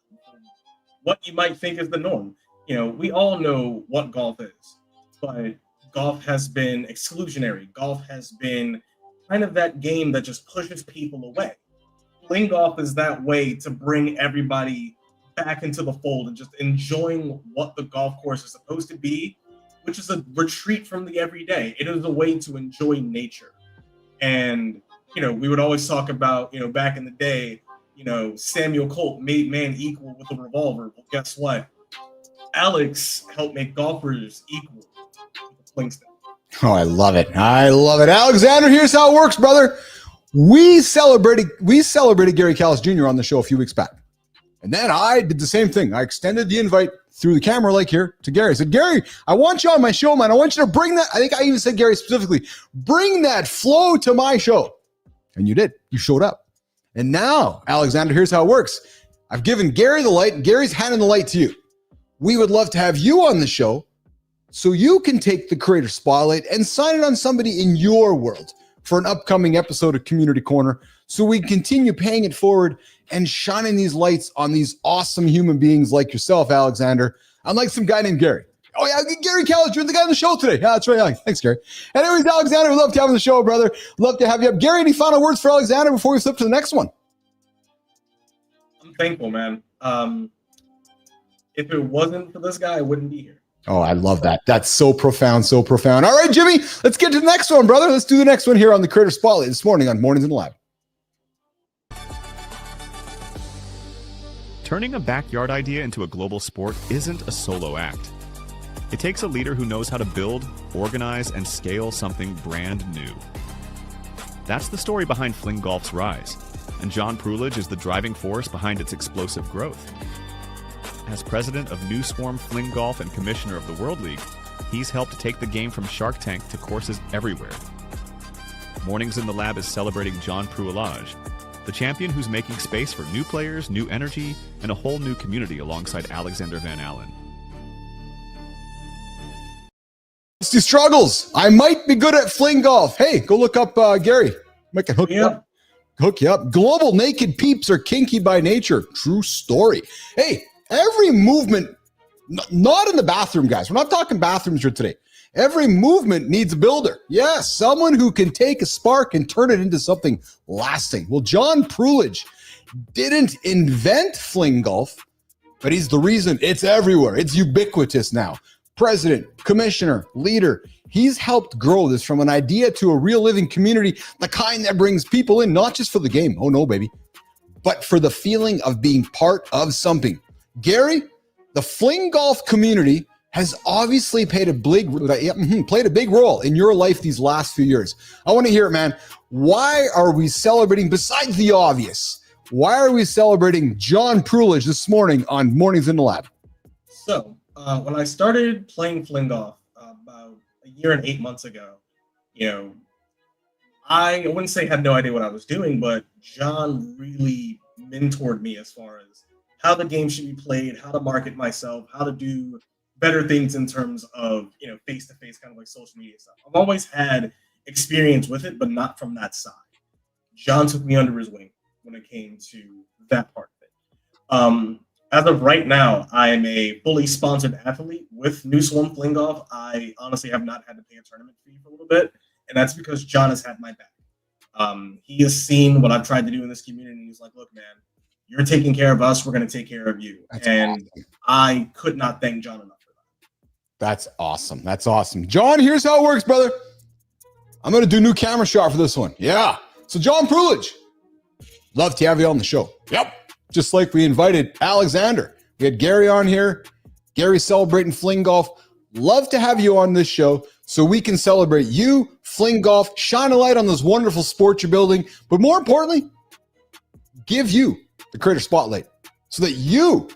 What you might think is the norm. You know, we all know what golf is, but golf has been exclusionary. Golf has been kind of that game that just pushes people away. Playing golf is that way to bring everybody back into the fold and just enjoying what the golf course is supposed to be, which is a retreat from the everyday. It is a way to enjoy nature. And, you know, we would always talk about, you know, back in the day, you know, Samuel Colt made man equal with a revolver. Well, guess what? Alex helped make golfers equal with a fling stick. Oh, I love it. I love it. Alexander, here's how it works, brother. We celebrated Gary Callis Jr. on the show a few weeks back. And then I did the same thing. I extended the invite through the camera like here to Gary. I said, Gary, I want you on my show, man. I want you to bring that. I think I even said, Gary, specifically, bring that flow to my show. And you did. You showed up. And now, Alexander, here's how it works. I've given Gary the light. Gary's handing the light to you. We would love to have you on the show so you can take the Creator Spotlight and sign it on somebody in your world for an upcoming episode of Community Corner, so we continue paying it forward and shining these lights on these awesome human beings like yourself, Alexander. Unlike some guy named Gary. Oh, yeah, Gary Callis, you're the guy on the show today. Yeah, that's right. Yeah, thanks, Gary. Anyways, Alexander, we'd love to have you on the show, brother. Love to have you up. Gary, any final words for Alexander before we flip to the next one? I'm thankful, man. If it wasn't for this guy, I wouldn't be here. Oh, I love that. That's so profound, so profound. All right, Jimmy, let's get to the next one, brother. Let's do the next one here on the Creator Spotlight this morning on Mornings in the Lab. Turning a backyard idea into a global sport isn't a solo act. It takes a leader who knows how to build, organize, and scale something brand new. That's the story behind Fling Golf's rise, and Jon Prulidge is the driving force behind its explosive growth. As president of New Swarm Fling Golf and commissioner of the World League, he's helped take the game from Shark Tank to courses everywhere. Mornings in the Lab is celebrating Jon Prulidge, the champion who's making space for new players, new energy, and a whole new community alongside Alexander Van Allen. It's the struggles. I might be good at Fling Golf. Hey, go look up Gary. Might can hook you up. Hook you up. Global naked peeps are kinky by nature. True story. Hey, every movement, not in the bathroom, guys. We're not talking bathrooms here today. Every movement needs a builder. Yes, someone who can take a spark and turn it into something lasting. Well, Jon Prulidge didn't invent Fling Golf, but he's the reason it's everywhere. It's ubiquitous now. President, commissioner, leader. He's helped grow this from an idea to a real living community, the kind that brings people in, not just for the game. Oh no, baby. But for the feeling of being part of something. Gary, the Fling Golf community has obviously played a big role in your life these last few years. I want to hear it, man. Why are we celebrating, besides the obvious, why are we celebrating Jon Prulidge this morning on Mornings in the Lab? So, when I started playing Fling Golf about a year and 8 months ago, you know, I wouldn't say had no idea what I was doing, but Jon really mentored me as far as how the game should be played, how to market myself, how to do better things in terms of, you know, face-to-face kind of like social media stuff. I've always had experience with it, but not from that side. Jon took me under his wing when it came to that part of it. As of right now, I am a fully sponsored athlete with New Swarm Fling Golf. I honestly have not had to pay a tournament fee for a little bit, and that's because Jon has had my back. He has seen what I've tried to do in this community. And he's like, look, man, you're taking care of us. We're going to take care of you. That's and awesome. I could not thank Jon enough for that. That's awesome. That's awesome. Jon, here's how it works, brother. I'm going to do new camera shot for this one. Yeah. So Jon Prulidge, love to have you on the show. Yep. Just like we invited Alexander. We had Gary on here. Gary celebrating Fling Golf. Love to have you on this show so we can celebrate you, Fling Golf, shine a light on this wonderful sport you're building, but more importantly, give you the creator spotlight so that you,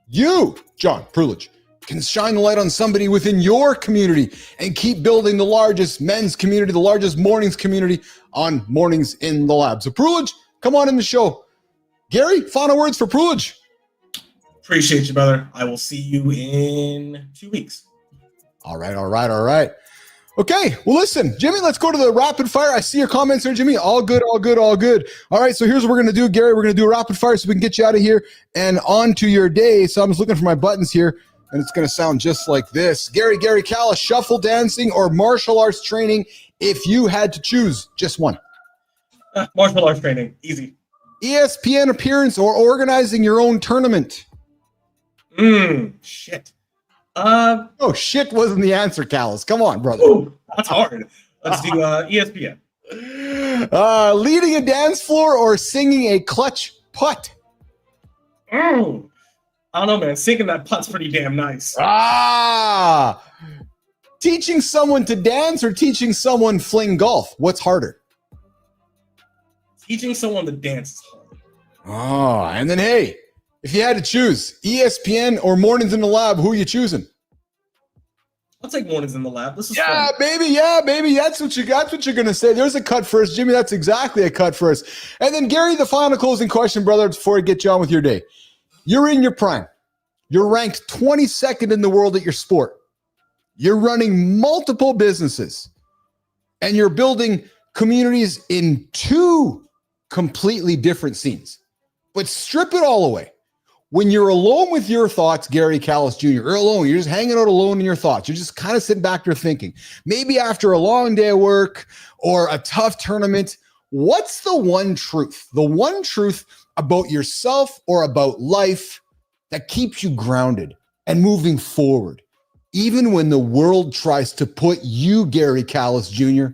Jon Prulidge, can shine the light on somebody within your community and keep building the largest men's community, the largest mornings community on Mornings in the Lab. So Prulidge, come on in the show. Gary, final words for Prulidge. Appreciate you, brother. I will see you in 2 weeks. All right. Okay, well, listen, Jimmy, let's go to the rapid fire. I see your comments there, Jimmy. All good. All right, so here's what we're going to do, Gary. We're going to do a rapid fire so we can get you out of here and on to your day. So I'm just looking for my buttons here, and it's going to sound just like this. Gary Callis, shuffle dancing or martial arts training if you had to choose just one? Martial arts training, easy. ESPN appearance or organizing your own tournament? Shit. Oh, shit wasn't the answer, Callis. Come on, brother. Ooh, that's hard. Let's do ESPN. Leading a dance floor or singing a clutch putt? I don't know, man. Singing that putt's pretty damn nice. Teaching someone to dance or teaching someone Fling golf? What's harder? Teaching someone to dance is hard. Oh, and then, hey, if you had to choose ESPN or Mornings in the Lab, who are you choosing? I'll take Mornings in the Lab. This is Yeah, fun. baby. That's what you're gonna say. There's a cut first, Jimmy. That's exactly a cut first. And then Gary, the final closing question, brother, before I get you on with your day. You're in your prime. You're ranked 22nd in the world at your sport. You're running multiple businesses, and you're building communities in two completely different scenes. But strip it all away. When you're alone with your thoughts, Gary Callis Jr., you're alone. You're just hanging out alone in your thoughts. You're just kind of sitting back there thinking. Maybe after a long day of work or a tough tournament, what's the one truth? The one truth about yourself or about life that keeps you grounded and moving forward, even when the world tries to put you, Gary Callis Jr.,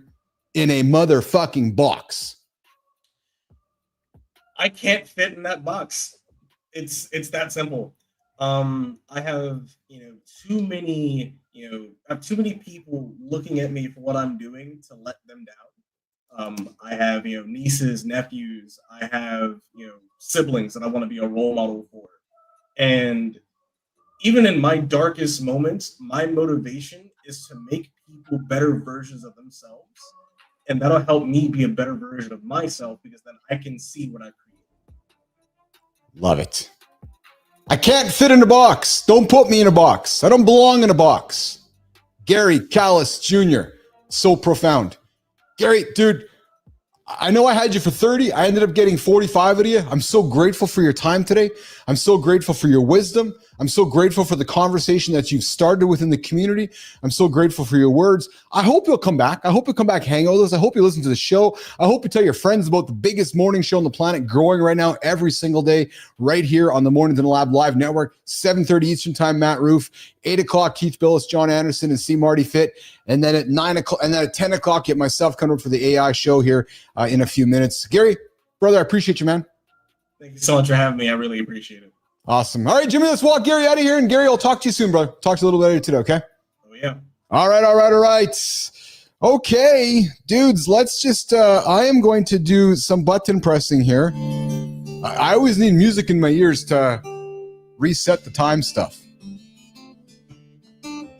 in a motherfucking box? I can't fit in that box. It's that simple. I have, too many people looking at me for what I'm doing to let them down. I have, nieces, nephews. I have, siblings that I want to be a role model for. And even in my darkest moments, my motivation is to make people better versions of themselves. And that'll help me be a better version of myself, because then I can see what I create. Love it. I can't fit in a box. Don't put me in a box. I don't belong in a box. Gary Callis Jr. So profound. Gary, dude, I know I had you for 30. I ended up getting 45 of you. I'm so grateful for your time today. I'm so grateful for your wisdom. I'm so grateful for the conversation that you've started within the community. I'm so grateful for your words. I hope you'll come back. I hope you'll come back, hang out with us. I hope you listen to the show. I hope you tell your friends about the biggest morning show on the planet, growing right now every single day, right here on the Mornings in the Lab Live Network, 7:30 Eastern Time, Matt Roof, 8 o'clock, Keith Billis, Jon Anderson, and C. Marty Fit. And then at 9 o'clock, and then at 10 o'clock, get myself coming up for the AI show here in a few minutes. Gary, brother, I appreciate you, man. Thank you so much for having me. I really appreciate it. Awesome. All right, Jimmy, let's walk Gary out of here. And Gary, I'll talk to you soon, brother. Talk to you a little bit later today, okay? Oh, yeah. All right. Okay, dudes, let's just, I am going to do some button pressing here. I always need music in my ears to reset the time stuff.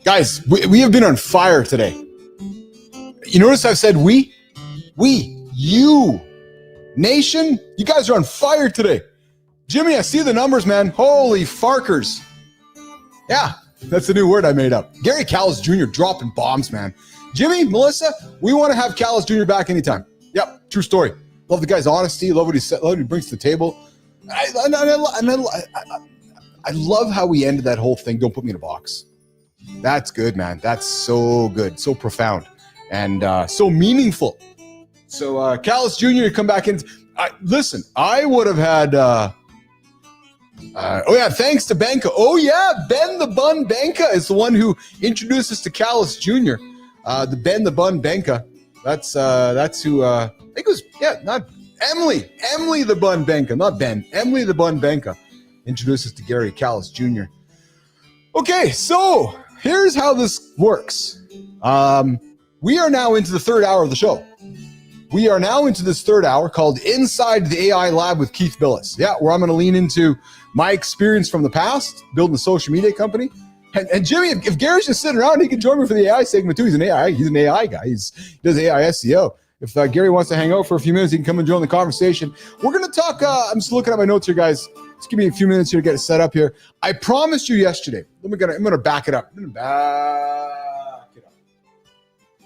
Guys, we have been on fire today. You notice I've said we, you, nation, you guys are on fire today. Jimmy, I see the numbers, man. Holy farkers. Yeah, that's the new word I made up. Gary Callis Jr. dropping bombs, man. Jimmy, Melissa, we want to have Callis Jr. back anytime. Yep, true story. Love the guy's honesty. Love what he said. Love what he brings to the table. I love how we ended that whole thing. Don't put me in a box. That's good, man. That's so good. So profound and so meaningful. So Callis Jr. to come back in. Listen, I would have had. Thanks to Benka. Oh yeah, Ben the Bun Benka is the one who introduced us to Callis Jr. The Ben the Bun Benka. That's who. I think it was not Emily. Emily the Bun Benka, not Ben. Emily the Bun Benka introduced us to Gary Callis Jr. Okay, so here's how this works. We are now into the third hour of the show. We are now into this third hour called Inside the AI Lab with Keith Billis. Yeah, where I'm going to lean into my experience from the past, building a social media company. And Jimmy, if Gary's just sitting around, he can join me for the AI segment too. He's an AI guy. He does AI SEO. If Gary wants to hang out for a few minutes, he can come and join the conversation. We're going to talk. I'm just looking at my notes here, guys. Just give me a few minutes here to get it set up here. I promised you yesterday. I'm going to back it up.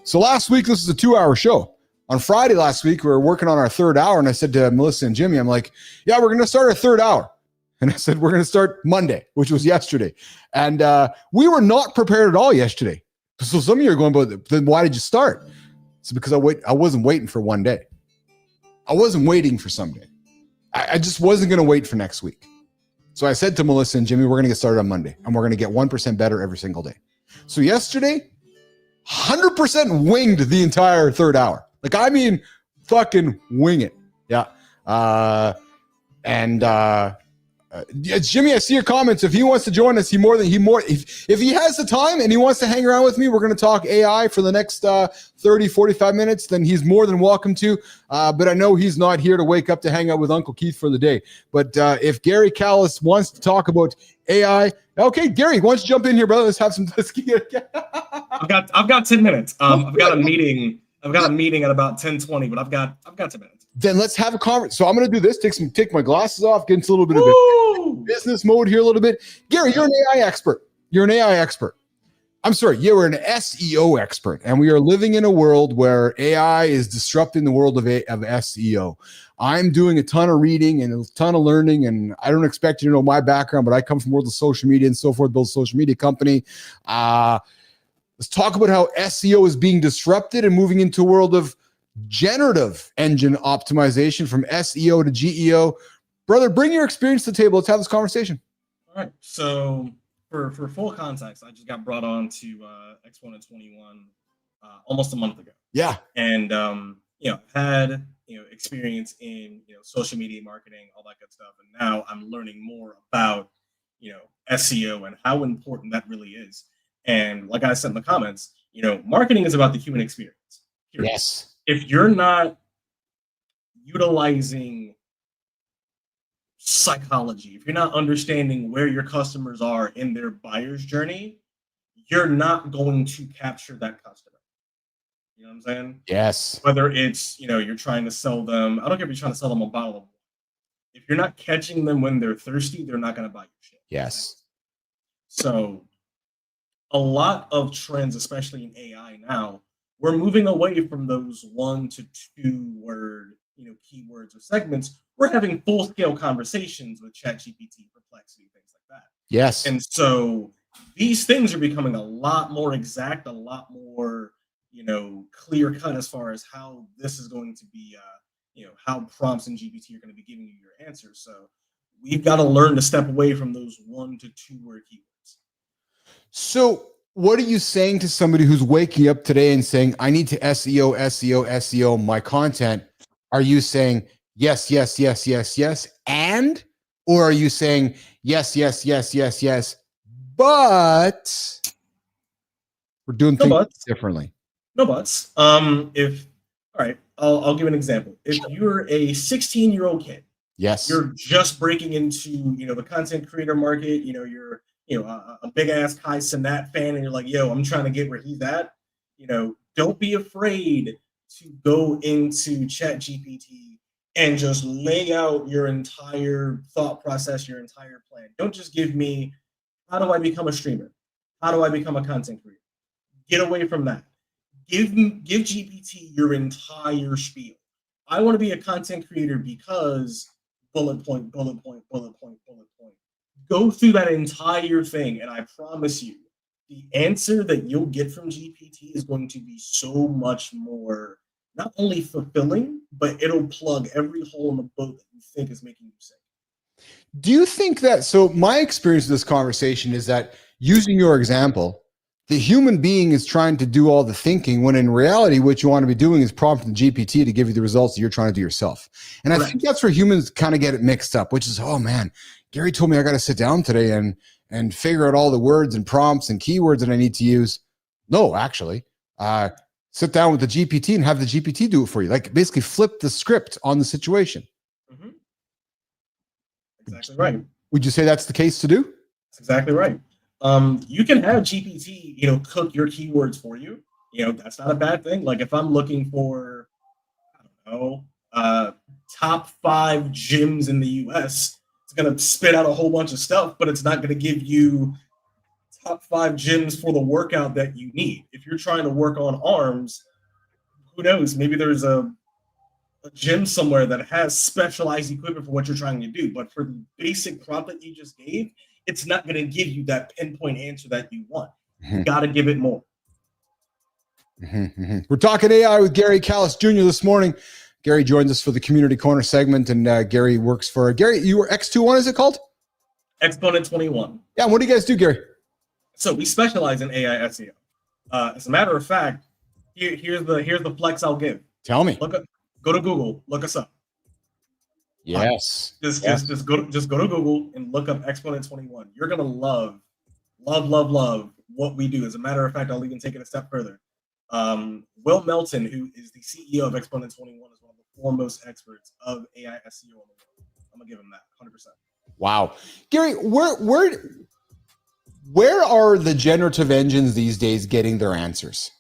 So last week, this was a 2-hour show. On Friday last week, we were working on our third hour, and I said to Melissa and Jimmy, I'm like, yeah, we're going to start our third hour. And I said, we're going to start Monday, which was yesterday. And we were not prepared at all yesterday. So some of you are going, but then why did you start? It's because I wasn't waiting for one day. I wasn't waiting for someday. I just wasn't going to wait for next week. So I said to Melissa and Jimmy, we're going to get started on Monday, and we're going to get 1% better every single day. So yesterday, 100% winged the entire third hour. Like, I mean, fucking wing it. Yeah. Jimmy, I see your comments. If he wants to join us, if he has the time and he wants to hang around with me, we're going to talk AI for the next 30, 45 minutes, then he's more than welcome to. But I know he's not here to wake up to hang out with Uncle Keith for the day. But if Gary Callis wants to talk about AI, okay, Gary, why don't you jump in here, brother? Let's have some. I've got 10 minutes. I've got a meeting. I've got a meeting at about 10:20, but I've got 10 minutes. Then let's have a conversation. So I'm going to do this. Take my glasses off. Get into a little bit of business mode here a little bit. Gary, you're an AI expert. I'm sorry, you're an SEO expert, and we are living in a world where AI is disrupting the world of SEO. I'm doing a ton of reading and a ton of learning, and I don't expect you to know my background, but I come from the world of social media and so forth, build a social media company. Let's talk about how SEO is being disrupted and moving into a world of generative engine optimization from SEO to GEO. Brother, bring your experience to the table. Let's have this conversation. All right. So for full context, I just got brought on to X1 and 21 almost a month ago. Yeah. And had experience in social media marketing, all that good stuff. And now I'm learning more about SEO and how important that really is. And like I said in the comments, marketing is about the human experience. Period. Yes. If you're not utilizing psychology, if you're not understanding where your customers are in their buyer's journey, you're not going to capture that customer. You know what I'm saying? Yes. Whether it's, you're trying to sell them, I don't care if you're trying to sell them a bottle of wine. If you're not catching them when they're thirsty, they're not going to buy your shit. Yes. So a lot of trends, especially in AI now, we're moving away from those 1 to 2 word, keywords or segments. We're having full scale conversations with ChatGPT, Perplexity, things like that. Yes. And so these things are becoming a lot more exact, a lot more, clear cut as far as how this is going to be, how prompts in GPT are going to be giving you your answers. So we've got to learn to step away from those 1 to 2 word keywords. So what are you saying to somebody who's waking up today and saying, I need to SEO my content? Are you saying yes, and? Or are you saying yes, but we're doing things differently? No buts. All right, I'll give an example. If you're a 16-year-old kid, yes, you're just breaking into, the content creator market, you're a big ass Kai Cenat fan, and you're like, yo, I'm trying to get where he's at. Don't be afraid to go into ChatGPT and just lay out your entire thought process, your entire plan. Don't just give me, how do I become a streamer? How do I become a content creator? Get away from that. Give GPT your entire spiel. I want to be a content creator because bullet point. Go through that entire thing, and I promise you, the answer that you'll get from GPT is going to be so much more not only fulfilling, but it'll plug every hole in the boat that you think is making you sick. Do you think that? So my experience of this conversation is that, using your example, the human being is trying to do all the thinking, when in reality, what you want to be doing is prompting the GPT to give you the results that you're trying to do yourself. And I think that's where humans kind of get it mixed up, which is, oh man, Gary told me I got to sit down today and figure out all the words and prompts and keywords that I need to use. No, actually, sit down with the GPT and have the GPT do it for you. Like, basically flip the script on the situation. Mm-hmm. Exactly right. Would you say that's the case to do? That's exactly right. You can have GPT, cook your keywords for you. That's not a bad thing. Like, if I'm looking for, I don't know, top 5 gyms in the US, it's going to spit out a whole bunch of stuff, but it's not going to give you top 5 gyms for the workout that you need. If you're trying to work on arms, who knows? Maybe there's a gym somewhere that has specialized equipment for what you're trying to do. But for the basic prompt that you just gave, it's not going to give you that pinpoint answer that you want. You got to give it more. We're talking AI with Gary Callis Jr. this morning. Gary joins us for the Community Corner segment, and Gary works for you were X21, is it called? Exponent 21. Yeah, what do you guys do, Gary? So we specialize in AI SEO. As a matter of fact, here's the flex I'll give. Tell me. Go to Google, look us up. Yes. Just go to Google and look up Exponent 21. You're gonna love what we do. As a matter of fact, I'll even take it a step further. Will Melton, who is the CEO of Exponent 21, is one of the foremost experts of AI SEO in the world. I'm gonna give him that 100%. Wow, Gary, where are the generative engines these days getting their answers?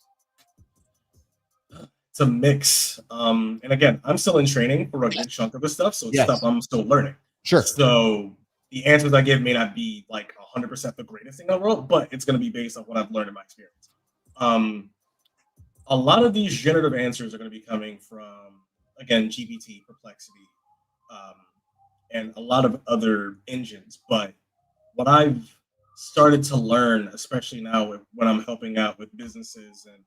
It's a mix. And again, I'm still in training for a good chunk of this stuff, so it's stuff I'm still learning. Sure. So the answers I give may not be like 100% the greatest thing in the world, but it's going to be based on what I've learned in my experience. A lot of these generative answers are going to be coming from, again, GPT, Perplexity, and a lot of other engines. But what I've started to learn, especially now when I'm helping out with businesses and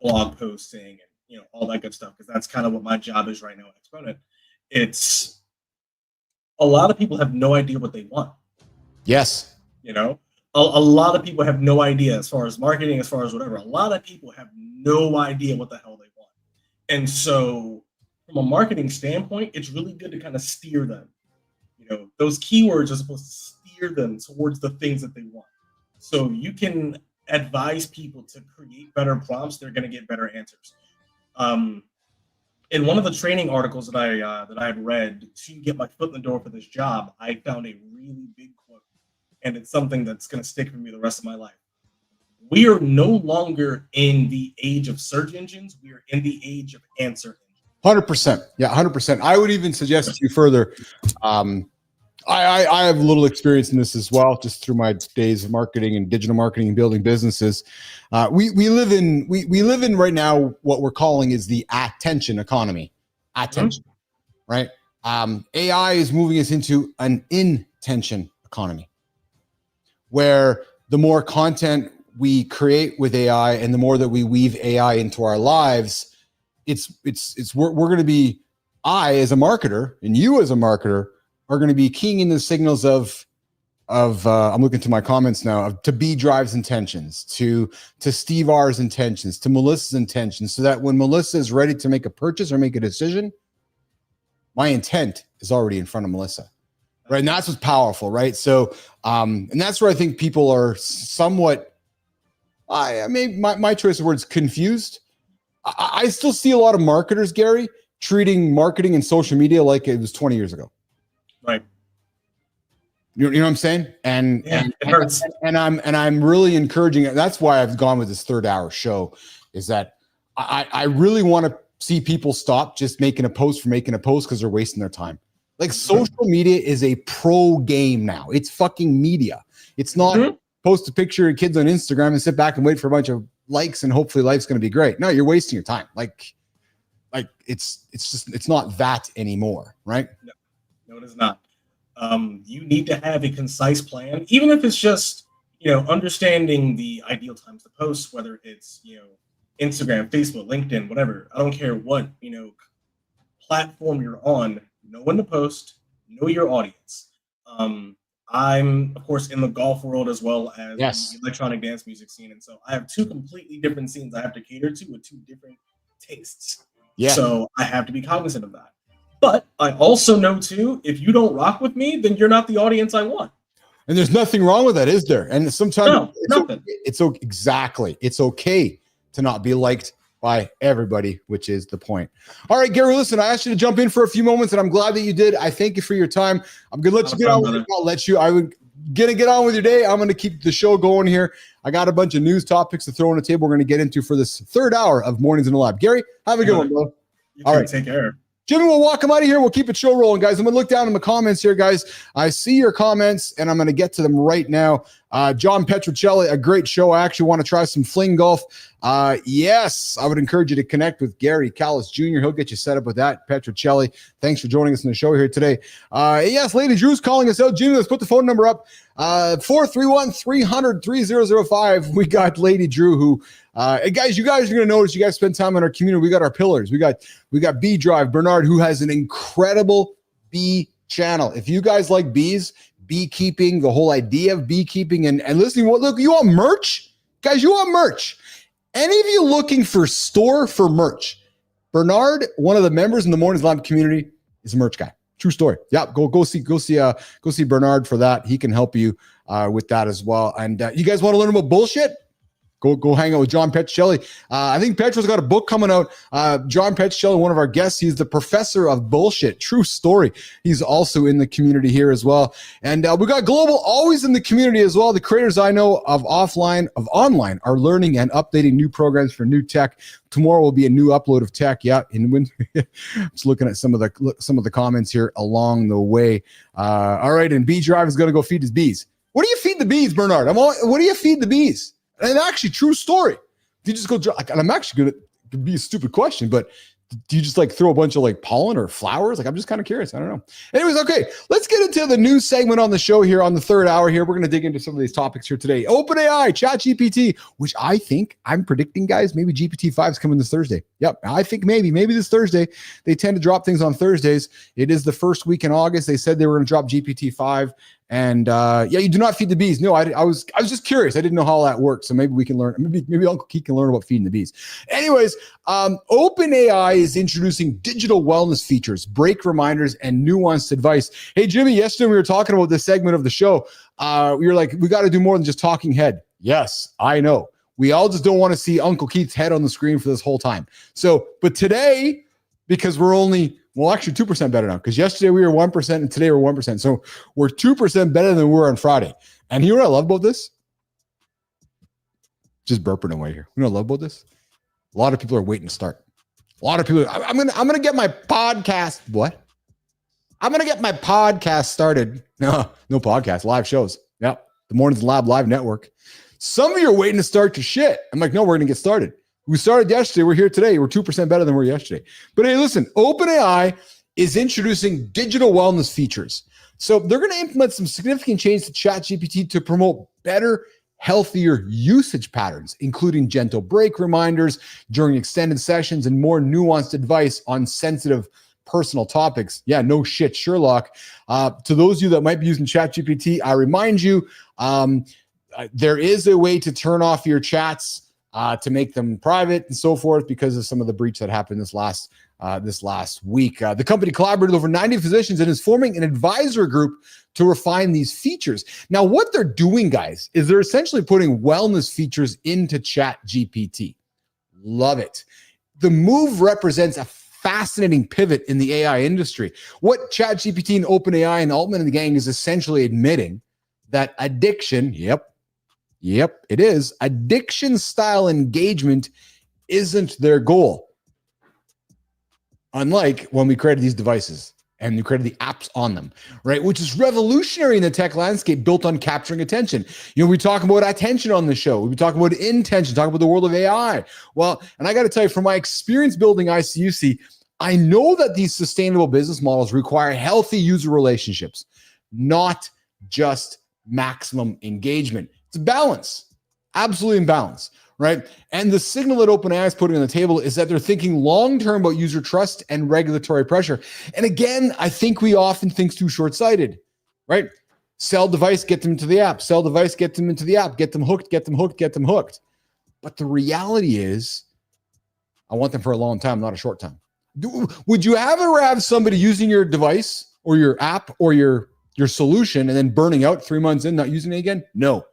blog posting and all that good stuff, because that's kind of what my job is right now at Exponent. It's a lot of people have no idea what they want. Yes. A lot of people have no idea as far as marketing, as far as whatever. A lot of people have no idea what the hell they want. And so from a marketing standpoint, it's really good to kind of steer them. Those keywords are supposed to steer them towards the things that they want. So you can advise people to create better prompts, they're going to get better answers. In one of the training articles that I had read to get my foot in the door for this job, I found a really big quote, and it's something that's going to stick with me the rest of my life. We are no longer in the age of search engines. We are in the age of answer engines. 100%. Yeah, 100%. I would even suggest to you further. I have a little experience in this as well, just through my days of marketing and digital marketing and building businesses. We live in right now what we're calling is the attention economy. Attention, right? AI is moving us into an intention economy, where the more content we create with AI and the more that we weave AI into our lives, we're going to be, I as a marketer and you as a marketer are going to be keying in the signals of I'm looking to my comments now, to B Drive's intentions, to Steve R's intentions, to Melissa's intentions, so that when Melissa is ready to make a purchase or make a decision, my intent is already in front of Melissa, right? And that's what's powerful, right? So, and that's where I think people are somewhat, my choice of words, confused. I still see a lot of marketers, Gary, treating marketing and social media like it was 20 years ago. Right. You know what I'm saying? And it hurts. And I'm really encouraging it. That's why I've gone with this 3rd hour show, is that I really want to see people stop just making a post for making a post because they're wasting their time. Like, social media is a pro game now. It's fucking media. It's not post a picture of kids on Instagram and sit back and wait for a bunch of likes and hopefully life's going to be great. No, you're wasting your time. Like it's not that anymore, right? No, it is not. You need to have a concise plan, even if it's just, understanding the ideal times to post, whether it's, Instagram, Facebook, LinkedIn, whatever. I don't care what, platform you're on. Know when to post, know your audience. I'm, of course, in the golf world as well as Yes. the electronic dance music scene. And so I have two completely different scenes I have to cater to with two different tastes. Yeah. So I have to be cognizant of that. But I also know, too, if you don't rock with me, then you're not the audience I want. And there's nothing wrong with that, is there? And sometimes nothing. Exactly. It's okay to not be liked by everybody, which is the point. All right, Gary, listen, I asked you to jump in for a few moments, and I'm glad that you did. I thank you for your time. I'm going to let you get on with it. I'll let you. I would get on with your day. I'm going to keep the show going here. I got a bunch of news topics to throw on the table we're going to get into for this third hour of Mornings in the Lab. Gary, have a good one, bro. All right. Take care. Jimmy, we'll walk him out of here. We'll keep it show rolling, guys. I'm going to look down in the comments here, guys. I see your comments, and I'm going to get to them right now. John Petrocelli, a great show. I actually want to try some Fling golf. Yes, I would encourage you to connect with Gary Callis Jr. He'll get you set up with that. Petrocelli, thanks for joining us in the show here today. Yes, Lady Drew's calling us out. Jimmy, let's put the phone number up. 431-300-3005. We got Lady Drew who, guys, you guys are going to notice, you guys spend time in our community. We got our pillars. We got Bee Drive, Bernard, who has an incredible bee channel. If you guys like bees, beekeeping, the whole idea of beekeeping and listening, look, you want merch? Guys, you want merch. Any of you looking for store for merch? Bernard, one of the members in the Mornings Lab community, is a merch guy. True story. Yeah, go see Bernard for that. He can help you with that as well. And you guys want to learn about bullshit? Go hang out with Jon Petrocelli. I think Petro's got a book coming out. Jon Petrocelli, one of our guests, he's the professor of bullshit. True story. He's also in the community here as well. And we got Global always in the community as well. The creators I know of online are learning and updating new programs for new tech. Tomorrow will be a new upload of tech. Yeah, just looking at some of the comments here along the way. All right, and B Drive is going to go feed his bees. What do you feed the bees, Bernard? What do you feed the bees? And actually, true story. Do you just go, and I'm actually going to be a stupid question, but do you just like throw a bunch of like pollen or flowers? Like, I'm just kind of curious. I don't know. Anyways, okay, let's get into the news segment on the show here on the third hour here. We're going to dig into some of these topics here today. OpenAI, ChatGPT, which I'm predicting, guys, maybe GPT-5 is coming this Thursday. Yep, I think maybe this Thursday. They tend to drop things on Thursdays. It is the first week in August. They said they were going to drop GPT-5. And you do not feed the bees. No, I was just curious. I didn't know how that worked. So maybe we can learn. Maybe Uncle Keith can learn about feeding the bees. Anyways, OpenAI is introducing digital wellness features, break reminders, and nuanced advice. Hey, Jimmy, yesterday we were talking about this segment of the show. We were like, we got to do more than just talking head. Yes, I know. We all just don't want to see Uncle Keith's head on the screen for this whole time. So, but today, because we're actually 2% better now, because yesterday we were 1% and today we're 1%. So we're 2% better than we were on Friday. And you know what I love about this? Just burping away here. You know what I love about this? A lot of people are waiting to start. A lot of people, I'm gonna get my podcast. What? I'm gonna get my podcast started. No podcast, live shows. Yep. The Mornings Lab Live Network. Some of you are waiting to start your shit. I'm like, no, we're gonna get started. We started yesterday. We're here today. We're 2% better than we were yesterday. But hey, listen, OpenAI is introducing digital wellness features. So they're going to implement some significant changes to ChatGPT to promote better, healthier usage patterns, including gentle break reminders during extended sessions and more nuanced advice on sensitive personal topics. Yeah, no shit, Sherlock. To those of you that might be using ChatGPT, I remind you, there is a way to turn off your chats to make them private and so forth because of some of the breach that happened this last week. The company collaborated with over 90 physicians and is forming an advisory group to refine these features. Now, what they're doing, guys, is they're essentially putting wellness features into ChatGPT. Love it. The move represents a fascinating pivot in the AI industry. What ChatGPT and OpenAI and Altman and the gang is essentially admitting that addiction, Yep, it is. Addiction-style engagement isn't their goal. Unlike when we created these devices and we created the apps on them, right? Which is revolutionary in the tech landscape built on capturing attention. You know, we talk about attention on the show. We talk about intention, talk about the world of AI. Well, and I got to tell you, from my experience building ICUC, I know that these sustainable business models require healthy user relationships, not just maximum engagement. It's balance, absolutely in balance, right? And the signal that OpenAI is putting on the table is that they're thinking long-term about user trust and regulatory pressure. And again, I think we often think too short-sighted, right? Sell device, get them into the app. Sell device, get them into the app. Get them hooked, get them hooked, get them hooked. But the reality is, I want them for a long time, not a short time. Would you ever have somebody using your device or your app or your solution and then burning out 3 months in, not using it again? No.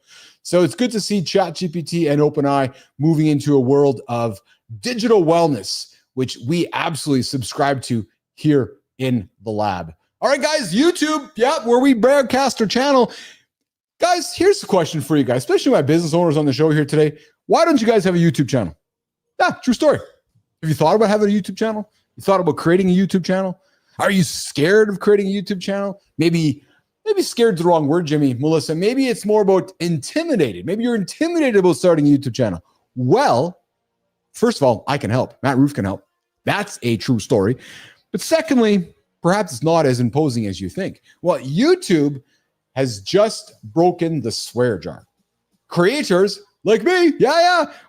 So it's good to see ChatGPT and OpenAI moving into a world of digital wellness, which we absolutely subscribe to here in the lab. All right, guys, YouTube, where we broadcast our channel. Guys, here's the question for you guys, especially my business owners on the show here today. Why don't you guys have a YouTube channel? Yeah, true story. Have you thought about having a YouTube channel? You thought about creating a YouTube channel? Are you scared of creating a YouTube channel? Maybe scared's the wrong word, Jimmy, Melissa. Maybe it's more about intimidated. Maybe you're intimidated about starting a YouTube channel. Well, first of all, I can help. Matt Roof can help. That's a true story. But secondly, perhaps it's not as imposing as you think. Well, YouTube has just broken the swear jar. Creators like me,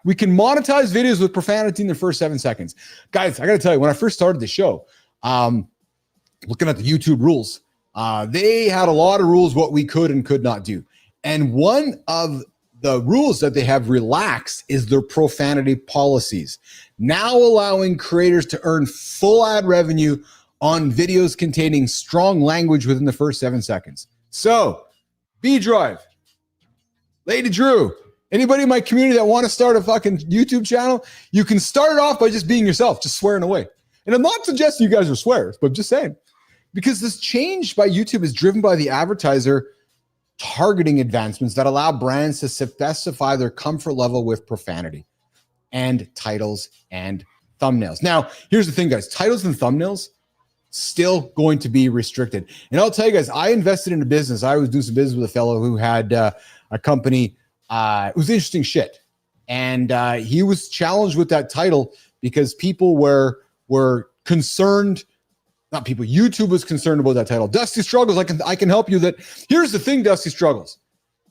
we can monetize videos with profanity in the first 7 seconds. Guys, I got to tell you, when I first started the show, looking at the YouTube rules, they had a lot of rules what we could and could not do. And one of the rules that they have relaxed is their profanity policies, now allowing creators to earn full ad revenue on videos containing strong language within the first 7 seconds. So, B-Drive, Lady Drew, anybody in my community that want to start a fucking YouTube channel, you can start it off by just being yourself, just swearing away. And I'm not suggesting you guys are swearers, but I'm just saying. Because this change by YouTube is driven by the advertiser targeting advancements that allow brands to specify their comfort level with profanity and titles and thumbnails. Now, here's the thing, guys. Titles and thumbnails still going to be restricted. And I'll tell you guys, I invested in a business. I was doing some business with a fellow who had a company. It was interesting shit. And he was challenged with that title because people were concerned. Not people. YouTube was concerned about that title. Dusty Struggles. I can help you. That here's the thing, Dusty Struggles.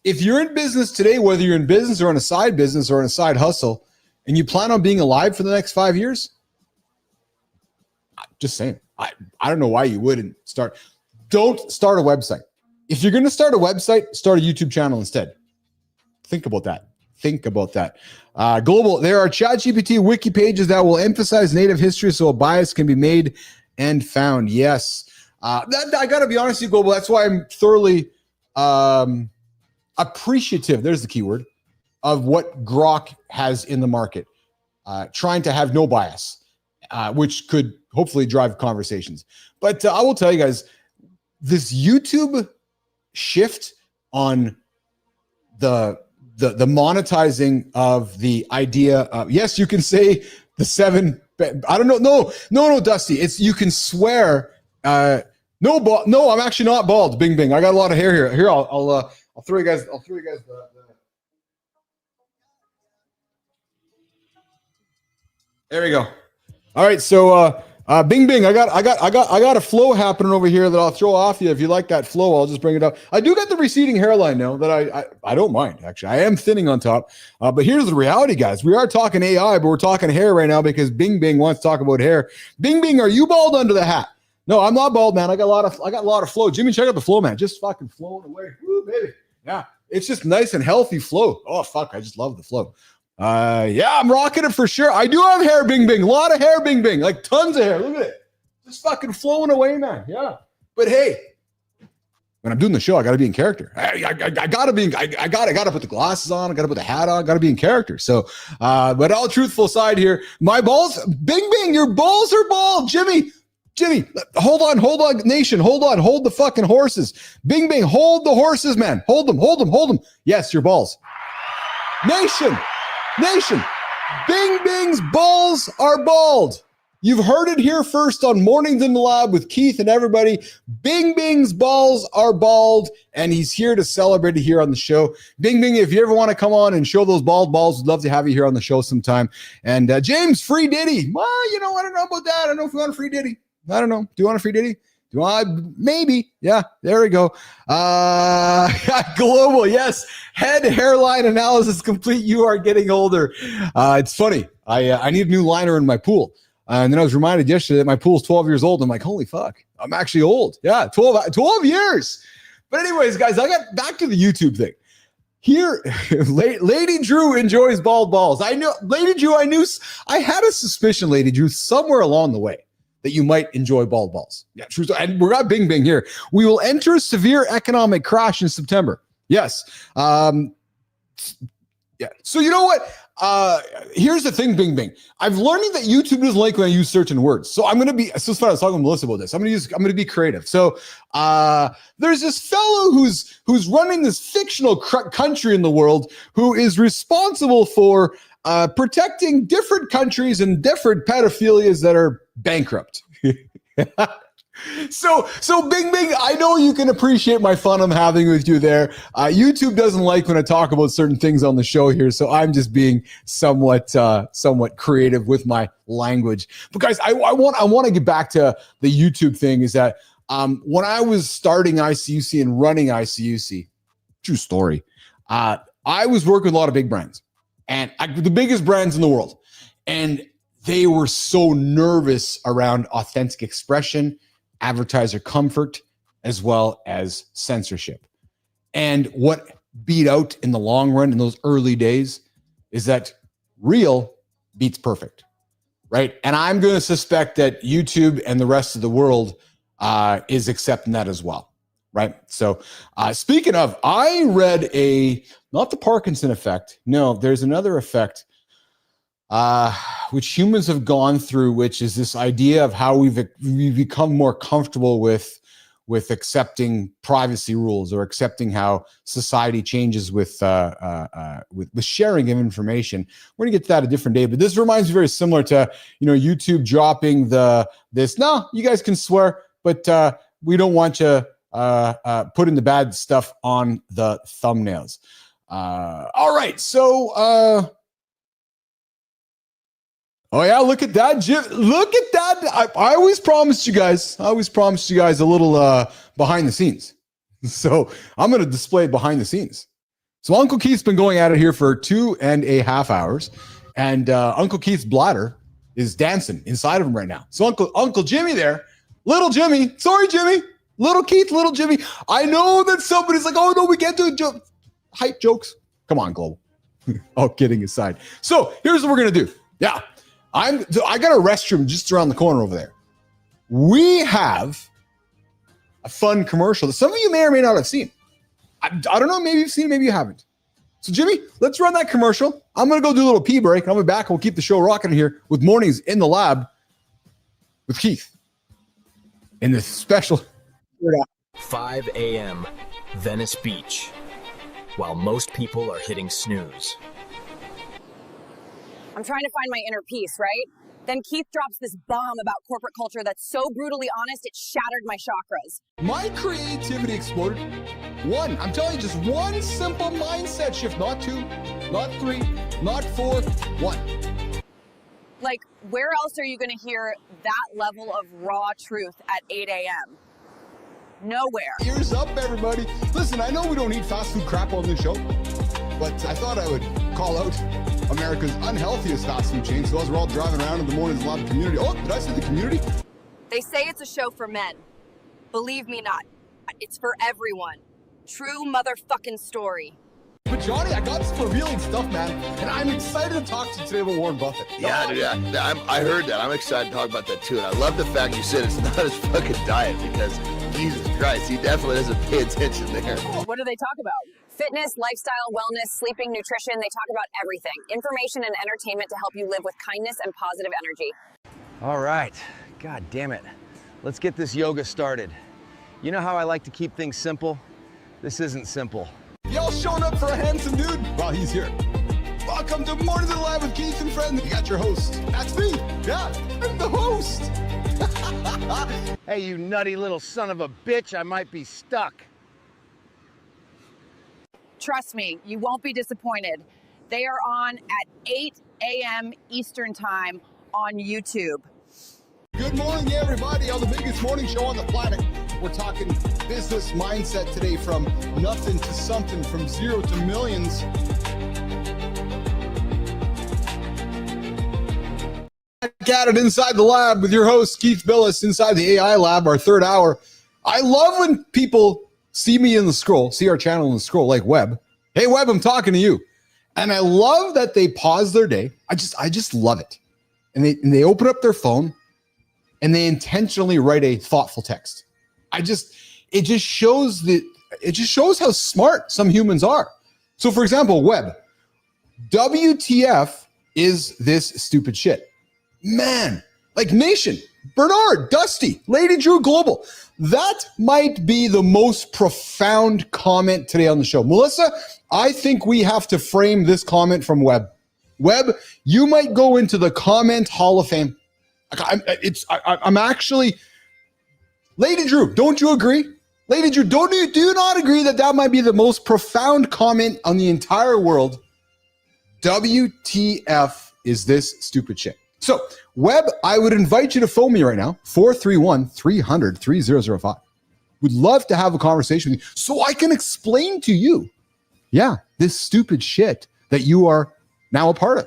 If you're in business today, whether you're in business or on a side business or on a side hustle, and you plan on being alive for the next 5 years, just saying. I don't know why you wouldn't start. Don't start a website. If you're going to start a website, start a YouTube channel instead. Think about that. Global. There are ChatGPT wiki pages that will emphasize native history so a bias can be made and found. Yes. I got to be honest with you, Global. That's why I'm thoroughly appreciative. There's the keyword of what Grok has in the market, trying to have no bias, which could hopefully drive conversations. But I will tell you guys, this YouTube shift on the monetizing of the idea of, yes, you can say the 7. I don't know. No, Dusty. It's you can swear. No, I'm actually not bald. Bing, bing. I got a lot of hair here. Here, I'll throw you guys. There we go. All right, so Bing, bing. I got a flow happening over here that I'll throw off you. If you like that flow, I'll just bring it up. I do got the receding hairline now that I don't mind. Actually, I am thinning on top. But here's the reality, guys. We are talking AI, but we're talking hair right now because Bing Bing wants to talk about hair. Bing Bing, are you bald under the hat? No, I'm not bald, man. I got a lot of flow. Jimmy, check out the flow, man. Just fucking flowing away. Woo, baby. Yeah, it's just nice and healthy flow. Oh fuck, I just love the flow. Yeah, I'm rocking it for sure. I do have hair, Bing Bing. A lot of hair, Bing Bing. Like tons of hair. Look at it. Just fucking flowing away, man. Yeah. But hey, when I'm doing the show, I got to be in character. I got to put the glasses on. I got to put the hat on. I got to be in character. So, but all truthful side here, my balls, Bing Bing, your balls are bald. Jimmy, hold on, nation. Hold on. Hold the fucking horses. Bing Bing, hold the horses, man. Hold them. Yes, your balls. Nation. Bing Bing's balls are bald. You've heard it here first on Mornings in the Lab with Keith and everybody. Bing Bing's balls are bald, and he's here to celebrate it here on the show. Bing Bing, if you ever want to come on and show those bald balls, we'd love to have you here on the show sometime. And James, free Diddy. Well, I don't know about that. I don't know if we want a free Diddy. I don't know. Do you want a free Diddy? you want? Maybe. Yeah, there we go. Global, yes. Head hairline analysis complete. You are getting older. It's funny. I need a new liner in my pool. And then I was reminded yesterday that my pool's 12 years old. I'm like, holy fuck, I'm actually old. Yeah, 12 years. But anyways, guys, I got back to the YouTube thing. Here, Lady Drew enjoys bald balls. I know, Lady Drew, I had a suspicion, Lady Drew, somewhere along the way that you might enjoy bald balls. Yeah, true. And we're not Bing Bing here. We will enter a severe economic crash in September. Yes. Yeah. So you know what? Here's the thing, Bing Bing. I've learned that YouTube doesn't like when I use certain words. So I'm going to be, so it's funny, I was talking with Melissa about this. I'm going to be creative. So there's this fellow who's running this fictional country in the world who is responsible for protecting different countries and different pedophilias that are bankrupt. So Bing Bing, I know you can appreciate my fun I'm having with you there. YouTube doesn't like when I talk about certain things on the show here, so I'm just being somewhat creative with my language. But guys, I want to get back to the YouTube thing. Is that when I was starting ICUC and running ICUC, true story, I was working with a lot of big brands, and the biggest brands in the world, and they were so nervous around authentic expression, advertiser comfort, as well as censorship. And what beat out in the long run in those early days is that real beats perfect, right? And I'm going to suspect that YouTube and the rest of the world is accepting that as well, right? So speaking of, I read not the Parkinson effect. No, there's another effect which humans have gone through, which is this idea of how we've become more comfortable with accepting privacy rules or accepting how society changes with sharing of information. We're gonna get to that a different day, but this reminds me very similar to YouTube dropping this. No, you guys can swear, but we don't want you putting the bad stuff on the thumbnails. All right, so. Oh yeah, look at that, Jim. Look at that. I always promised you guys. a little behind the scenes. So I'm going to display behind the scenes. So Uncle Keith's been going at it here for 2.5 hours, and Uncle Keith's bladder is dancing inside of him right now. So Uncle Jimmy there, little Jimmy. Sorry, Jimmy. Little Keith, little Jimmy. I know that somebody's like, oh no, we can't do hype jokes. Come on, Global. All kidding aside. So here's what we're going to do. Yeah. I got a restroom just around the corner over there. We have a fun commercial that some of you may or may not have seen. I don't know, maybe you've seen it, maybe you haven't. So Jimmy, let's run that commercial. I'm going to go do a little pee break, and I'll be back, and we'll keep the show rocking here with Mornings in the Lab with Keith in this special 5 a.m. Venice Beach, while most people are hitting snooze. I'm trying to find my inner peace, right? Then Keith drops this bomb about corporate culture that's so brutally honest, it shattered my chakras. My creativity exploded. I'm telling you, just one simple mindset shift, not 2, not 3, not 4, 1. Like, where else are you going to hear that level of raw truth at 8 a.m.? Nowhere. Ears up, everybody. Listen, I know we don't eat fast food crap on this show, but I thought I would call out America's unhealthiest fast food chain. So as we're all driving around in the Mornings in the Lab community. Oh, did I say the community? They say it's a show for men. Believe me not. It's for everyone. True motherfucking story. But Johnny, I got some revealing stuff, man. And I'm excited to talk to you today about Warren Buffett. Yeah, dude, I heard that. I'm excited to talk about that too. And I love the fact you said it's not his fucking diet, because Jesus Christ, he definitely doesn't pay attention there. What do they talk about? Fitness, lifestyle, wellness, sleeping, nutrition. They talk about everything. Information and entertainment to help you live with kindness and positive energy. All right. God damn it. Let's get this yoga started. You know how I like to keep things simple? This isn't simple. Y'all showing up for a handsome dude? Well, he's here. Welcome to Mornings in the Lab with Keith and Friends. You got your host. That's me. Yeah, I'm the host. Hey, you nutty little son of a bitch, I might be stuck. Trust me, you won't be disappointed. They are on at 8 a.m. Eastern Time on YouTube. Good morning, everybody, on the biggest morning show on the planet. We're talking business mindset today, from nothing to something, from zero to millions. Back at it inside the lab with your host, Keith Billis, inside the AI lab, our third hour. I love when people see me in the scroll, see our channel in the scroll, like Webb. Hey, Webb, I'm talking to you. And I love that they pause their day. I just love it. And they open up their phone and they intentionally write a thoughtful text. It just shows how smart some humans are. So for example, Webb, WTF is this stupid shit? Man, like Nation, Bernard, Dusty, Lady Drew Global. That might be the most profound comment today on the show. Melissa, I think we have to frame this comment from Webb. Webb, you might go into the comment Hall of Fame. I'm actually, Lady Drew, don't you agree? Lady Drew, do you not agree that might be the most profound comment on the entire world? WTF is this stupid shit? So, Webb, I would invite you to phone me right now, 431-300-3005. Would love to have a conversation with you so I can explain to you, this stupid shit that you are now a part of.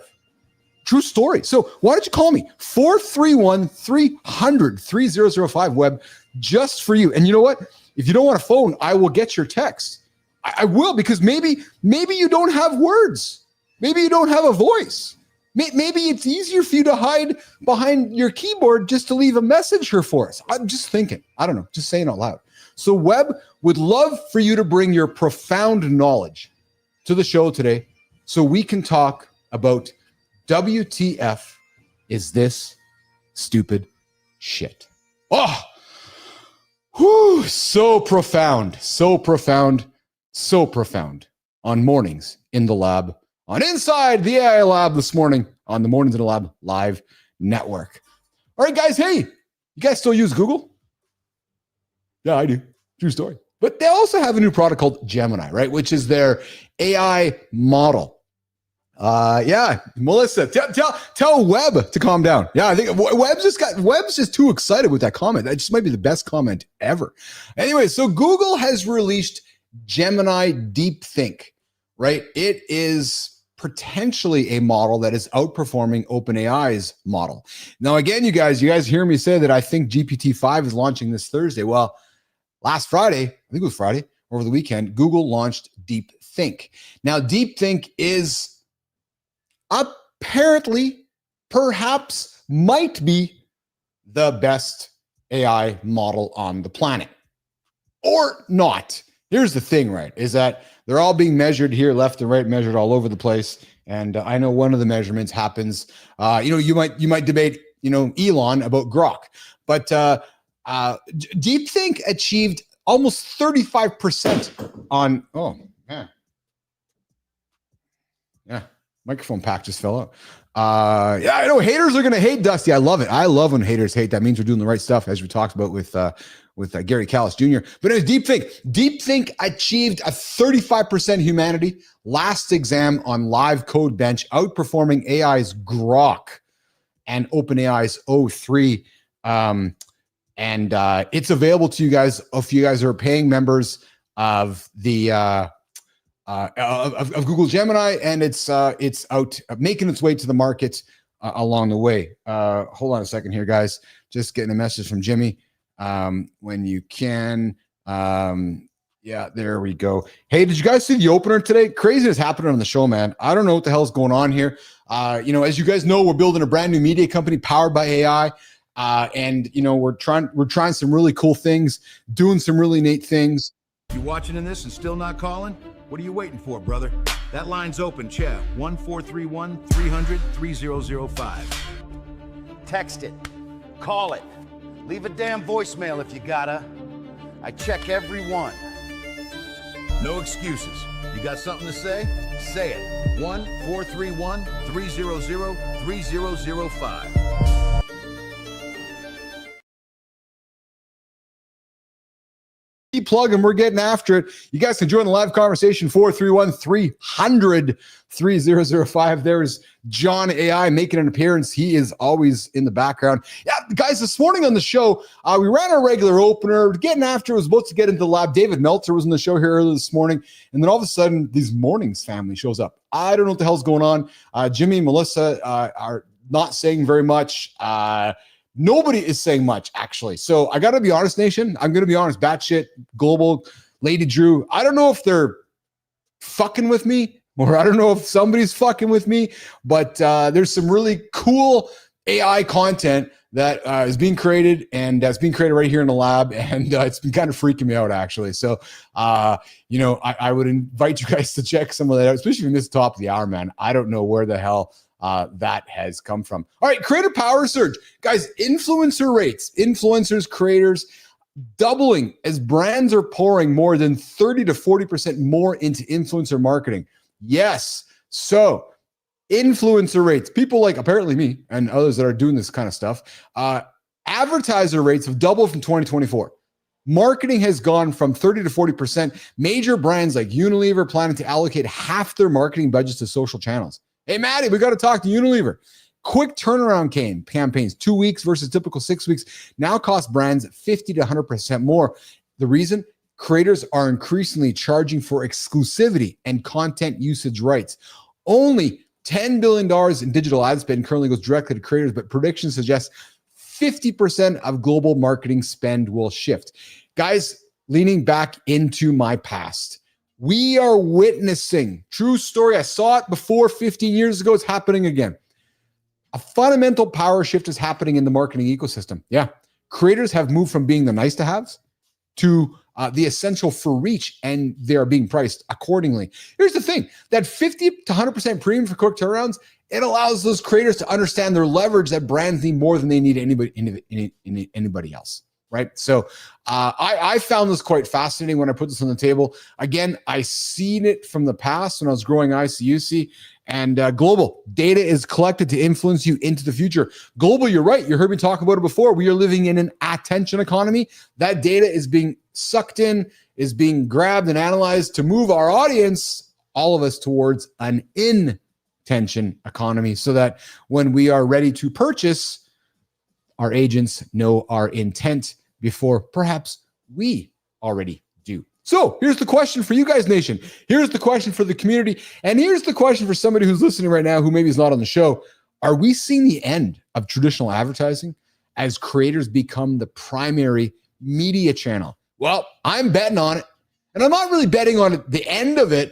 True story. So why don't you call me? 431-300-3005, Webb, just for you. And you know what? If you don't want a phone, I will get your text. I will, because maybe you don't have words. Maybe you don't have a voice. Maybe it's easier for you to hide behind your keyboard just to leave a message here for us. I'm just thinking. I don't know. Just saying out loud. So Webb, would love for you to bring your profound knowledge to the show today so we can talk about WTF is this stupid shit. Oh, whew, so profound, so profound, so profound on Mornings in the Lab, on Inside the AI Lab this morning on the Mornings in the Lab live network. All right, guys. Hey, you guys still use Google? Yeah, I do. True story. But they also have a new product called Gemini, right? Which is their AI model. Melissa, tell Webb to calm down. Yeah, I think Webb's just too excited with that comment. That just might be the best comment ever. Anyway, so Google has released Gemini DeepThink, right? It is potentially a model that is outperforming OpenAI's model. Now, again, you guys hear me say that I think GPT-5 is launching this Thursday. Well, last Friday, I think it was Friday, over the weekend, Google launched DeepThink. Now, DeepThink is apparently, perhaps, might be the best AI model on the planet. Or not. Here's the thing, right, is that they're all being measured here, left and right, measured all over the place. And I know one of the measurements happens, you might debate, Elon about Grok, but DeepThink achieved almost 35% on, microphone pack just fell out. I know haters are going to hate, Dusty. I love it. I love when haters hate. That means we're doing the right stuff, as we talked about with Gary Callis Jr. But it was DeepThink. DeepThink achieved a 35% humanity last exam on Live Code Bench, outperforming AI's Grok and OpenAI's O3. And it's available to you guys if you guys are paying members of the of Google Gemini, and it's out making its way to the market along the way. Hold on a second here, guys. Just getting a message from Jimmy. When you can, there we go. Hey, did you guys see the opener today? Craziness happening on the show, man. I don't know what the hell's going on here. As you guys know, we're building a brand new media company powered by AI. And we're trying some really cool things, doing some really neat things. You watching in this and still not calling? What are you waiting for, brother? That line's open, chat. 1-431-300-3005. Text it. Call it. Leave a damn voicemail if you gotta. I check every one. No excuses. You got something to say? Say it. 1-431-300-3005. plug and we're getting after it. You guys can join the live conversation, 431-300-3005. There's John AI making an appearance. He is always in the background. Yeah, guys, this morning on the show, we ran our regular opener, getting after it, was supposed to get into the lab. David Meltzer was on the show here earlier this morning, and then all of a sudden, these mornings family shows up. I don't know what the hell's going on. Jimmy and Melissa are not saying very much. Nobody is saying much, actually. So I got to be honest, Nation. I'm going to be honest. Batshit, Global, Lady Drew. I don't know if they're fucking with me, or I don't know if somebody's fucking with me, but there's some really cool AI content that is being created, and that's being created right here in the lab, and it's been kind of freaking me out, actually. So, I would invite you guys to check some of that out, especially if you missed the top of the hour, man. I don't know where the hell that has come from. All right, creator power surge. Guys, influencer rates, influencers, creators, doubling as brands are pouring more than 30 to 40% more into influencer marketing. Yes. So influencer rates, people like apparently me and others that are doing this kind of stuff, advertiser rates have doubled from 2024. Marketing has gone from 30 to 40%. Major brands like Unilever planning to allocate half their marketing budgets to social channels. Hey, Maddie, we got to talk to Unilever. Quick turnaround campaigns, 2 weeks versus typical 6 weeks, now cost brands 50 to 100% more. The reason? Creators are increasingly charging for exclusivity and content usage rights. Only $10 billion in digital ad spend currently goes directly to creators, but predictions suggest 50% of global marketing spend will shift. Guys, leaning back into my past, we are witnessing, true story, I saw it before 15 years ago, it's happening again. A fundamental power shift is happening in the marketing ecosystem. Yeah, creators have moved from being the nice to haves to the essential for reach, and they are being priced accordingly. Here's the thing, that 50 to 100% premium for quick turnarounds, it allows those creators to understand their leverage that brands need more than they need anybody else. Right. So I found this quite fascinating when I put this on the table. Again, I seen it from the past when I was growing ICUC, and global data is collected to influence you into the future. Global, you're right. You heard me talk about it before. We are living in an attention economy. That data is being sucked in, is being grabbed and analyzed to move our audience, all of us, towards an intention economy, so that when we are ready to purchase, our agents know our intent before perhaps we already do. So here's the question for you guys, Nation. Here's the question for the community. And here's the question for somebody who's listening right now who maybe is not on the show. Are we seeing the end of traditional advertising as creators become the primary media channel? Well, I'm betting on it. And I'm not really betting on the end of it.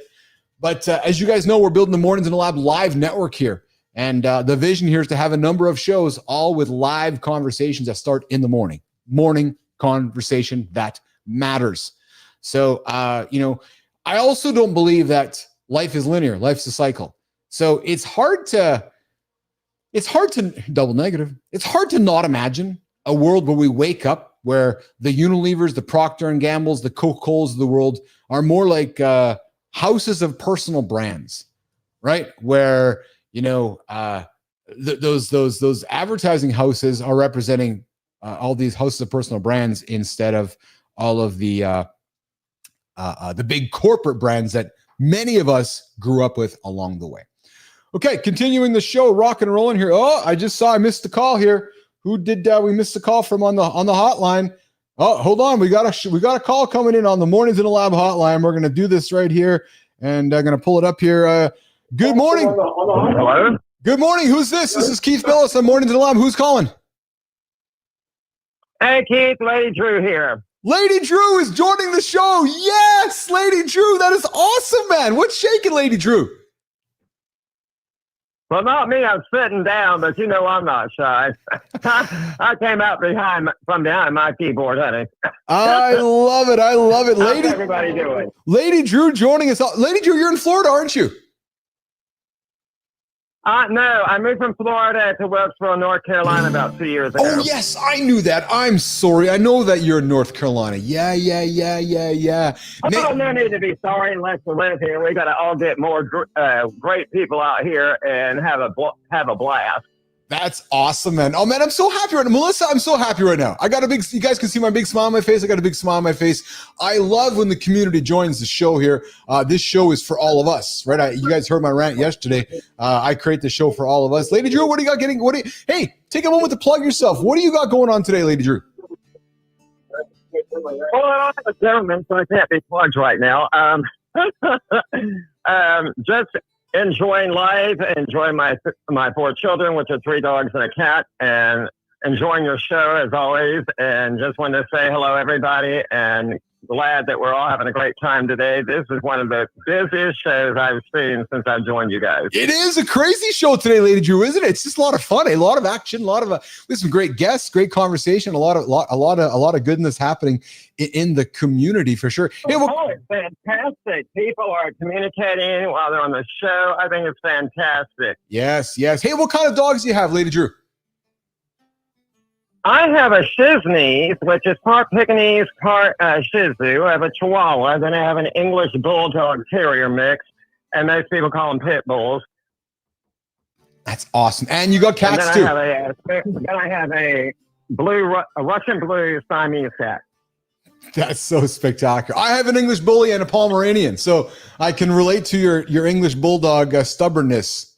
But as you guys know, we're building the Mornings in the Lab live network here. And the vision here is to have a number of shows, all with live conversations that start in the morning. Morning conversation that matters. So, I also don't believe that life is linear. Life's a cycle. So it's hard to double negative. It's hard to not imagine a world where we wake up where the Unilevers, the Procter and Gambles, the Coca-Colas of the world are more like houses of personal brands, right? Where those advertising houses are representing all these houses of personal brands instead of all of the big corporate brands that many of us grew up with along the way. Okay, continuing the show, rock and rolling here. Oh, I missed the call here. Who did we miss the call from on the hotline? Oh, hold on. We got a call coming in on the Mornings in the Lab hotline. We're going to do this right here, and I'm going to pull it up here. Good morning. Hello? Good morning. Who's this? This is Keith Billis on Mornings in the Lab. Who's calling? Hey, Keith, Lady Drew here. Lady Drew is joining the show. Yes, Lady Drew. That is awesome, man. What's shaking, Lady Drew? Well, not me. I'm sitting down, but I'm not shy. I came out from behind my keyboard, honey. I love it. I love it. How's everybody doing? Lady Drew joining us. Lady Drew, you're in Florida, aren't you? No, I moved from Florida to Wilkesboro, North Carolina about 2 years ago. Oh, yes, I knew that. I'm sorry. I know that you're in North Carolina. Yeah. Oh, no need to be sorry unless we live here. We got to all get more great people out here and have a blast. That's awesome, man. Oh, man, I'm so happy right now. Melissa, I'm so happy right now. You guys can see my big smile on my face. I got a big smile on my face. I love when the community joins the show here. This show is for all of us, right? You guys heard my rant yesterday. I create the show for all of us. Lady Drew, what do you got hey, take a moment to plug yourself. What do you got going on today, Lady Drew? Well, I don't have a gentleman, so I can't be plugged right now. Just enjoying life, enjoying my 4 children, which are 3 dogs and a cat, and enjoying your show as always. And just wanted to say hello, everybody, and glad that we're all having a great time today. This is one of the busiest shows I've seen since I've joined you guys. It is a crazy show today, Lady Drew, isn't it? It's just a lot of fun, a lot of action, with some great guests, great conversation, a lot of goodness happening in the community for sure. Hey, it's fantastic. People are communicating while they're on the show. I think it's fantastic. Yes. Hey, what kind of dogs do you have, Lady Drew? I have a Shiznese, which is part Pekingese, part Shih Tzu. I have a Chihuahua. Then I have an English Bulldog Terrier mix, and most people call them pit bulls. That's awesome. And you got cats too. Then I have a Russian blue Siamese cat. That's so spectacular. I have an English Bully and a Pomeranian, so I can relate to your English Bulldog stubbornness.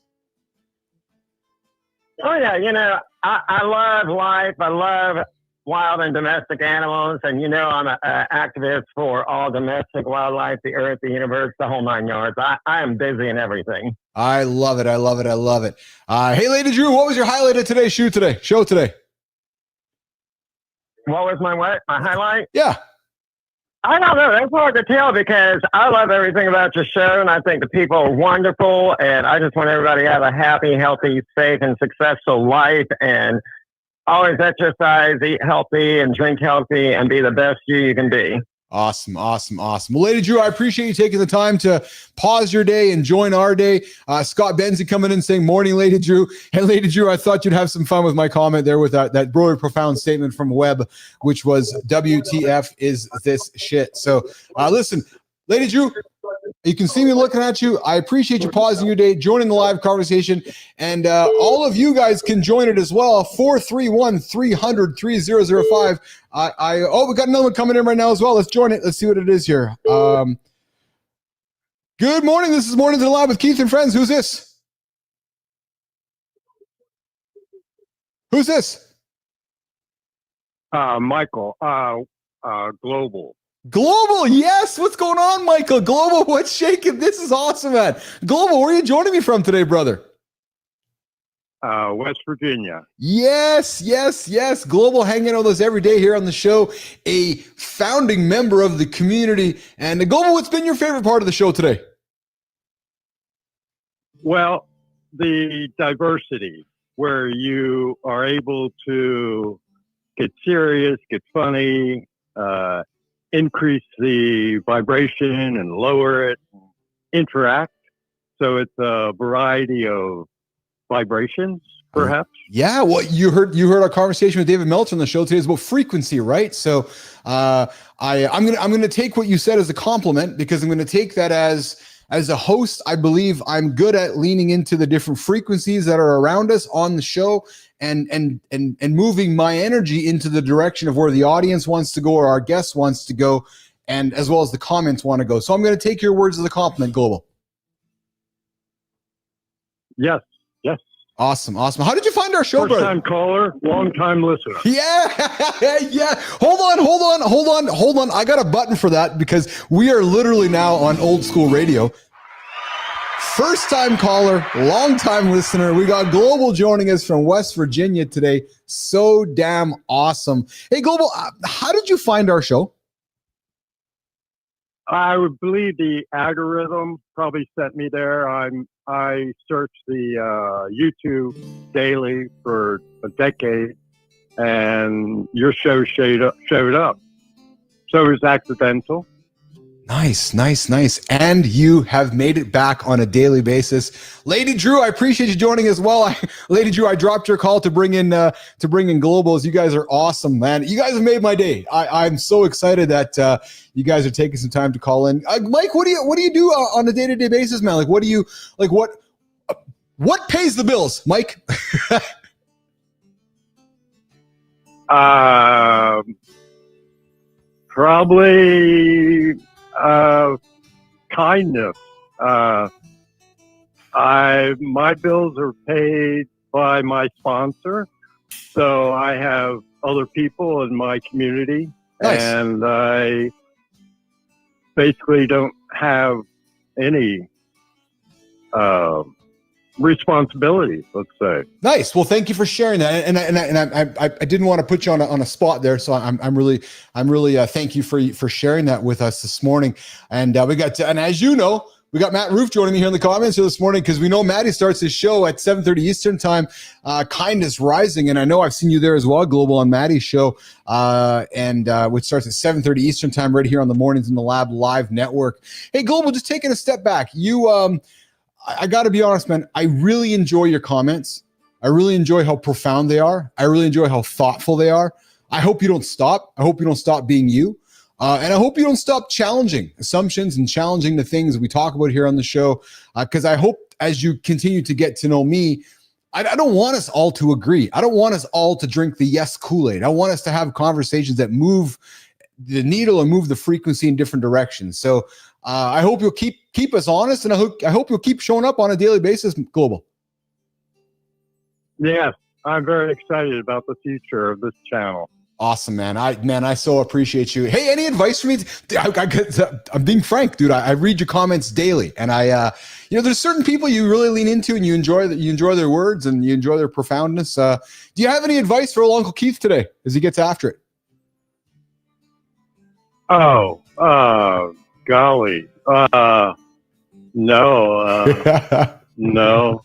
Oh yeah, I love life. I love wild and domestic animals, and I'm an activist for all domestic wildlife, the earth, the universe, the whole 9 yards. I am busy in everything. I love it. Hey, Lady Drew, what was your highlight of today's show today? What was my highlight? Yeah. I don't know. That's hard to tell because I love everything about your show, and I think the people are wonderful, and I just want everybody to have a happy, healthy, safe, and successful life, and always exercise, eat healthy, and drink healthy, and be the best you can be. Awesome. Well, Lady Drew, I appreciate you taking the time to pause your day and join our day. Scott Benzie coming in saying, morning, Lady Drew. And Lady Drew, I thought you'd have some fun with my comment there with that really profound statement from Webb, which was, WTF is this shit? So listen, Lady Drew, you can see me looking at you. I appreciate you pausing your day, joining the live conversation. And all of you guys can join it as well. 431-300-3005. We got another one coming in right now as well. Let's join it. Let's see what it is here. Good morning. This is Mornings in Live with Keith and Friends. Who's this? Michael, Global. Global, yes. What's going on, Michael? Global, what's shaking? This is awesome, man. Global, where are you joining me from today, brother? West Virginia. Yes. Global hanging out with us every day here on the show. A founding member of the community. And Global, what's been your favorite part of the show today? Well, the diversity where you are able to get serious, get funny, increase the vibration and lower it, interact. So it's a variety of vibrations, perhaps. Yeah, well, you heard our conversation with David Meltzer on the show today is about frequency, right? So I'm gonna take what you said as a compliment, because I'm gonna take that as a host. I believe I'm good at leaning into the different frequencies that are around us on the show and moving my energy into the direction of where the audience wants to go or our guest wants to go, and as well as the comments want to go. So I'm going to take your words as a compliment, Global. Yes. Awesome. How did you find our show, brother? First-time caller, long-time listener. Yeah. Hold on. I got a button for that because we are literally now on old school radio. First-time caller, long-time listener. We got Global joining us from West Virginia today. So damn awesome. Hey, Global, how did you find our show? I would believe the algorithm probably sent me there. I searched the YouTube daily for a decade, and your show showed up. So it was accidental. Nice. And you have made it back on a daily basis. Lady Drew, I appreciate you joining as well. Lady Drew, I dropped your call to bring in Globals. You guys are awesome, man. You guys have made my day. I'm so excited that you guys are taking some time to call in. Mike, what do you do on a day-to-day basis, man? What pays the bills, Mike? Probably kindness. My bills are paid by my sponsor, so I have other people in my community, and I basically don't have any responsibilities, let's say. Nice. Well, thank you for sharing that. And I didn't want to put you on a spot there, so I'm really thank you for sharing that with us this morning. And we got and as you know, we got Matt Roof joining me here in the comments here this morning, because we know Matty starts his show at 7:30 Eastern time, Kindness Rising. And I know I've seen you there as well, Global, on Matty's show, which starts at 7:30 Eastern time right here on the Mornings in the Lab live network. Hey, Global, just taking a step back. You, I got to be honest, man, I really enjoy your comments. I really enjoy how profound they are. I really enjoy how thoughtful they are. I hope you don't stop. I hope you don't stop being you. And I hope you don't stop challenging assumptions and challenging the things we talk about here on the show. Because I hope as you continue to get to know me, I don't want us all to agree. I don't want us all to drink the yes Kool-Aid. I want us to have conversations that move the needle and move the frequency in different directions. So I hope you'll keep us honest, and I hope you'll keep showing up on a daily basis, Global. Yes, I'm very excited about the future of this channel. Awesome, man. I so appreciate you. Hey, any advice for me? I'm being frank, dude. I read your comments daily, and there's certain people you really lean into, and you enjoy their words and you enjoy their profoundness. Do you have any advice for old Uncle Keith today as he gets after it? Oh, golly. No. No.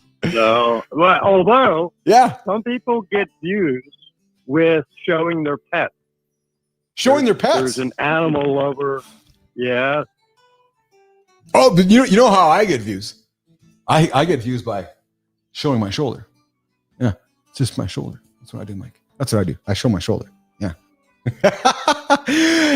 Well, although, some people get views with showing their pets. Showing their pets? There's an animal lover. Yeah. Oh, but you know how I get views? I get views by showing my shoulder. Yeah, it's just my shoulder. That's what I do, Mike. That's what I do. I show my shoulder. Yeah.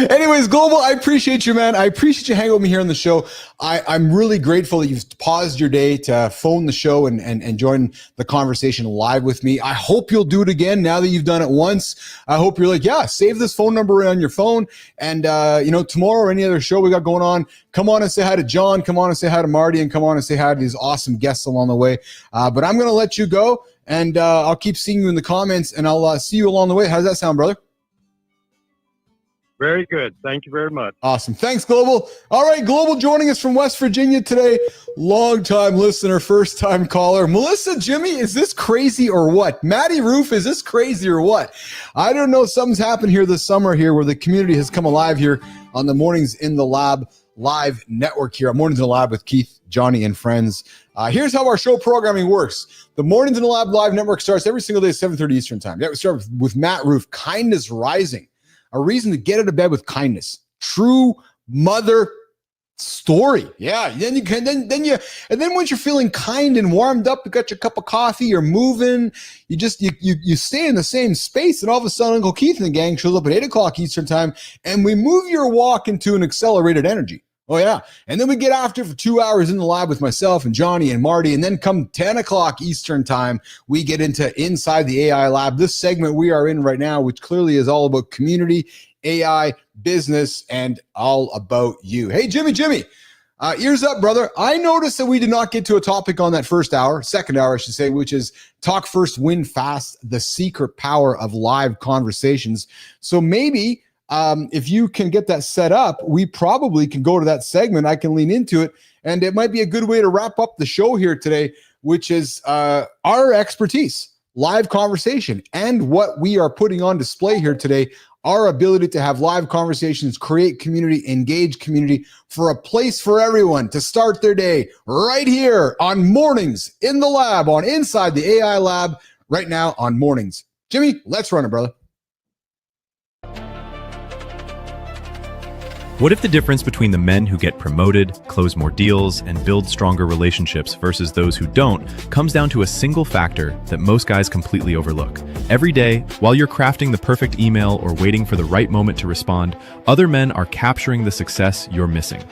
Anyways, Global, I appreciate you, man. I appreciate you hanging with me here on the show. I'm really grateful that you've paused your day to phone the show and join the conversation live with me. I hope you'll do it again now that you've done it once. I hope you're like, save this phone number on your phone. And, tomorrow or any other show we got going on, come on and say hi to John. Come on and say hi to Marty, and come on and say hi to these awesome guests along the way. But I'm going to let you go, and I'll keep seeing you in the comments, and I'll see you along the way. How does that sound, brother? Very good. Thank you very much. Awesome. Thanks, Global. All right, Global joining us from West Virginia today. Long-time listener, first-time caller. Melissa, Jimmy, is this crazy or what? Matty Roof, is this crazy or what? I don't know. Something's happened here this summer here where the community has come alive here on the Mornings in the Lab live network here. Mornings in the Lab with Keith, Johnny, and friends. Here's how our show programming works. The Mornings in the Lab live network starts every single day at 7:30 Eastern time. Yeah, we start with Matt Roof, Kindness Rising. A reason to get out of bed with kindness. True mother story. Yeah. Then once you're feeling kind and warmed up, you got your cup of coffee, you're moving, you stay in the same space, and all of a sudden Uncle Keith and the gang shows up at 8 o'clock Eastern time, and we move your walk into an accelerated energy. Oh, yeah. And then we get after for 2 hours in the lab with myself and Johnny and Marty. And then come 10 o'clock Eastern time, we get into Inside the AI Lab, this segment we are in right now, which clearly is all about community, AI, business, and all about you. Hey, Jimmy, ears up, brother. I noticed that we did not get to a topic on that second hour, I should say, which is Talk First, Win Fast, the secret power of live conversations. So maybe if you can get that set up, we probably can go to that segment. I can lean into it, and it might be a good way to wrap up the show here today, which is our expertise, live conversation, and what we are putting on display here today, our ability to have live conversations, create community, engage community, for a place for everyone to start their day right here on Mornings in the Lab, on Inside the AI Lab, right now on Mornings. Jimmy, let's run it, brother. What if the difference between the men who get promoted, close more deals, and build stronger relationships versus those who don't comes down to a single factor that most guys completely overlook? Every day, while you're crafting the perfect email or waiting for the right moment to respond, other men are capturing the success you're missing.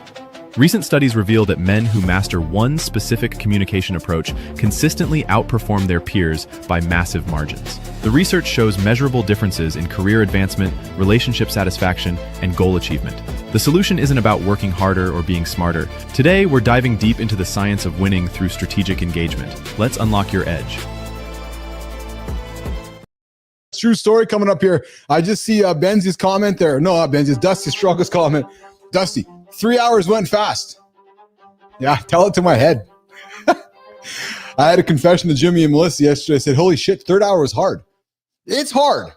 Recent studies reveal that men who master one specific communication approach consistently outperform their peers by massive margins. The research shows measurable differences in career advancement, relationship satisfaction, and goal achievement. The solution isn't about working harder or being smarter. Today, we're diving deep into the science of winning through strategic engagement. Let's unlock your edge. True story coming up here. I just see Benzi's comment there. No, not Benzi's, Dusty Struggles comment. Dusty, 3 hours went fast. Yeah, tell it to my head. I had a confession to Jimmy and Melissa yesterday. I said, holy shit, third hour is hard. It's hard.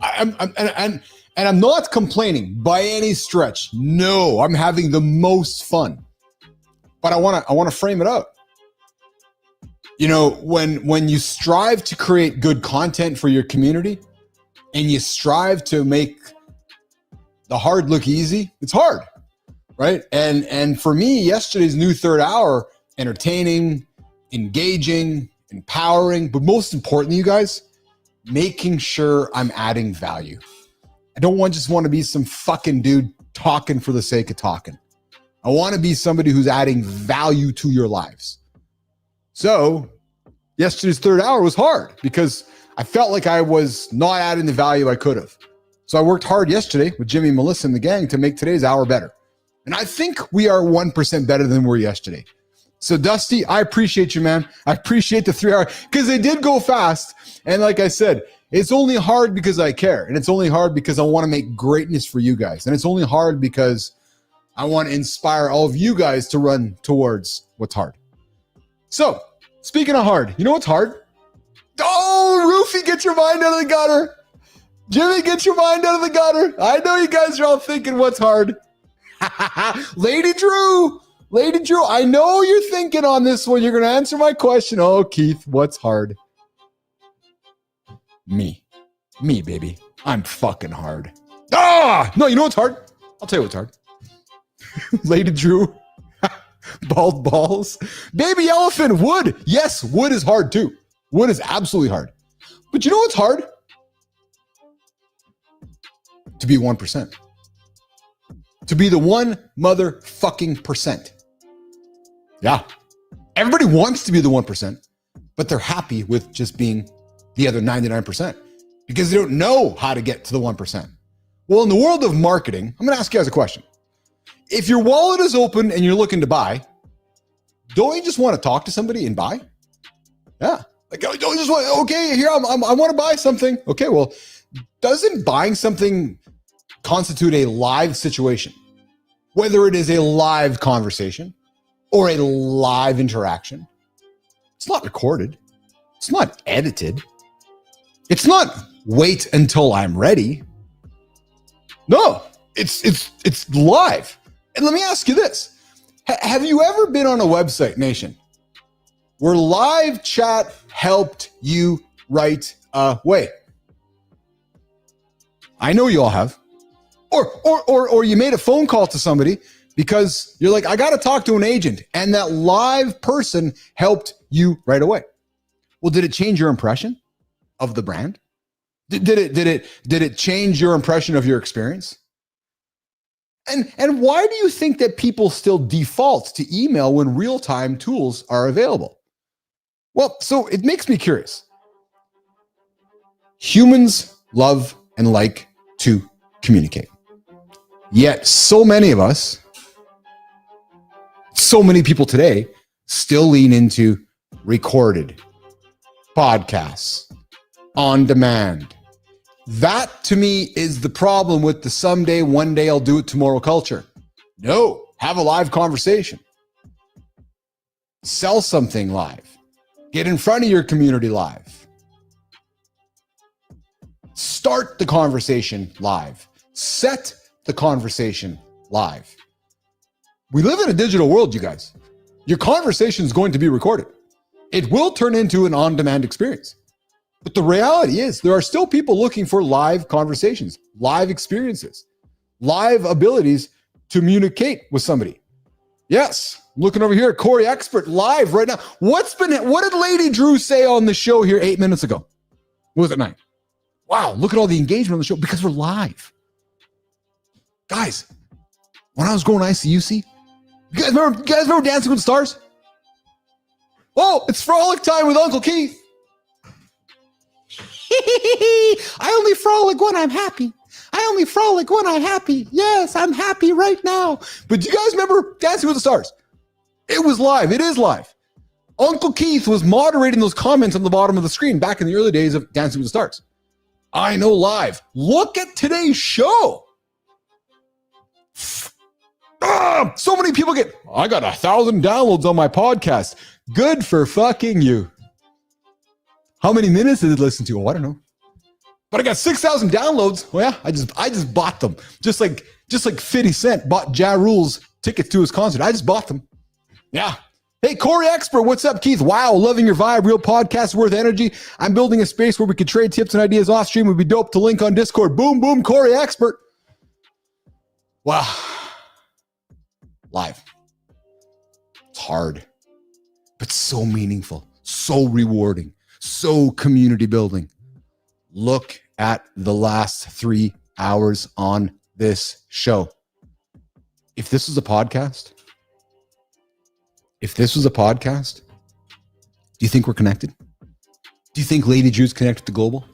And I'm not complaining by any stretch. No, I'm having the most fun. But I want to frame it out. You know, when you strive to create good content for your community and you strive to make the hard look easy, it's hard, right? And for me, yesterday's new third hour, entertaining, engaging, empowering, but most importantly, you guys, making sure I'm adding value. I don't just want to be some fucking dude talking for the sake of talking. I want to be somebody who's adding value to your lives. So yesterday's third hour was hard because I felt like I was not adding the value I could have. So I worked hard yesterday with Jimmy, Melissa, and the gang to make today's hour better. And I think we are 1% better than we were yesterday. So Dusty, I appreciate you, man. I appreciate the 3 hour because they did go fast. And like I said, it's only hard because I care. And it's only hard because I want to make greatness for you guys. And it's only hard because I want to inspire all of you guys to run towards what's hard. So speaking of hard, you know what's hard? Oh, Roofy, get your mind out of the gutter. Jimmy, get your mind out of the gutter. I know you guys are all thinking what's hard. Lady Drew, I know you're thinking on this one. You're going to answer my question. Oh, Keith, what's hard? Me, baby. I'm fucking hard. No, you know what's hard? I'll tell you what's hard. Lady Drew. Bald balls. Baby elephant, wood. Yes, wood is hard too. Wood is absolutely hard. But you know what's hard? To be 1%. To be the one motherfucking percent. Yeah. Everybody wants to be the 1%, but they're happy with just being the other 99% because they don't know how to get to the 1%. Well, in the world of marketing, I'm going to ask you guys a question. If your wallet is open and you're looking to buy, don't you just want to talk to somebody and buy? Yeah. Like, don't you just want, okay, here, I want to buy something. Okay, well, doesn't buying something constitute a live situation? Whether it is a live conversation or a live interaction, it's not recorded. It's not edited. It's not wait until I'm ready. No, it's live. And let me ask you this. Have you ever been on a website, Nation, where live chat helped you right away? I know you all have. Or you made a phone call to somebody because you're like, I got to talk to an agent, and that live person helped you right away. Well, did it change your impression of the brand? Did it change your impression of your experience? And why do you think that people still default to email when real-time tools are available? Well, so it makes me curious. Humans love and like to communicate. Yet so many of us, so many people today still lean into recorded podcasts, on demand. That to me is the problem with the someday, one day I'll do it tomorrow culture. No, have a live conversation. Sell something live. Get in front of your community live. Start the conversation live. Set the conversation live. We live in a digital world, you guys. Your conversation is going to be recorded. It will turn into an on-demand experience. But the reality is there are still people looking for live conversations, live experiences, live abilities to communicate with somebody. Yes, I'm looking over here at Corey Expert live right now. What did Lady Drew say on the show here 8 minutes ago? What was it, 9? Wow, look at all the engagement on the show because we're live. Guys, when I was going to ICUC, You guys remember Dancing with the Stars? Oh, it's frolic time with Uncle Keith. I only frolic when I'm happy. I only frolic when I'm happy. Yes, I'm happy right now. But do you guys remember Dancing with the Stars? It was live. It is live. Uncle Keith was moderating those comments on the bottom of the screen back in the early days of Dancing with the Stars. I know live. Look at today's show. So many people I got 1,000 downloads on my podcast. Good for fucking you. How many minutes did it listen to? Oh, I don't know. But I got 6,000 downloads. Well, yeah, I just bought them. Just like 50 Cent bought Ja Rule's tickets to his concert. I just bought them. Yeah. Hey, Corey Expert, what's up, Keith? Wow, loving your vibe. Real podcast worth energy. I'm building a space where we could trade tips and ideas off stream. Would be dope to link on Discord. Boom, boom, Corey Expert. Wow. Live. It's hard, but so meaningful, so rewarding, so community building. Look at the last 3 hours on this show. If this was a podcast, do you think we're connected? Do you think Lady Drew's connected to Global?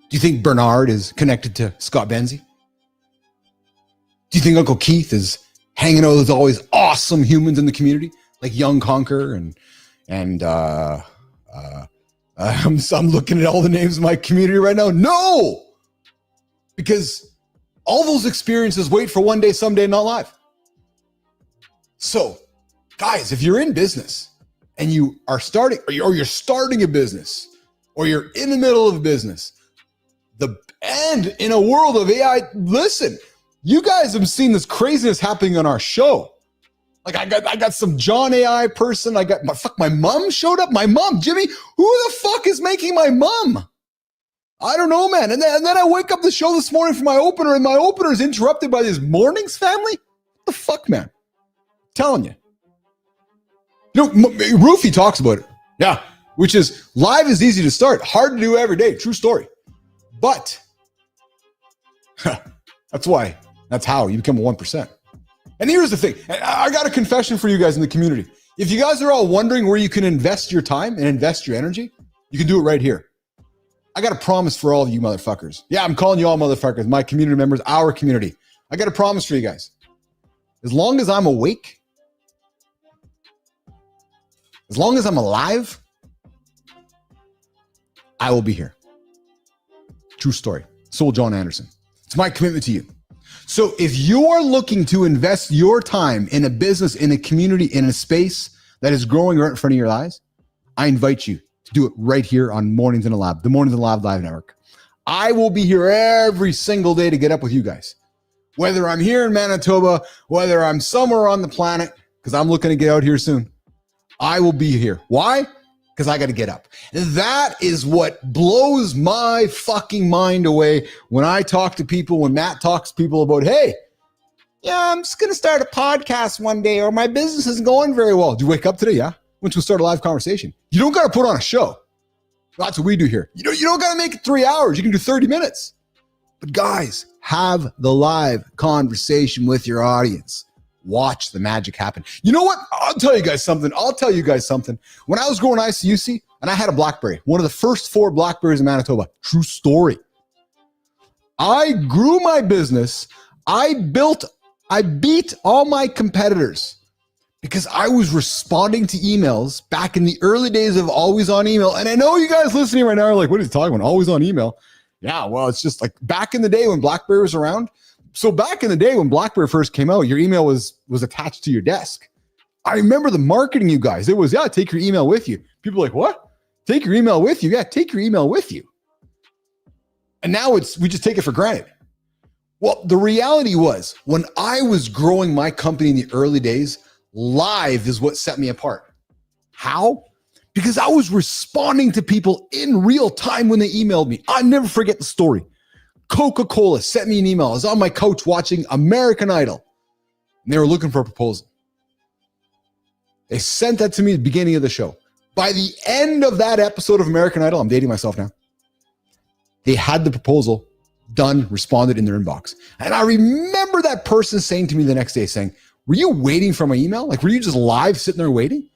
Do you think Bernard is connected to Scott Benzie? Do you think Uncle Keith is hanging out with always awesome humans in the community like Young Conquer and I'm looking at all the names of my community right now. No, because all those experiences wait for one day, someday, not live. So, guys, if you're in business and you are starting, or you're starting a business, or you're in the middle of a business, and in a world of AI, listen, you guys have seen this craziness happening on our show. Like I got some John AI person. My mom showed up. My mom, Jimmy, who the fuck is making my mom? I don't know, man. And then I wake up the show this morning for my opener, and my opener is interrupted by this Mornings family. What the fuck, man? I'm telling you. You know, Roofy talks about it. Yeah, which is live is easy to start, hard to do every day. True story. But that's how you become a 1%. And here's the thing. I got a confession for you guys in the community. If you guys are all wondering where you can invest your time and invest your energy, you can do it right here. I got a promise for all of you motherfuckers. Yeah, I'm calling you all motherfuckers, my community members, our community. I got a promise for you guys. As long as I'm awake, as long as I'm alive, I will be here. True story. Soul Jon Anderson. It's my commitment to you. So if you are looking to invest your time in a business, in a community, in a space that is growing right in front of your eyes, I invite you to do it right here on Mornings in the Lab, the Mornings in the Lab Live Network. I will be here every single day to get up with you guys. Whether I'm here in Manitoba, whether I'm somewhere on the planet, because I'm looking to get out here soon, I will be here. Why? Because I got to get up. That is what blows my fucking mind away when I talk to people, when Matt talks to people about, hey, yeah, I'm just going to start a podcast one day, or my business isn't going very well. Did you wake up today? Yeah. Went to start a live conversation. You don't got to put on a show. That's what we do here. You don't got to make it 3 hours. You can do 30 minutes. But guys, have the live conversation with your audience. Watch the magic happen. You know what? I'll tell you guys something. When I was growing ICUC, and I had a BlackBerry, one of the first 4 BlackBerries in Manitoba. True story. I grew my business. I beat all my competitors because I was responding to emails back in the early days of always on email. And I know you guys listening right now are like, what are you talking about? Always on email. Yeah, well, it's just like back in the day when BlackBerry was around. So back in the day when BlackBerry first came out, your email was attached to your desk. I remember the marketing, you guys. It was, yeah, take your email with you. People are like, what? Take your email with you? Yeah, take your email with you. And now we just take it for granted. Well, the reality was when I was growing my company in the early days, live is what set me apart. How? Because I was responding to people in real time when they emailed me. I never forget the story. Coca-Cola sent me an email. I was on my couch watching American Idol, and they were looking for a proposal. They sent that to me at the beginning of the show. By the end of that episode of American Idol, I'm dating myself now, they had the proposal done, responded in their inbox. And I remember that person saying to me the next day, saying, were you waiting for my email? Like, were you just live sitting there waiting?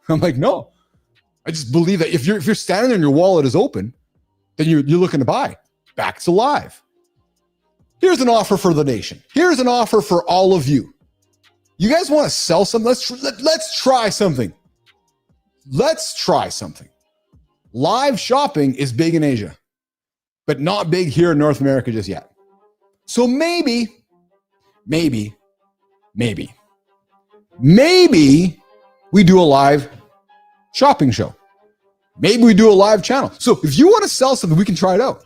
I'm like, no. I just believe that if you're standing there and your wallet is open, then you're looking to buy. Back to live. Here's an offer for the nation. Here's an offer for all of you. You guys want to sell something? Let's try something. Let's try something. Live shopping is big in Asia, but not big here in North America just yet. So maybe we do a live shopping show. Maybe we do a live channel. So if you want to sell something, we can try it out.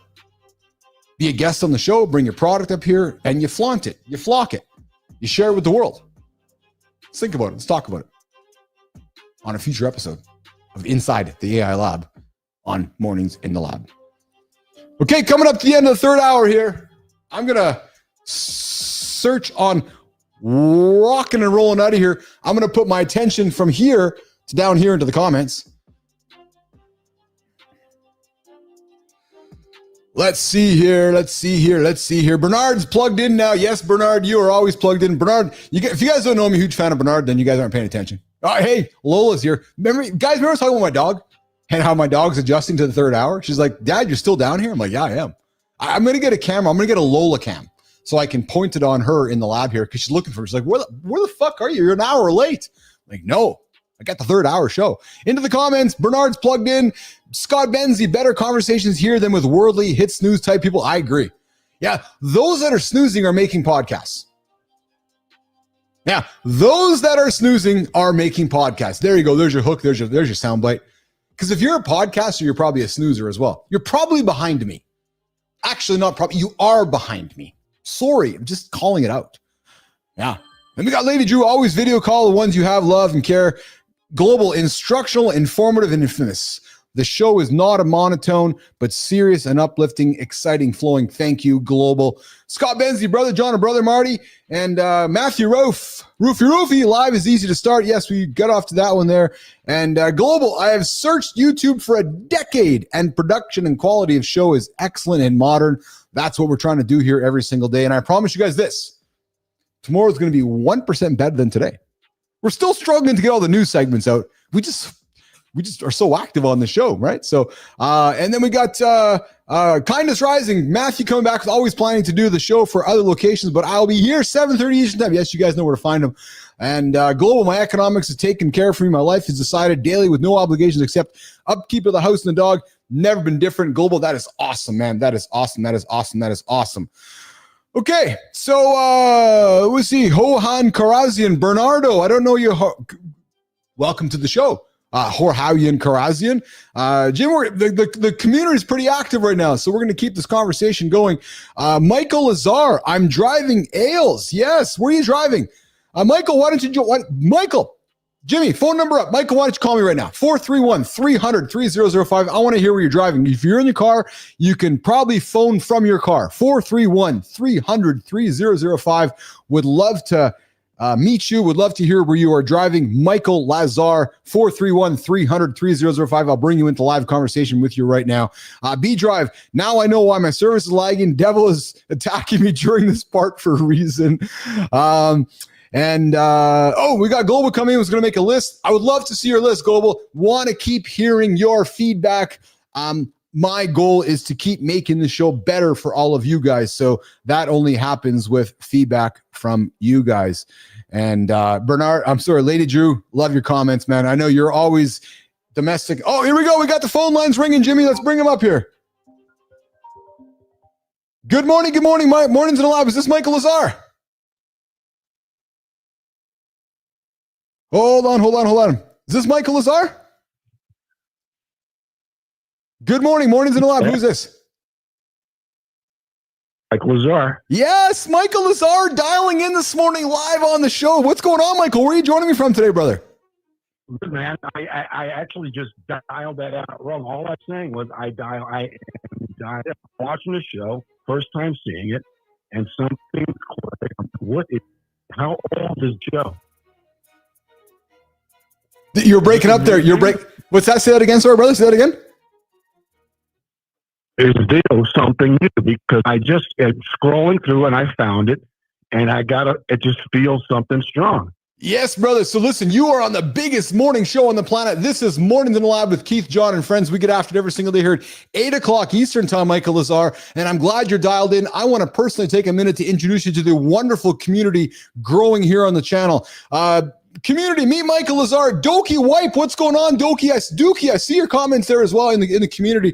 Be a guest on the show, bring your product up here, and you flaunt it. You flock it. You share it with the world. Let's think about it. Let's talk about it on a future episode of Inside the AI Lab on Mornings in the Lab. Okay, coming up to the end of the third hour here, I'm going to search on rocking and rolling out of here. I'm going to put my attention from here to down here into the comments. Let's see here. Bernard's plugged in now. Yes, Bernard, you are always plugged in. Bernard, if you guys don't know, I'm a huge fan of Bernard, then you guys aren't paying attention. Hey, Lola's here. Remember I was talking about my dog and how my dog's adjusting to the third hour? She's like, Dad, you're still down here? I'm like, yeah, I am. I'm going to get a camera. I'm going to get a Lola cam so I can point it on her in the lab here because she's looking for it. She's like, where the fuck are you? You're an hour late. I'm like, no, I got the third hour show. Into the comments, Bernard's plugged in. Scott Benzie, better conversations here than with worldly hit snooze type people. I agree. Yeah, those that are snoozing are making podcasts. Yeah, those that are snoozing are making podcasts. There you go. There's your hook. There's your soundbite. Because if you're a podcaster, you're probably a snoozer as well. You're probably behind me. Actually, not probably. You are behind me. Sorry, I'm just calling it out. Yeah. And we got Lady Drew, always video call the ones you have, love, and care. Global, instructional, informative, and infamous. The show is not a monotone, but serious and uplifting, exciting, flowing. Thank you, Global. Scott Benzie, Brother John, and Brother Marty, and Matthew Roofy, live is easy to start. Yes, we got off to that one there. And Global, I have searched YouTube for a decade, and production and quality of show is excellent and modern. That's what we're trying to do here every single day. And I promise you guys this, tomorrow is going to be 1% better than today. We're still struggling to get all the news segments out. We just are so active on the show, right? So, and then we got Kindness Rising. Matthew coming back, always planning to do the show for other locations, but I'll be here 7:30 Eastern time. Yes, you guys know where to find them. And Global, my economics is taken care of for me. My life is decided daily with no obligations except upkeep of the house and the dog. Never been different. Global, that is awesome, man. That is awesome. That is awesome. That is awesome. Okay, so let's see. Hohan Karazian, Bernardo. I don't know you. Welcome to the show. Horhawian Karazian. Jim, the community is pretty active right now, so we're going to keep this conversation going. Michael Lazar, I'm driving Ailes. Yes, where are you driving? Michael, why don't you Michael, Jimmy, phone number up. Michael, why don't you call me right now? 431-300-3005. I want to hear where you're driving. If you're in your car, you can probably phone from your car. 431-300-3005. Would love to meet you. Would love to hear where you are driving. Michael Lazar, 431-300-3005. I'll bring you into live conversation with you right now. B-Drive, now I know why my service is lagging. Devil is attacking me during this part for a reason. We got Global coming in. Was going to make a list. I would love to see your list, Global. Want to keep hearing your feedback. My goal is to keep making the show better for all of you guys. So that only happens with feedback from you guys. And Lady Drew, love your comments, man. I know you're always domestic. Oh, here we go. We got the phone lines ringing, Jimmy. Let's bring them up here. Good morning. Good morning. Mornings in the Lab. Is this Michael Lazar? Hold on. Is this Michael Lazar? Good morning. Mornings in the Lab. Who's this? Michael Lazar. Yes, Michael Lazar dialing in this morning live on the show. What's going on, Michael? Where are you joining me from today, brother? Good, man. I actually just dialed that out wrong. All I'm saying was I am watching the show, first time seeing it, and something clicked. How old is Joe? You're breaking up there. What's that? Say that again, sorry, brother. Say that again. Is deal something new because I just scrolling through and I found it, and it just feels something strong. Yes, brother. So listen, you are on the biggest morning show on the planet. This is Mornings in the Lab with Keith, Jon, and friends. We get after it every single day here at 8 o'clock Eastern time, Michael Lazar. And I'm glad you're dialed in. I want to personally take a minute to introduce you to the wonderful community growing here on the channel. Community, meet Michael Lazar. Doki Wipe, what's going on, Doki? I see your comments there as well in the community.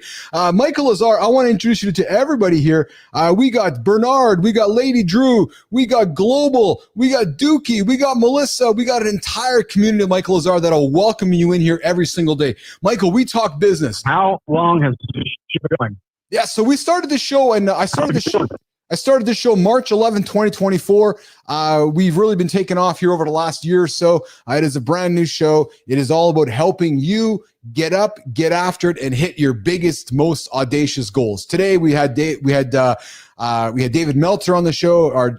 Michael Lazar, I want to introduce you to everybody here. We got Bernard, we got Lady Drew, we got Global, we got Dookie, we got Melissa, we got an entire community of Michael Lazar that'll welcome you in here every single day. Michael, we talk business. How long has this show going? Yeah, so we started the show, and I started this show March 11, 2024. We've really been taking off here over the last year or so. It is a brand new show. It is all about helping you get up, get after it, and hit your biggest, most audacious goals. Today we had David Meltzer on the show,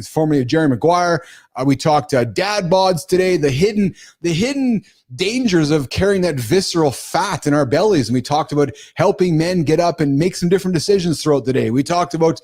formerly Jerry Maguire. We talked Dad Bods today, the hidden dangers of carrying that visceral fat in our bellies. And we talked about helping men get up and make some different decisions throughout the day. We talked about,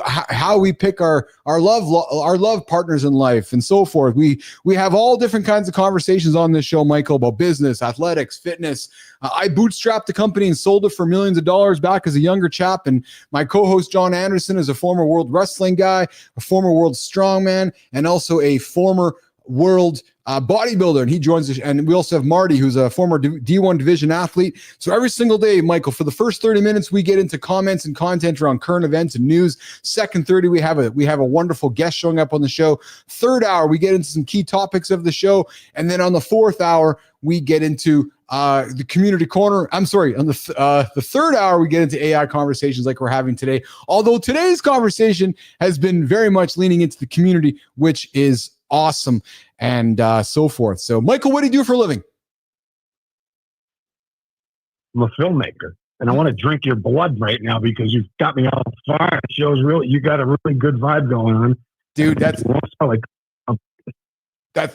how we pick our love partners in life and so forth. We have all different kinds of conversations on this show, Michael, about business, athletics, fitness. I bootstrapped the company and sold it for millions of dollars back as a younger chap. And my co-host, Jon Anderson, is a former world wrestling guy, a former world strongman, and also a former world bodybuilder, and he joins us. And we also have Marty, who's a former D1 division athlete. So every single day, Michael, for the first 30 minutes, we get into comments and content around current events and news. Second 30, we have a wonderful guest showing up on the show. Third hour, we get into some key topics of the show. And then on the fourth hour, we get into the community corner. I'm sorry, on the third hour, we get into AI conversations like we're having today. Although today's conversation has been very much leaning into the community, which is awesome, and so forth. So, Michael, what do you do for a living? I'm a filmmaker, and I want to drink your blood right now because you've got me on fire. It shows you got a really good vibe going on, dude. That's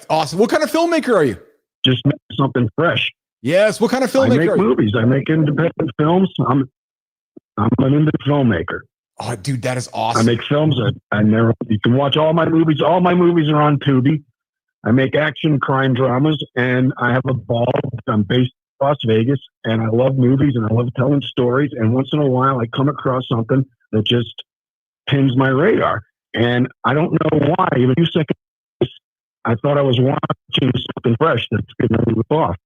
awesome. What kind of filmmaker are you? Just make something fresh. Yes. What kind of filmmaker? I make movies. I make independent films. I'm an independent filmmaker. Oh, dude, that is awesome. I make films. You can watch all my movies. All my movies are on Tubi. I make action crime dramas, and I have a ball. I'm based in Las Vegas, and I love movies, and I love telling stories. And once in a while, I come across something that just pins my radar. And I don't know why. Even 2 seconds, I thought I was watching something fresh that's getting ready to rip off.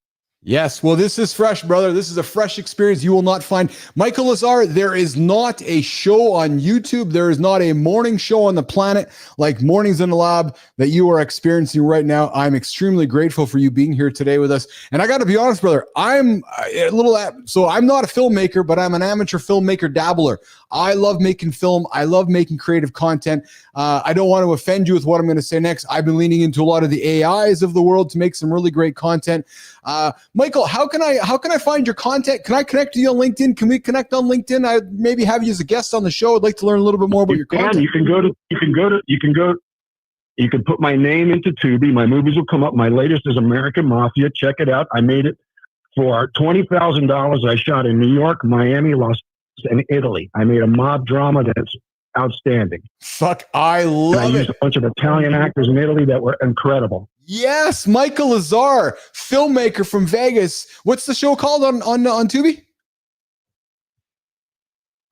Yes, well, this is fresh, brother. This is a fresh experience you will not find. Michael Lazar, there is not a show on YouTube. There is not a morning show on the planet like Mornings in the Lab that you are experiencing right now. I'm extremely grateful for you being here today with us. And I got to be honest, brother, I'm not a filmmaker, but I'm an amateur filmmaker dabbler. I love making film. I love making creative content. I don't want to offend you with what I'm going to say next. I've been leaning into a lot of the AIs of the world to make some really great content. Michael, how can I find your content? Can I connect to you on LinkedIn? Can we connect on LinkedIn? I maybe have you as a guest on the show. I'd like to learn a little bit more about your content. You can put my name into Tubi. My movies will come up. My latest is American Mafia. Check it out. I made it for $20,000. I shot in New York, Miami, and Italy. I made a mob drama that's outstanding. Fuck, I love it. I used a bunch of Italian actors in Italy that were incredible. Yes, Michael Lazar, filmmaker from Vegas. What's the show called on Tubi?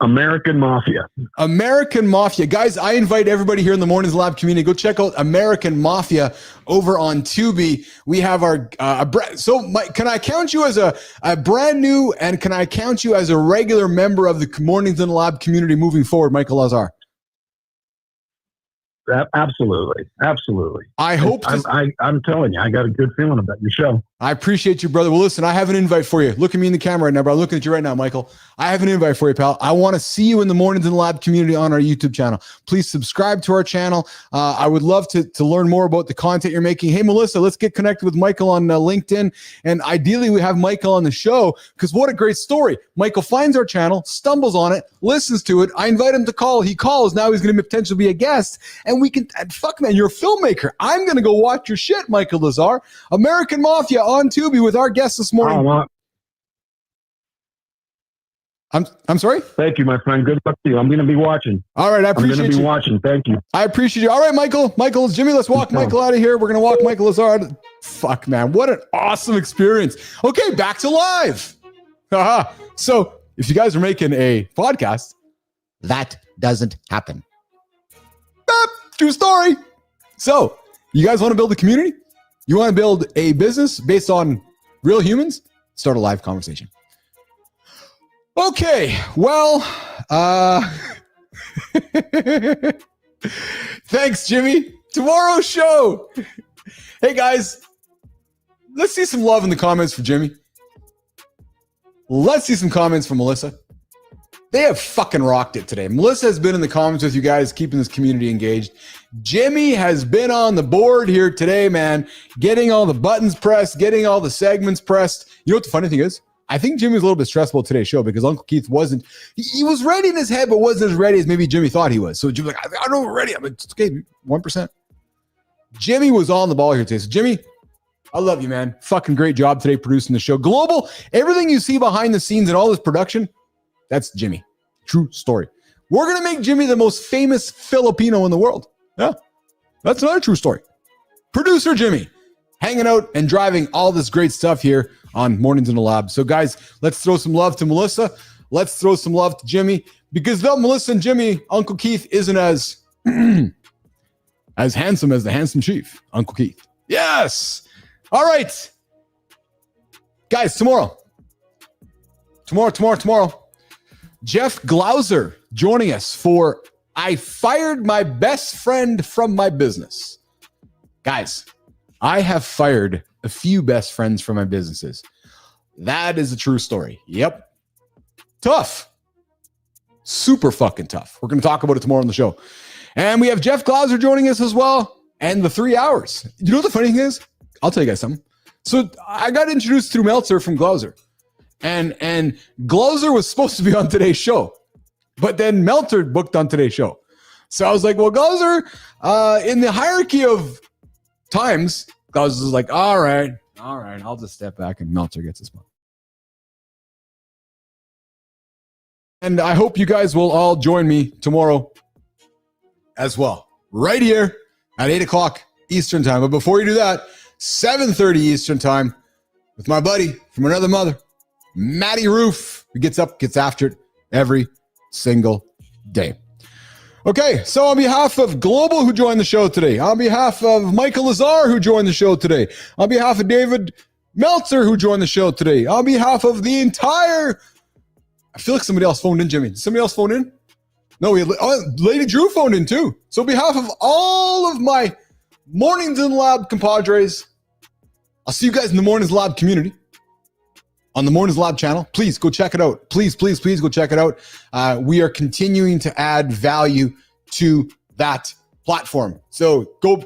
American Mafia. American Mafia. Guys, I invite everybody here in the Mornings Lab community, go check out American Mafia over on Tubi. We have our, can I count you as a brand new, and can I count you as a regular member of the Mornings in the Lab community moving forward, Michael Lazar? Absolutely. I hope I'm telling you, I got a good feeling about your show. I appreciate you, brother. Well, listen, I have an invite for you. Look at me in the camera right now, bro. I'm looking at you right now, Michael. I have an invite for you, pal. I want to see you in the Mornings in the Lab community on our YouTube channel. Please subscribe to our channel. I would love to learn more about the content you're making. Hey, Melissa, let's get connected with Michael on LinkedIn. And ideally, we have Michael on the show, because what a great story. Michael finds our channel, stumbles on it, listens to it. I invite him to call. He calls. Now he's going to potentially be a guest. And we can, fuck, man, you're a filmmaker. I'm going to go watch your shit, Michael Lazar. American Mafia on Tubi with our guest this morning. I'm sorry? Thank you, my friend. Good luck to you. I'm going to be watching. All right, I appreciate I'm going to be watching. Thank you. I appreciate you. All right, Michael, Jimmy, let's walk Michael out of here. We're going to walk Michael Lazard. Fuck, man. What an awesome experience. Okay, back to live. So if you guys are making a podcast, that doesn't happen. True story. So you guys want to build a community? You want to build a business based on real humans? Start a live conversation. Okay, well, thanks, Jimmy. Tomorrow's show. Hey, guys, let's see some love in the comments for Jimmy. Let's see some comments from Melissa. They have fucking rocked it today. Melissa has been in the comments with you guys, keeping this community engaged. Jimmy has been on the board here today, man, getting all the buttons pressed, getting all the segments pressed. You know what the funny thing is? I think Jimmy was a little bit stressful today's show because Uncle Keith wasn't, he was ready in his head, but wasn't as ready as maybe Jimmy thought he was. So Jimmy's like, I don't know, we're ready. I'm like, it's okay, 1%. Jimmy was on the ball here today. So Jimmy, I love you, man. Fucking great job today producing the show. Global, everything you see behind the scenes and all this production, that's Jimmy. True story. We're going to make Jimmy the most famous Filipino in the world. Yeah, that's another true story. Producer Jimmy, hanging out and driving all this great stuff here on Mornings in the Lab. So guys, let's throw some love to Melissa. Let's throw some love to Jimmy, because though Melissa and Jimmy, Uncle Keith isn't as as handsome as the handsome chief, Uncle Keith. Yes. All right. Guys, tomorrow. Jeff Glauser joining us for I Fired My Best Friend from My Business. Guys, I have fired a few best friends from my businesses. That is a true story. Yep. Tough. Super fucking tough. We're going to talk about it tomorrow on the show. And we have Jeff Glauser joining us as well. And the 3 hours. You know what the funny thing is? I'll tell you guys something. So I got introduced through Meltzer from Glauser. And Glauser was supposed to be on today's show. But then Meltzer booked on today's show. So I was like, well, Glauser, in the hierarchy of times, Glauser's like, all right, I'll just step back, and Meltzer gets his money. And I hope you guys will all join me tomorrow as well, right here at 8 o'clock Eastern time. But before you do that, 7:30 Eastern time with my buddy from another mother, Matty Roof, who gets up, gets after it every single day. Okay, so on behalf of Global, who joined the show today, on behalf of Michael Lazar, who joined the show today, on behalf of David Meltzer, who joined the show today, on behalf of the entire... I feel like somebody else phoned in, Jimmy. Did somebody else phone in? No, Lady Drew phoned in too. So on behalf of all of my Mornings in Lab compadres, I'll see you guys in the Mornings Lab community on the Mornings Lab channel. Please go check it out. Please go check it out. We are continuing to add value to that platform. So go,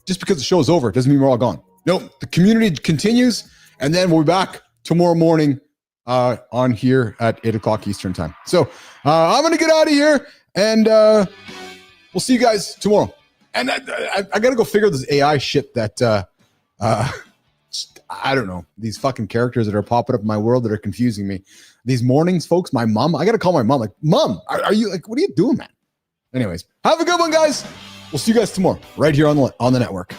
just because the show is over doesn't mean we're all gone. No, the community continues, and then we'll be back tomorrow morning on here at 8 o'clock Eastern time. So I'm going to get out of here, and we'll see you guys tomorrow. And I got to go figure this AI shit that I don't know. These fucking characters that are popping up in my world that are confusing me. These mornings, folks, my mom, I got to call my mom. Like, Mom, are you like, what are you doing, man? Anyways, have a good one, guys. We'll see you guys tomorrow right here on the network.